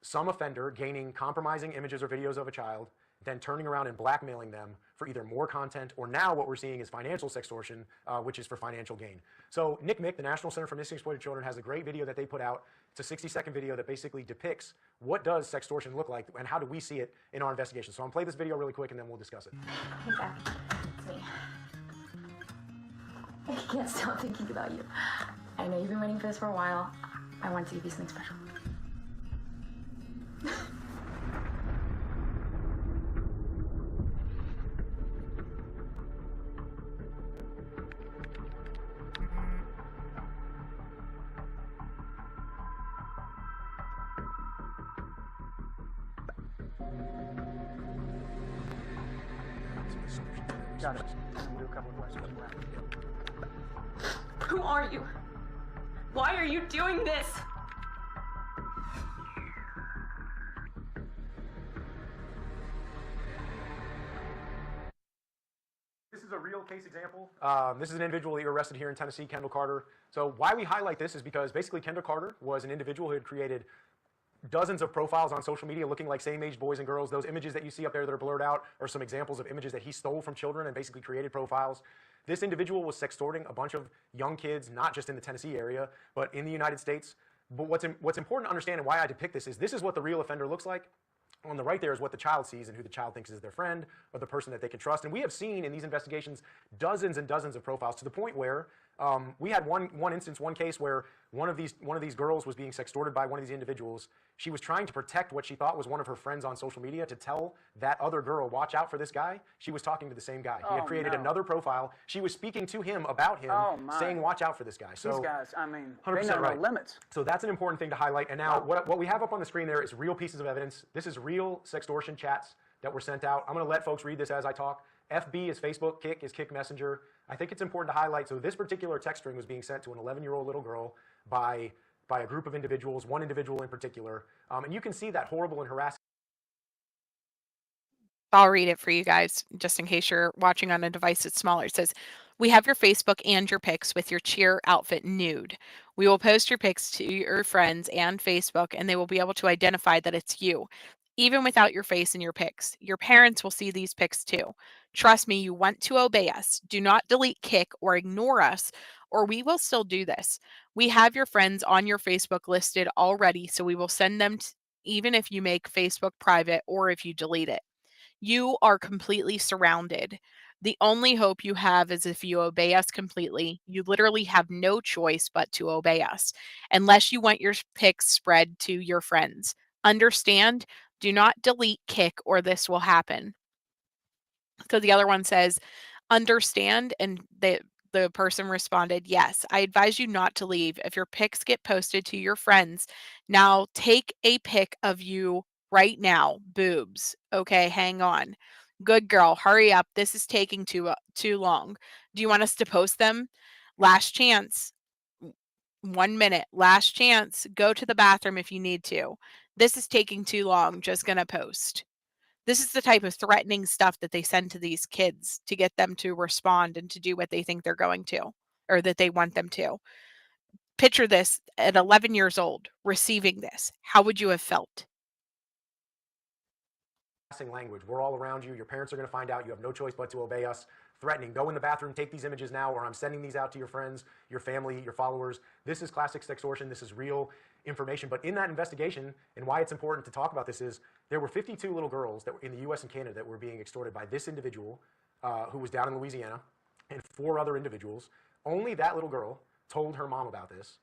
some offender gaining compromising images or videos of a child, then turning around and blackmailing them for either more content, or now what we're seeing is financial sextortion, which is for financial gain. So NCMEC, the National Center for Missing and Exploited Children, has a great video that they put out. It's a 60-second video that basically depicts what does sextortion look like and how do we see it in our investigation. So I'm going to play this video really quick and then we'll discuss it. Hey, Zach. It's me. I can't stop thinking about you. I know you've been waiting for this for a while. I wanted to give you something special. Got it. And we'll do a couple of questions around. Who are you? Why are you doing this? This is a real case example. This is an individual that you arrested here in Tennessee, Kendall Carter. So why we highlight this is because basically Kendall Carter was an individual who had created dozens of profiles on social media looking like same-age boys and girls. Those images that you see up there that are blurred out are some examples of images that he stole from children and basically created profiles. This individual was sextorting a bunch of young kids, not just in the Tennessee area, but in the United States. But what's important to understand and why I depict this is what the real offender looks like. On the right there is what the child sees and who the child thinks is their friend or the person that they can trust. And we have seen in these investigations dozens and dozens of profiles to the point where we had one case where one of these girls was being sextorted by one of these individuals. She was trying to protect what she thought was one of her friends on social media to tell that other girl, watch out for this guy. She was talking to the same guy. He had created another profile. She was speaking to him about him, saying watch out for this guy. So these guys, I mean, 100% they know right. no limits. So that's an important thing to highlight. And now what we have up on the screen there is real pieces of evidence. This is real sextortion chats that were sent out. I'm going to let folks read this as I talk. FB is Facebook, Kik is Kik Messenger. I think it's important to highlight, so this particular text string was being sent to an 11-year-old little girl by a group of individuals, one individual in particular. And you can see that horrible and harassing. I'll read it for you guys, just in case you're watching on a device that's smaller. It says, we have your Facebook and your pics with your cheer outfit nude. We will post your pics to your friends and Facebook, and they will be able to identify that it's you, even without your face in your pics. Your parents will see these pics too. Trust me, you want to obey us. Do not delete Kik or ignore us, or we will still do this. We have your friends on your Facebook listed already, so we will send them even if you make Facebook private or if you delete it. You are completely surrounded. The only hope you have is if you obey us completely. You literally have no choice but to obey us, unless you want your pics spread to your friends. Understand? Do not delete Kik or this will happen. So the other one says, understand, and the person responded, yes, I advise you not to leave. If your pics get posted to your friends, now take a pic of you right now, boobs. Okay, hang on. Good girl, hurry up. This is taking too long. Do you want us to post them? Last chance. 1 minute. Last chance. Go to the bathroom if you need to. This is taking too long. Just gonna post. This is the type of threatening stuff that they send to these kids to get them to respond and to do what they think they're going to, or that they want them to. Picture this at 11 years old, receiving this. How would you have felt? Language. We're all around you. Your parents are going to find out. You have no choice but to obey us. Threatening, go in the bathroom, take these images now, or I'm sending these out to your friends, your family, your followers. This is classic sextortion. This is real information. But in that investigation, and why it's important to talk about this, is there were 52 little girls that were in the U.S. and Canada that were being extorted by this individual who was down in Louisiana, and 4 other individuals. Only that little girl told her mom about this.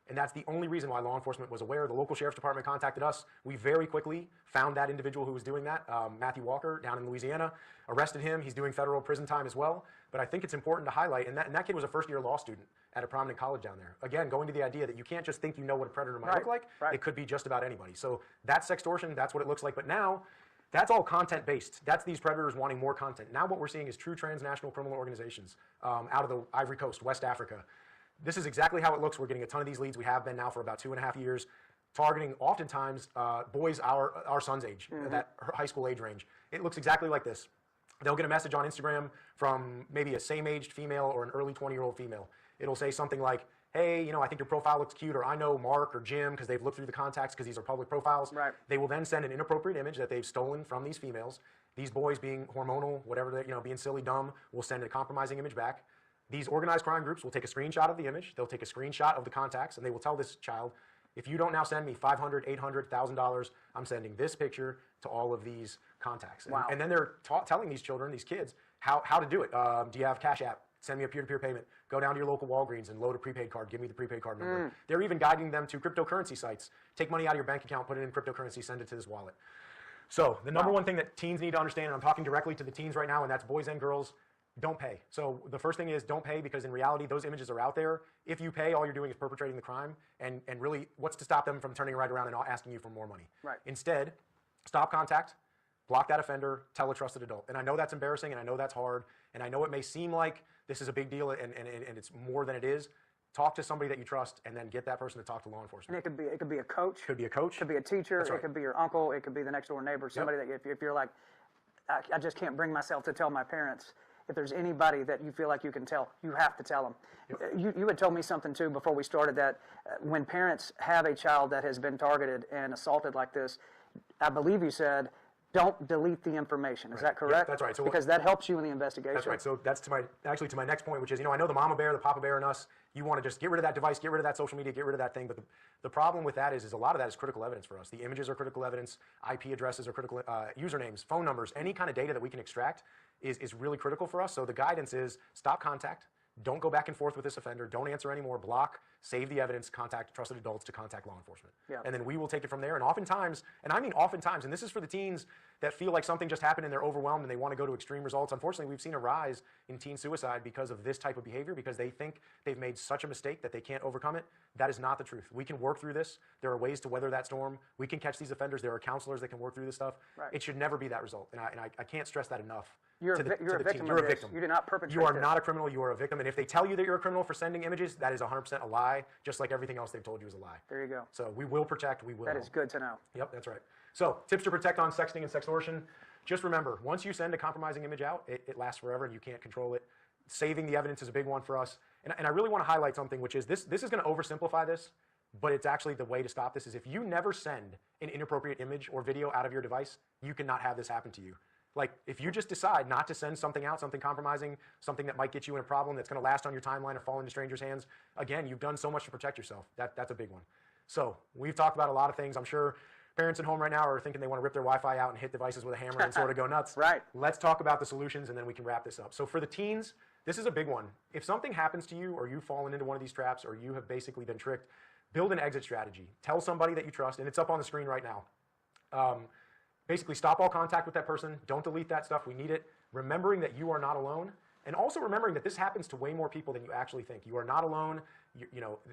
And that's the only reason why law enforcement was aware. The local sheriff's department contacted us. We very quickly found that individual who was doing that, Matthew Walker, down in Louisiana, arrested him. He's doing federal prison time as well. But I think it's important to highlight, and that kid was a first-year law student at a prominent college down there. Again, going to the idea that you can't just think you know what a predator might look like. It could be just about anybody. So that's sextortion. That's what it looks like. But now, that's all content-based. That's these predators wanting more content. Now what we're seeing is true transnational criminal organizations out of the Ivory Coast, West Africa. This is exactly how it looks. We're getting a ton of these leads. We have been now for about 2.5 years, targeting oftentimes boys our son's age, that high school age range. It looks exactly like this. They'll get a message on Instagram from maybe a same-aged female or an early 20-year-old female. It'll say something like, hey, you know, I think your profile looks cute, or I know Mark or Jim, because they've looked through the contacts because these are public profiles. They will then send an inappropriate image that they've stolen from these females. These boys, being hormonal, whatever, they, being silly, dumb, will send a compromising image back. These organized crime groups will take a screenshot of the image, they'll take a screenshot of the contacts, and they will tell this child, if you don't now send me $500, $800, $1,000, I'm sending this picture to all of these contacts. And then they're telling these children, these kids, how to do it. Do you have Cash App? Send me a peer-to-peer payment. Go down to your local Walgreens and load a prepaid card. Give me the prepaid card number. They're even guiding them to cryptocurrency sites. Take money out of your bank account, put it in cryptocurrency, send it to this wallet. So the number one thing that teens need to understand, and I'm talking directly to the teens right now, and that's boys and girls, don't pay. So the first thing is don't pay, because in reality, those images are out there. If you pay, all you're doing is perpetrating the crime, and really, what's to stop them from turning right around and asking you for more money? Instead, stop contact, block that offender, tell a trusted adult. And I know that's embarrassing, and I know that's hard, and I know it may seem like this is a big deal, and it's more than it is. Talk to somebody that you trust, and then get that person to talk to law enforcement. And it could be a coach. Could be a coach. Could be a teacher. It could be your uncle. It could be the next door neighbor. Somebody that if you're like, I just can't bring myself to tell my parents. If there's anybody that you feel like you can tell, you have to tell them. You had told me something too before we started, that when parents have a child that has been targeted and assaulted like this, I believe you said, don't delete the information. Is that correct? That's right. So because that helps you in the investigation. That's right. So that's to my next point, which is, I know the mama bear, the papa bear in us, you want to just get rid of that device, get rid of that social media, get rid of that thing. But the problem with that is a lot of that is critical evidence for us. The images are critical evidence, IP addresses are critical, usernames, phone numbers, any kind of data that we can extract is really critical for us. So the guidance is stop contact. Don't go back and forth with this offender. Don't answer anymore. Block, save the evidence, contact trusted adults to contact law enforcement. And then we will take it from there. And oftentimes, and I mean oftentimes, and this is for the teens that feel like something just happened and they're overwhelmed and they want to go to extreme results. Unfortunately, we've seen a rise in teen suicide because of this type of behavior, because they think they've made such a mistake that they can't overcome it. That is not the truth. We can work through this. There are ways to weather that storm. We can catch these offenders. There are counselors that can work through this stuff. It should never be that result. And I can't stress that enough. You're a victim. You're a victim. You did not perpetrate. You are not a criminal. You are a victim. And if they tell you that you're a criminal for sending images, that is 100% a lie, just like everything else they've told you is a lie. There you go. So we will protect. We will. That is good to know. Yep, that's right. So tips to protect on sexting and sextortion. Just remember, once you send a compromising image out, it lasts forever and you can't control it. Saving the evidence is a big one for us. And I really want to highlight something, which is this is going to oversimplify this, but it's actually the way to stop this is if you never send an inappropriate image or video out of your device, you cannot have this happen to you. Like, if you just decide not to send something out, something compromising, something that might get you in a problem that's going to last on your timeline or fall into strangers' hands, again, you've done so much to protect yourself. That's a big one. So we've talked about a lot of things. I'm sure parents at home right now are thinking they want to rip their Wi-Fi out and hit devices with a hammer and sort of go nuts. Let's talk about the solutions, and then we can wrap this up. So for the teens, this is a big one. If something happens to you, or you've fallen into one of these traps, or you have basically been tricked, build an exit strategy. Tell somebody that you trust, and it's up on the screen right now. Basically, stop all contact with that person. Don't delete that stuff. We need it. Remembering that you are not alone, and also remembering that this happens to way more people than you actually think. You are not alone.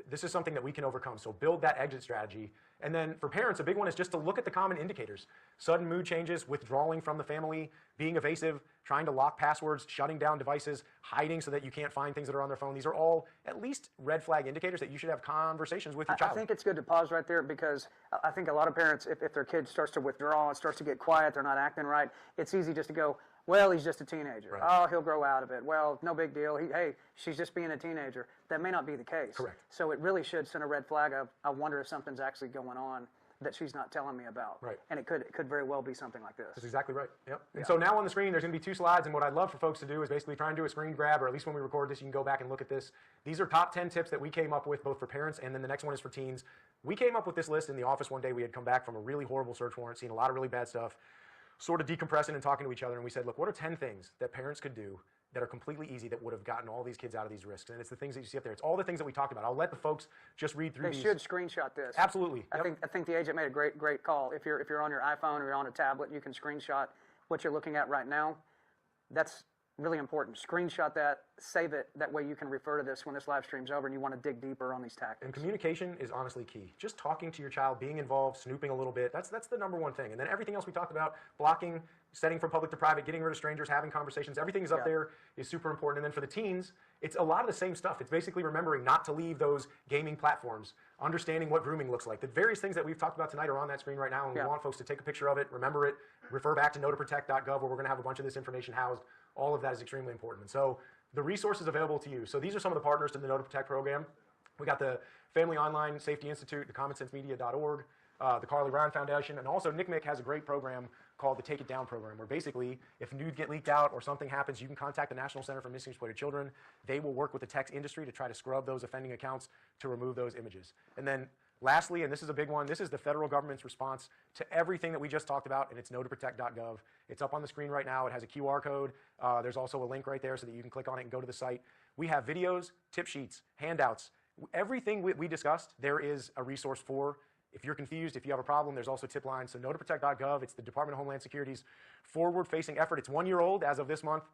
This is something that we can overcome. So build that exit strategy. And then for parents, a big one is just to look at the common indicators. Sudden mood changes, withdrawing from the family, being evasive, trying to lock passwords, shutting down devices, hiding so that you can't find things that are on their phone. These are all at least red flag indicators that you should have conversations with your child. I think it's good to pause right there, because I think a lot of parents, if their kid starts to withdraw and starts to get quiet, they're not acting right, it's easy just to go, Well, he's just a teenager. Right. Oh, he'll grow out of it. Well, no big deal. Hey, she's just being a teenager. That may not be the case. Correct. So it really should send a red flag of, I wonder if something's actually going on that she's not telling me about. Right. And it could very well be something like this. That's exactly right. Yep. And so now on the screen, there's going to be 2 slides, and what I'd love for folks to do is basically try and do a screen grab, or at least when we record this, you can go back and look at this. These are top 10 tips that we came up with, both for parents, and then the next one is for teens. We came up with this list in the office one day. We had come back from a really horrible search warrant, seen a lot of really bad stuff, sort of decompressing and talking to each other, and we said, look, what are 10 things that parents could do that are completely easy that would have gotten all these kids out of these risks? And it's the things that you see up there. It's all the things that we talked about. I'll let the folks just read through these. They should screenshot this. Absolutely. Yep. I think the agent made a great call. If you're on your iPhone or you're on a tablet, you can screenshot what you're looking at right now. That's really important. Screenshot that, save it. That way you can refer to this when this live stream's over and you want to dig deeper on these tactics. And communication is honestly key. Just talking to your child, being involved, snooping a little bit, that's the number one thing. And then everything else we talked about, blocking, setting from public to private, getting rid of strangers, having conversations, everything is up there, is super important. And then for the teens, it's a lot of the same stuff. It's basically remembering not to leave those gaming platforms, understanding what grooming looks like. The various things that we've talked about tonight are on that screen right now, and we want folks to take a picture of it, remember it, refer back to know2protect.gov, where we're going to have a bunch of this information housed. All of that is extremely important. And so the resources available to you. So these are some of the partners to the Know2Protect program. We got the Family Online Safety Institute, the commonsensemedia.org, the Carly Ryan Foundation, and also NCMEC has a great program called the Take It Down program, where basically if nude get leaked out or something happens, you can contact the National Center for Missing and Exploited Children. They will work with the tech industry to try to scrub those offending accounts to remove those images. And then lastly, and this is a big one, this is the federal government's response to everything that we just talked about, and it's know2protect.gov. It's up on the screen right now. It has a QR code. There's also a link right there so that you can click on it and go to the site. We have videos, tip sheets, handouts. Everything we discussed, there is a resource for. If you're confused, if you have a problem, there's also tip lines. So know2protect.gov, it's the Department of Homeland Security's forward-facing effort. It's 1 year old as of this month.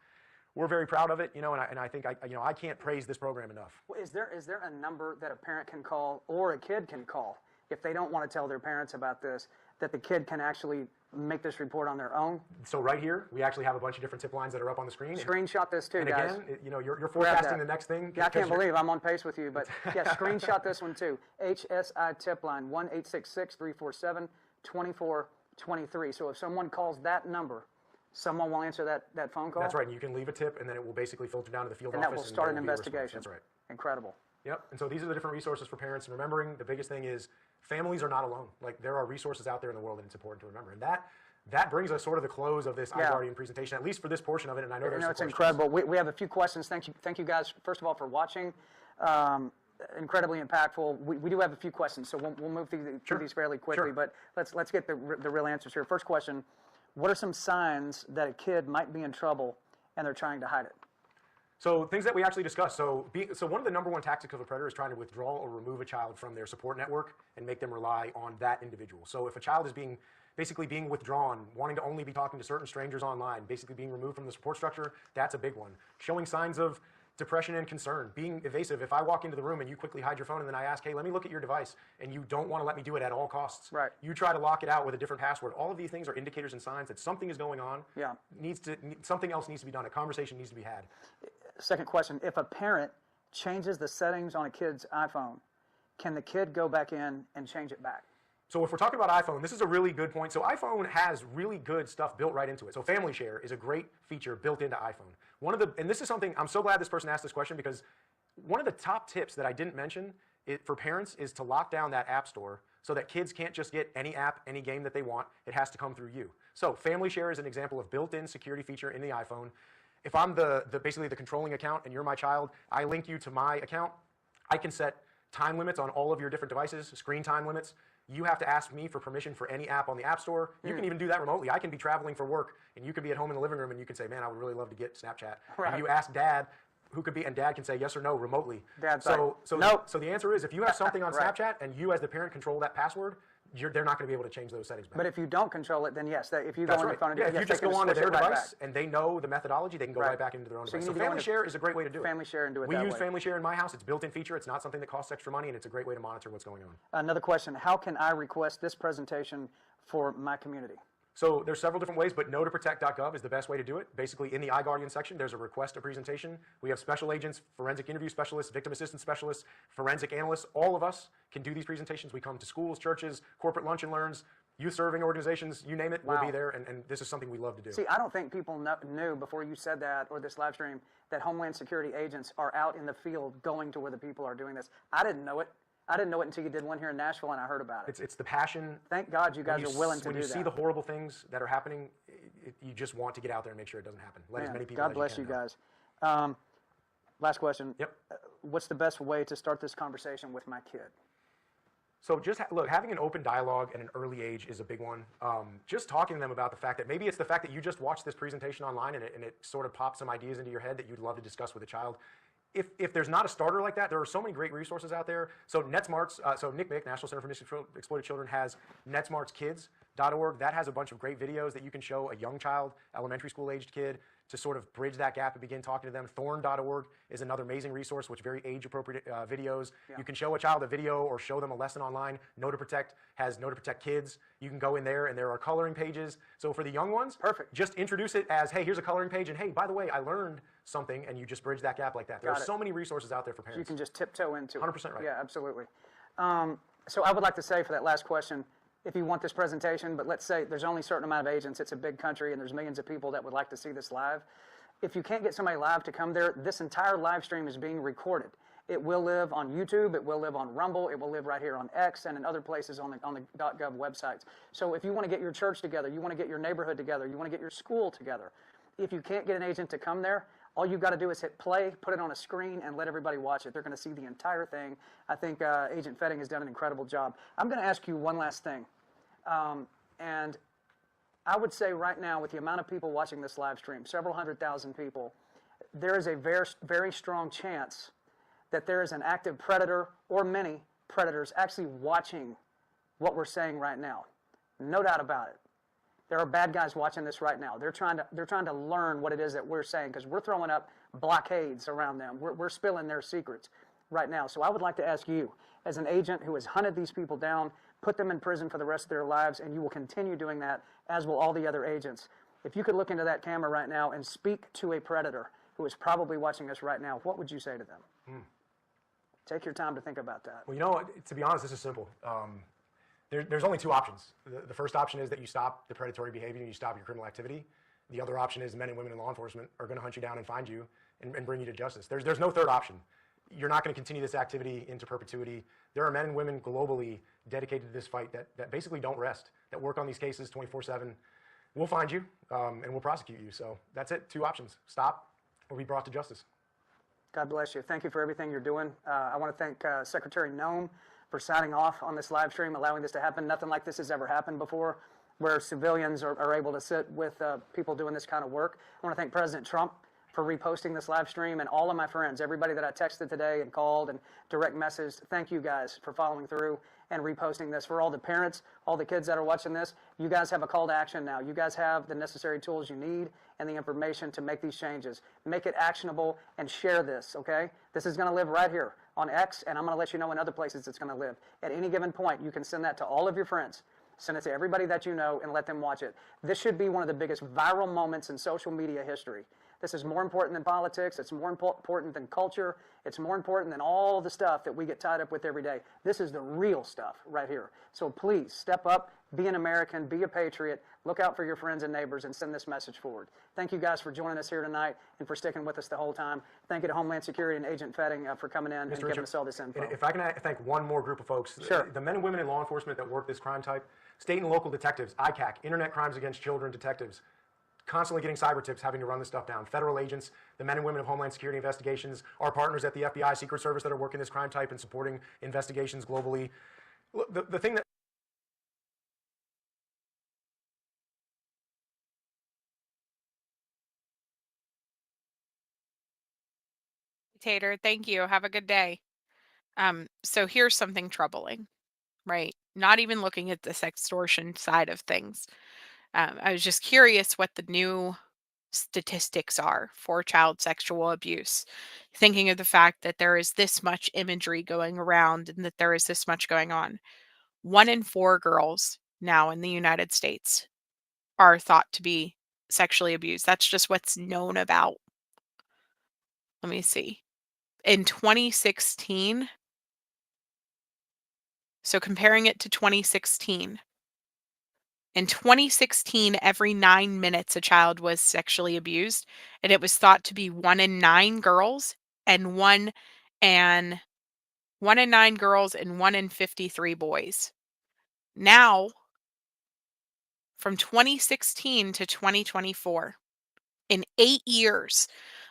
We're very proud of it, and I think I can't praise this program enough. Well, is there a number that a parent can call or a kid can call if they don't want to tell their parents about this, that the kid can actually make this report on their own? So right here, we actually have a bunch of different tip lines that are up on the screen. Screenshot this too, and guys. again, you're forecasting the next thing. Yeah, I can't believe I'm on pace with you, but yeah, screenshot this one too. HSI tip line 1-866-347-2423. So if someone calls that number, someone will answer that phone call? That's right. And you can leave a tip, and then it will basically filter down to the field office. And that will start an investigation. That's right. Incredible. Yep. And so these are the different resources for parents. And remembering, the biggest thing is families are not alone. Like, there are resources out there in the world, and it's important to remember. And that brings us sort of the close of this iGuardian presentation, at least for this portion of it. And I know there's it's incredible. We have a few questions. Thank you guys, first of all, for watching. Incredibly impactful. We do have a few questions, so we'll move through these fairly quickly. But let's get the real answers here. First question: what are some signs that a kid might be in trouble and they're trying to hide it? So things that we actually discussed. So one of the number one tactics of a predator is trying to withdraw or remove a child from their support network and make them rely on that individual. So if a child is basically being withdrawn, wanting to only be talking to certain strangers online, basically being removed from the support structure, that's a big one. Showing signs of depression and concern, being evasive. If I walk into the room and you quickly hide your phone and then I ask, hey, let me look at your device, and you don't want to let me do it at all costs. Right. You try to lock it out with a different password. All of these things are indicators and signs that something is going on. Yeah. Something else needs to be done. A conversation needs to be had. Second question: if a parent changes the settings on a kid's iPhone, can the kid go back in and change it back? So if we're talking about iPhone, this is a really good point. So iPhone has really good stuff built right into it. So Family Share is a great feature built into iPhone. And this is something, I'm so glad this person asked this question, because one of the top tips that I didn't mention for parents is to lock down that app store so that kids can't just get any app, any game that they want. It has to come through you. So Family Share is an example of built-in security feature in the iPhone. If I'm basically the controlling account and you're my child, I link you to my account. I can set time limits on all of your different devices, screen time limits. You have to ask me for permission for any app on the App Store. You can even do that remotely. I can be traveling for work, and you can be at home in the living room, and you can say, man, I would really love to get Snapchat. Right. And you ask Dad, and Dad can say yes or no remotely. Dad's so nope. So the answer is, if you have something on Snapchat and you as the parent control that password, they're not going to be able to change those settings back. But if you don't control it, then yes, if you go on right. the phone and if you just go on to their device and they know the methodology, they can go right back into their own device. So Family Share is a great way to do it. Family Share and do it We that use way. Family Share in my house. It's a built-in feature. It's not something that costs extra money, and it's a great way to monitor what's going on. Another question: how can I request this presentation for my community? So there's several different ways, but know2protect.gov is the best way to do it. Basically, in the iGuardian section, there's a request a presentation. We have special agents, forensic interview specialists, victim assistance specialists, forensic analysts. All of us can do these presentations. We come to schools, churches, corporate lunch and learns, youth serving organizations, you name it, we'll Wow. be there, and this is something we love to do. See, I don't think people knew before you said that or this live stream that Homeland Security agents are out in the field going to where the people are doing this. I didn't know it. I didn't know it until you did one here in Nashville and I heard about it. It's the passion. Thank God you guys are willing to do that. When you see the horrible things that are happening, you just want to get out there and make sure it doesn't happen. Let as many people God as bless you you can know. guys. Last question. Yep. What's the best way to start this conversation with my kid? So just look, having an open dialogue at an early age is a big one. Just talking to them about the fact that maybe it's the fact that you just watched this presentation online and it sort of popped some ideas into your head that you'd love to discuss with a child. If there's not a starter like that, there are so many great resources out there. So NetSmarts, so NCMEC, National Center for Missing Exploited Children, has NetSmartsKids.org. That has a bunch of great videos that you can show a young child, elementary school aged kid, to sort of bridge that gap and begin talking to them. Thorn.org is another amazing resource, which very age-appropriate videos. Yeah. You can show a child a video or show them a lesson online. Know2protect has Know2protect Kids. You can go in there, and there are coloring pages. So for the young ones, perfect. Just introduce it as, hey, here's a coloring page, and hey, by the way, I learned something, and you just bridge that gap like that. There are so many resources out there for parents. You can just tiptoe into it. 100% right. Yeah, absolutely. So I would like to say for that last question, if you want this presentation, but let's say there's only a certain amount of agents, it's a big country, and there's millions of people that would like to see this live. If you can't get somebody live to come there, this entire live stream is being recorded. It will live on YouTube, it will live on Rumble, it will live right here on X and in other places on the .gov websites. So if you want to get your church together, you want to get your neighborhood together, you want to get your school together, if you can't get an agent to come there, all you've got to do is hit play, put it on a screen, and let everybody watch it. They're going to see the entire thing. I think Agent Fetting has done an incredible job. I'm going to ask you one last thing. And I would say right now, with the amount of people watching this live stream, several 100,000 people, there is a very, very strong chance that there is an active predator or many predators actually watching what we're saying right now. No doubt about it. There are bad guys watching this right now. They're trying to learn what it is that we're saying because we're throwing up blockades around them. We're spilling their secrets right now. So I would like to ask you, as an agent who has hunted these people down, put them in prison for the rest of their lives, and you will continue doing that, as will all the other agents. If you could look into that camera right now and speak to a predator who is probably watching us right now, what would you say to them? Take your time to think about that. Well, you know, to be honest, this is simple. There's only two options. The first option is that you stop the predatory behavior and you stop your criminal activity. The other option is men and women in law enforcement are going to hunt you down and find you and bring you to justice. There's no third option. You're not going to continue this activity into perpetuity. There are men and women globally dedicated to this fight that basically don't rest, that work on these cases 24/7. We'll find you and we'll prosecute you. So that's it. Two options. Stop or be brought to justice. God bless you. Thank you for everything you're doing. I want to thank Secretary Nome for signing off on this live stream, allowing this to happen. Nothing like this has ever happened before, where civilians are able to sit with people doing this kind of work. I want to thank President Trump for reposting this live stream, and all of my friends, everybody that I texted today and called and direct messaged, thank you guys for following through and reposting this. For all the parents, all the kids that are watching this, you guys have a call to action now. You guys have the necessary tools you need and the information to make these changes. Make it actionable and share this, okay? This is going to live right here on X, and I'm going to let you know in other places it's going to live. At any given point, you can send that to all of your friends. Send it to everybody that you know and let them watch it. This should be one of the biggest viral moments in social media history. This is more important than politics. It's more important than culture. It's more important than all the stuff that we get tied up with every day. This is the real stuff right here. So please step up, be an American, be a patriot, look out for your friends and neighbors, and send this message forward. Thank you guys for joining us here tonight and for sticking with us the whole time. Thank you to Homeland Security and Agent Fetting for coming in and giving us all this info. If I can thank one more group of folks, sure. The men and women in law enforcement that work this crime type, state and local detectives, ICAC, Internet Crimes Against Children detectives, constantly getting cyber tips, having to run this stuff down. Federal agents, the men and women of Homeland Security investigations, our partners at the FBI, Secret Service that are working this crime type and supporting investigations globally. The thing that Tater, thank you. Have a good day. So here's something troubling, right? Not even looking at the sextortion side of things. I was just curious what the new statistics are for child sexual abuse, thinking of the fact that there is this much imagery going around and that there is this much going on. 1 in 4 girls now in the United States are thought to be sexually abused. That's just what's known about. Let me see. In 2016, so comparing it to 2016, In 2016, every 9 minutes a child was sexually abused, and it was thought to be 1 in 9 girls and and 1 in 9 girls and 1 in 53 boys. Now, from 2016 to 2024, in 8 years,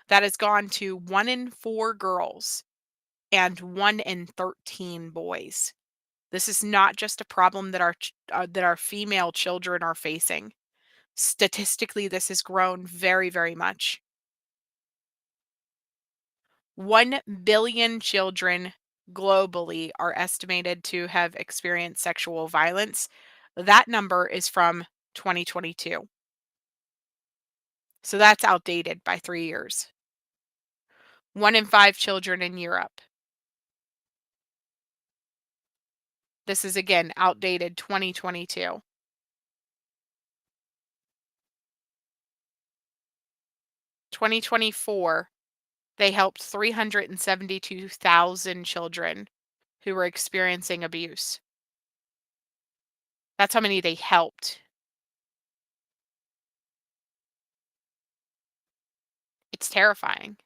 that has gone to 1 in 4 girls and 1 in 13 boys. This is not just a problem that our female children are facing. Statistically, this has grown very, very much. 1 billion children globally are estimated to have experienced sexual violence. That number is from 2022. So that's outdated by 3 years. 1 in 5 children in Europe. This is again outdated 2022. 2024, they helped 372,000 children who were experiencing abuse. That's how many they helped. It's terrifying.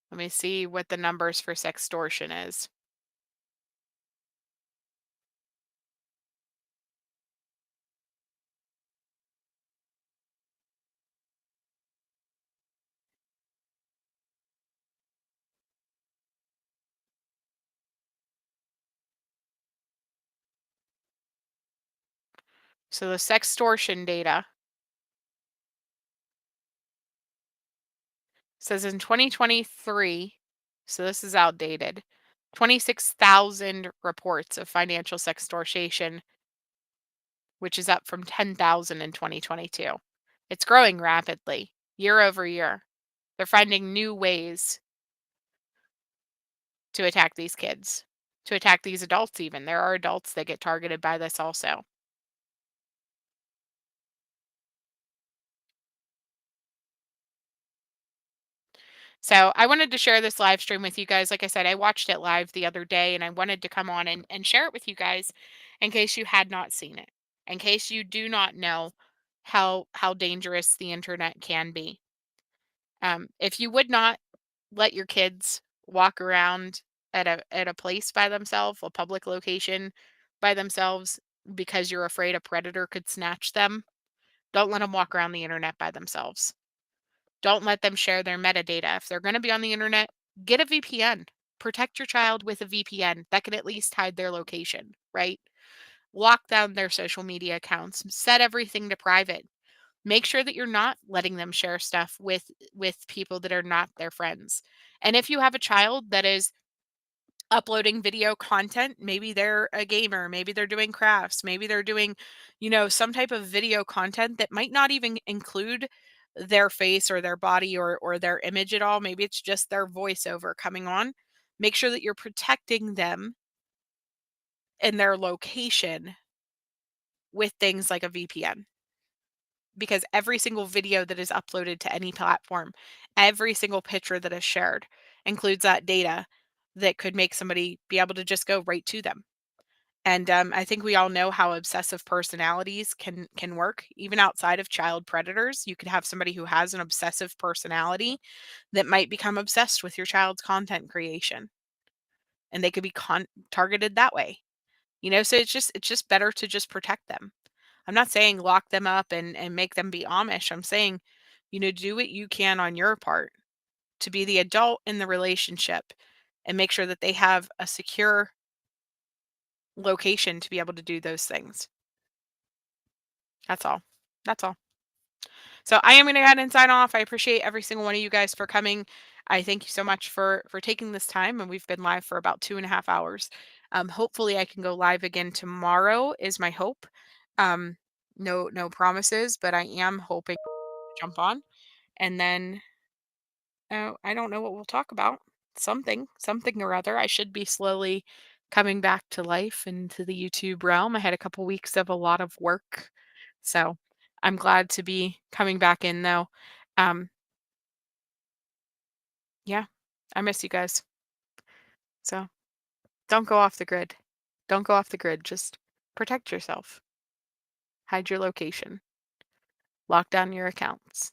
Let me see what the numbers for sextortion is. So the sextortion data says in 2023, so this is outdated, 26,000 reports of financial sextortion, which is up from 10,000 in 2022. It's growing rapidly year over year. They're finding new ways to attack these kids, to attack these adults even. There are adults that get targeted by this also. So I wanted to share this live stream with you guys. Like I said, I watched it live the other day and I wanted to come on and share it with you guys in case you had not seen it, in case you do not know how dangerous the internet can be. If you would not let your kids walk around at a place by themselves, a public location by themselves, because you're afraid a predator could snatch them, don't let them walk around the internet by themselves. Don't let them share their metadata. If they're going to be on the internet, get a VPN. Protect your child with a VPN that can at least hide their location, right? Lock down their social media accounts. Set everything to private. Make sure that you're not letting them share stuff with people that are not their friends. And if you have a child that is uploading video content, maybe they're a gamer, maybe they're doing crafts, maybe they're doing, some type of video content that might not even include their face or their body or their image at all. Maybe it's just their voiceover coming on. Make sure that you're protecting them and their location with things like a VPN, because every single video that is uploaded to any platform, every single picture that is shared includes that data that could make somebody be able to just go right to them. And I think we all know how obsessive personalities can work, even outside of child predators. You could have somebody who has an obsessive personality that might become obsessed with your child's content creation, and they could be targeted that way. So it's just better to just protect them. I'm not saying lock them up and make them be Amish. I'm saying, do what you can on your part to be the adult in the relationship and make sure that they have a secure location to be able to do those things. That's all. That's all. So I am going to go ahead and sign off. I appreciate every single one of you guys for coming. I thank you so much for taking this time, and we've been live for about 2.5 hours. Hopefully, I can go live again tomorrow. Is my hope. No promises, but I am hoping to jump on, and then I don't know what we'll talk about. Something or other. I should be slowly coming back to life into the YouTube realm. I had a couple weeks of a lot of work. So I'm glad to be coming back in though. Um, yeah, I miss you guys. So don't go off the grid. Don't go off the grid. Just protect yourself. Hide your location. Lock down your accounts.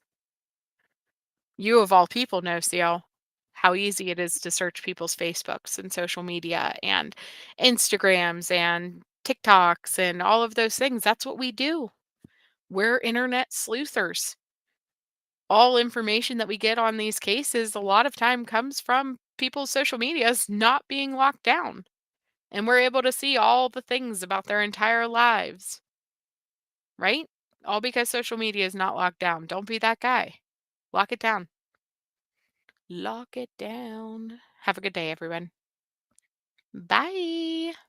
You of all people know, CL, how easy it is to search people's Facebooks and social media and Instagrams and TikToks and all of those things. That's what we do. We're internet sleuthers. All information that we get on these cases a lot of time comes from people's social medias not being locked down. And we're able to see all the things about their entire lives, right? All because social media is not locked down. Don't be that guy. Lock it down. Lock it down. Have a good day, everyone. Bye.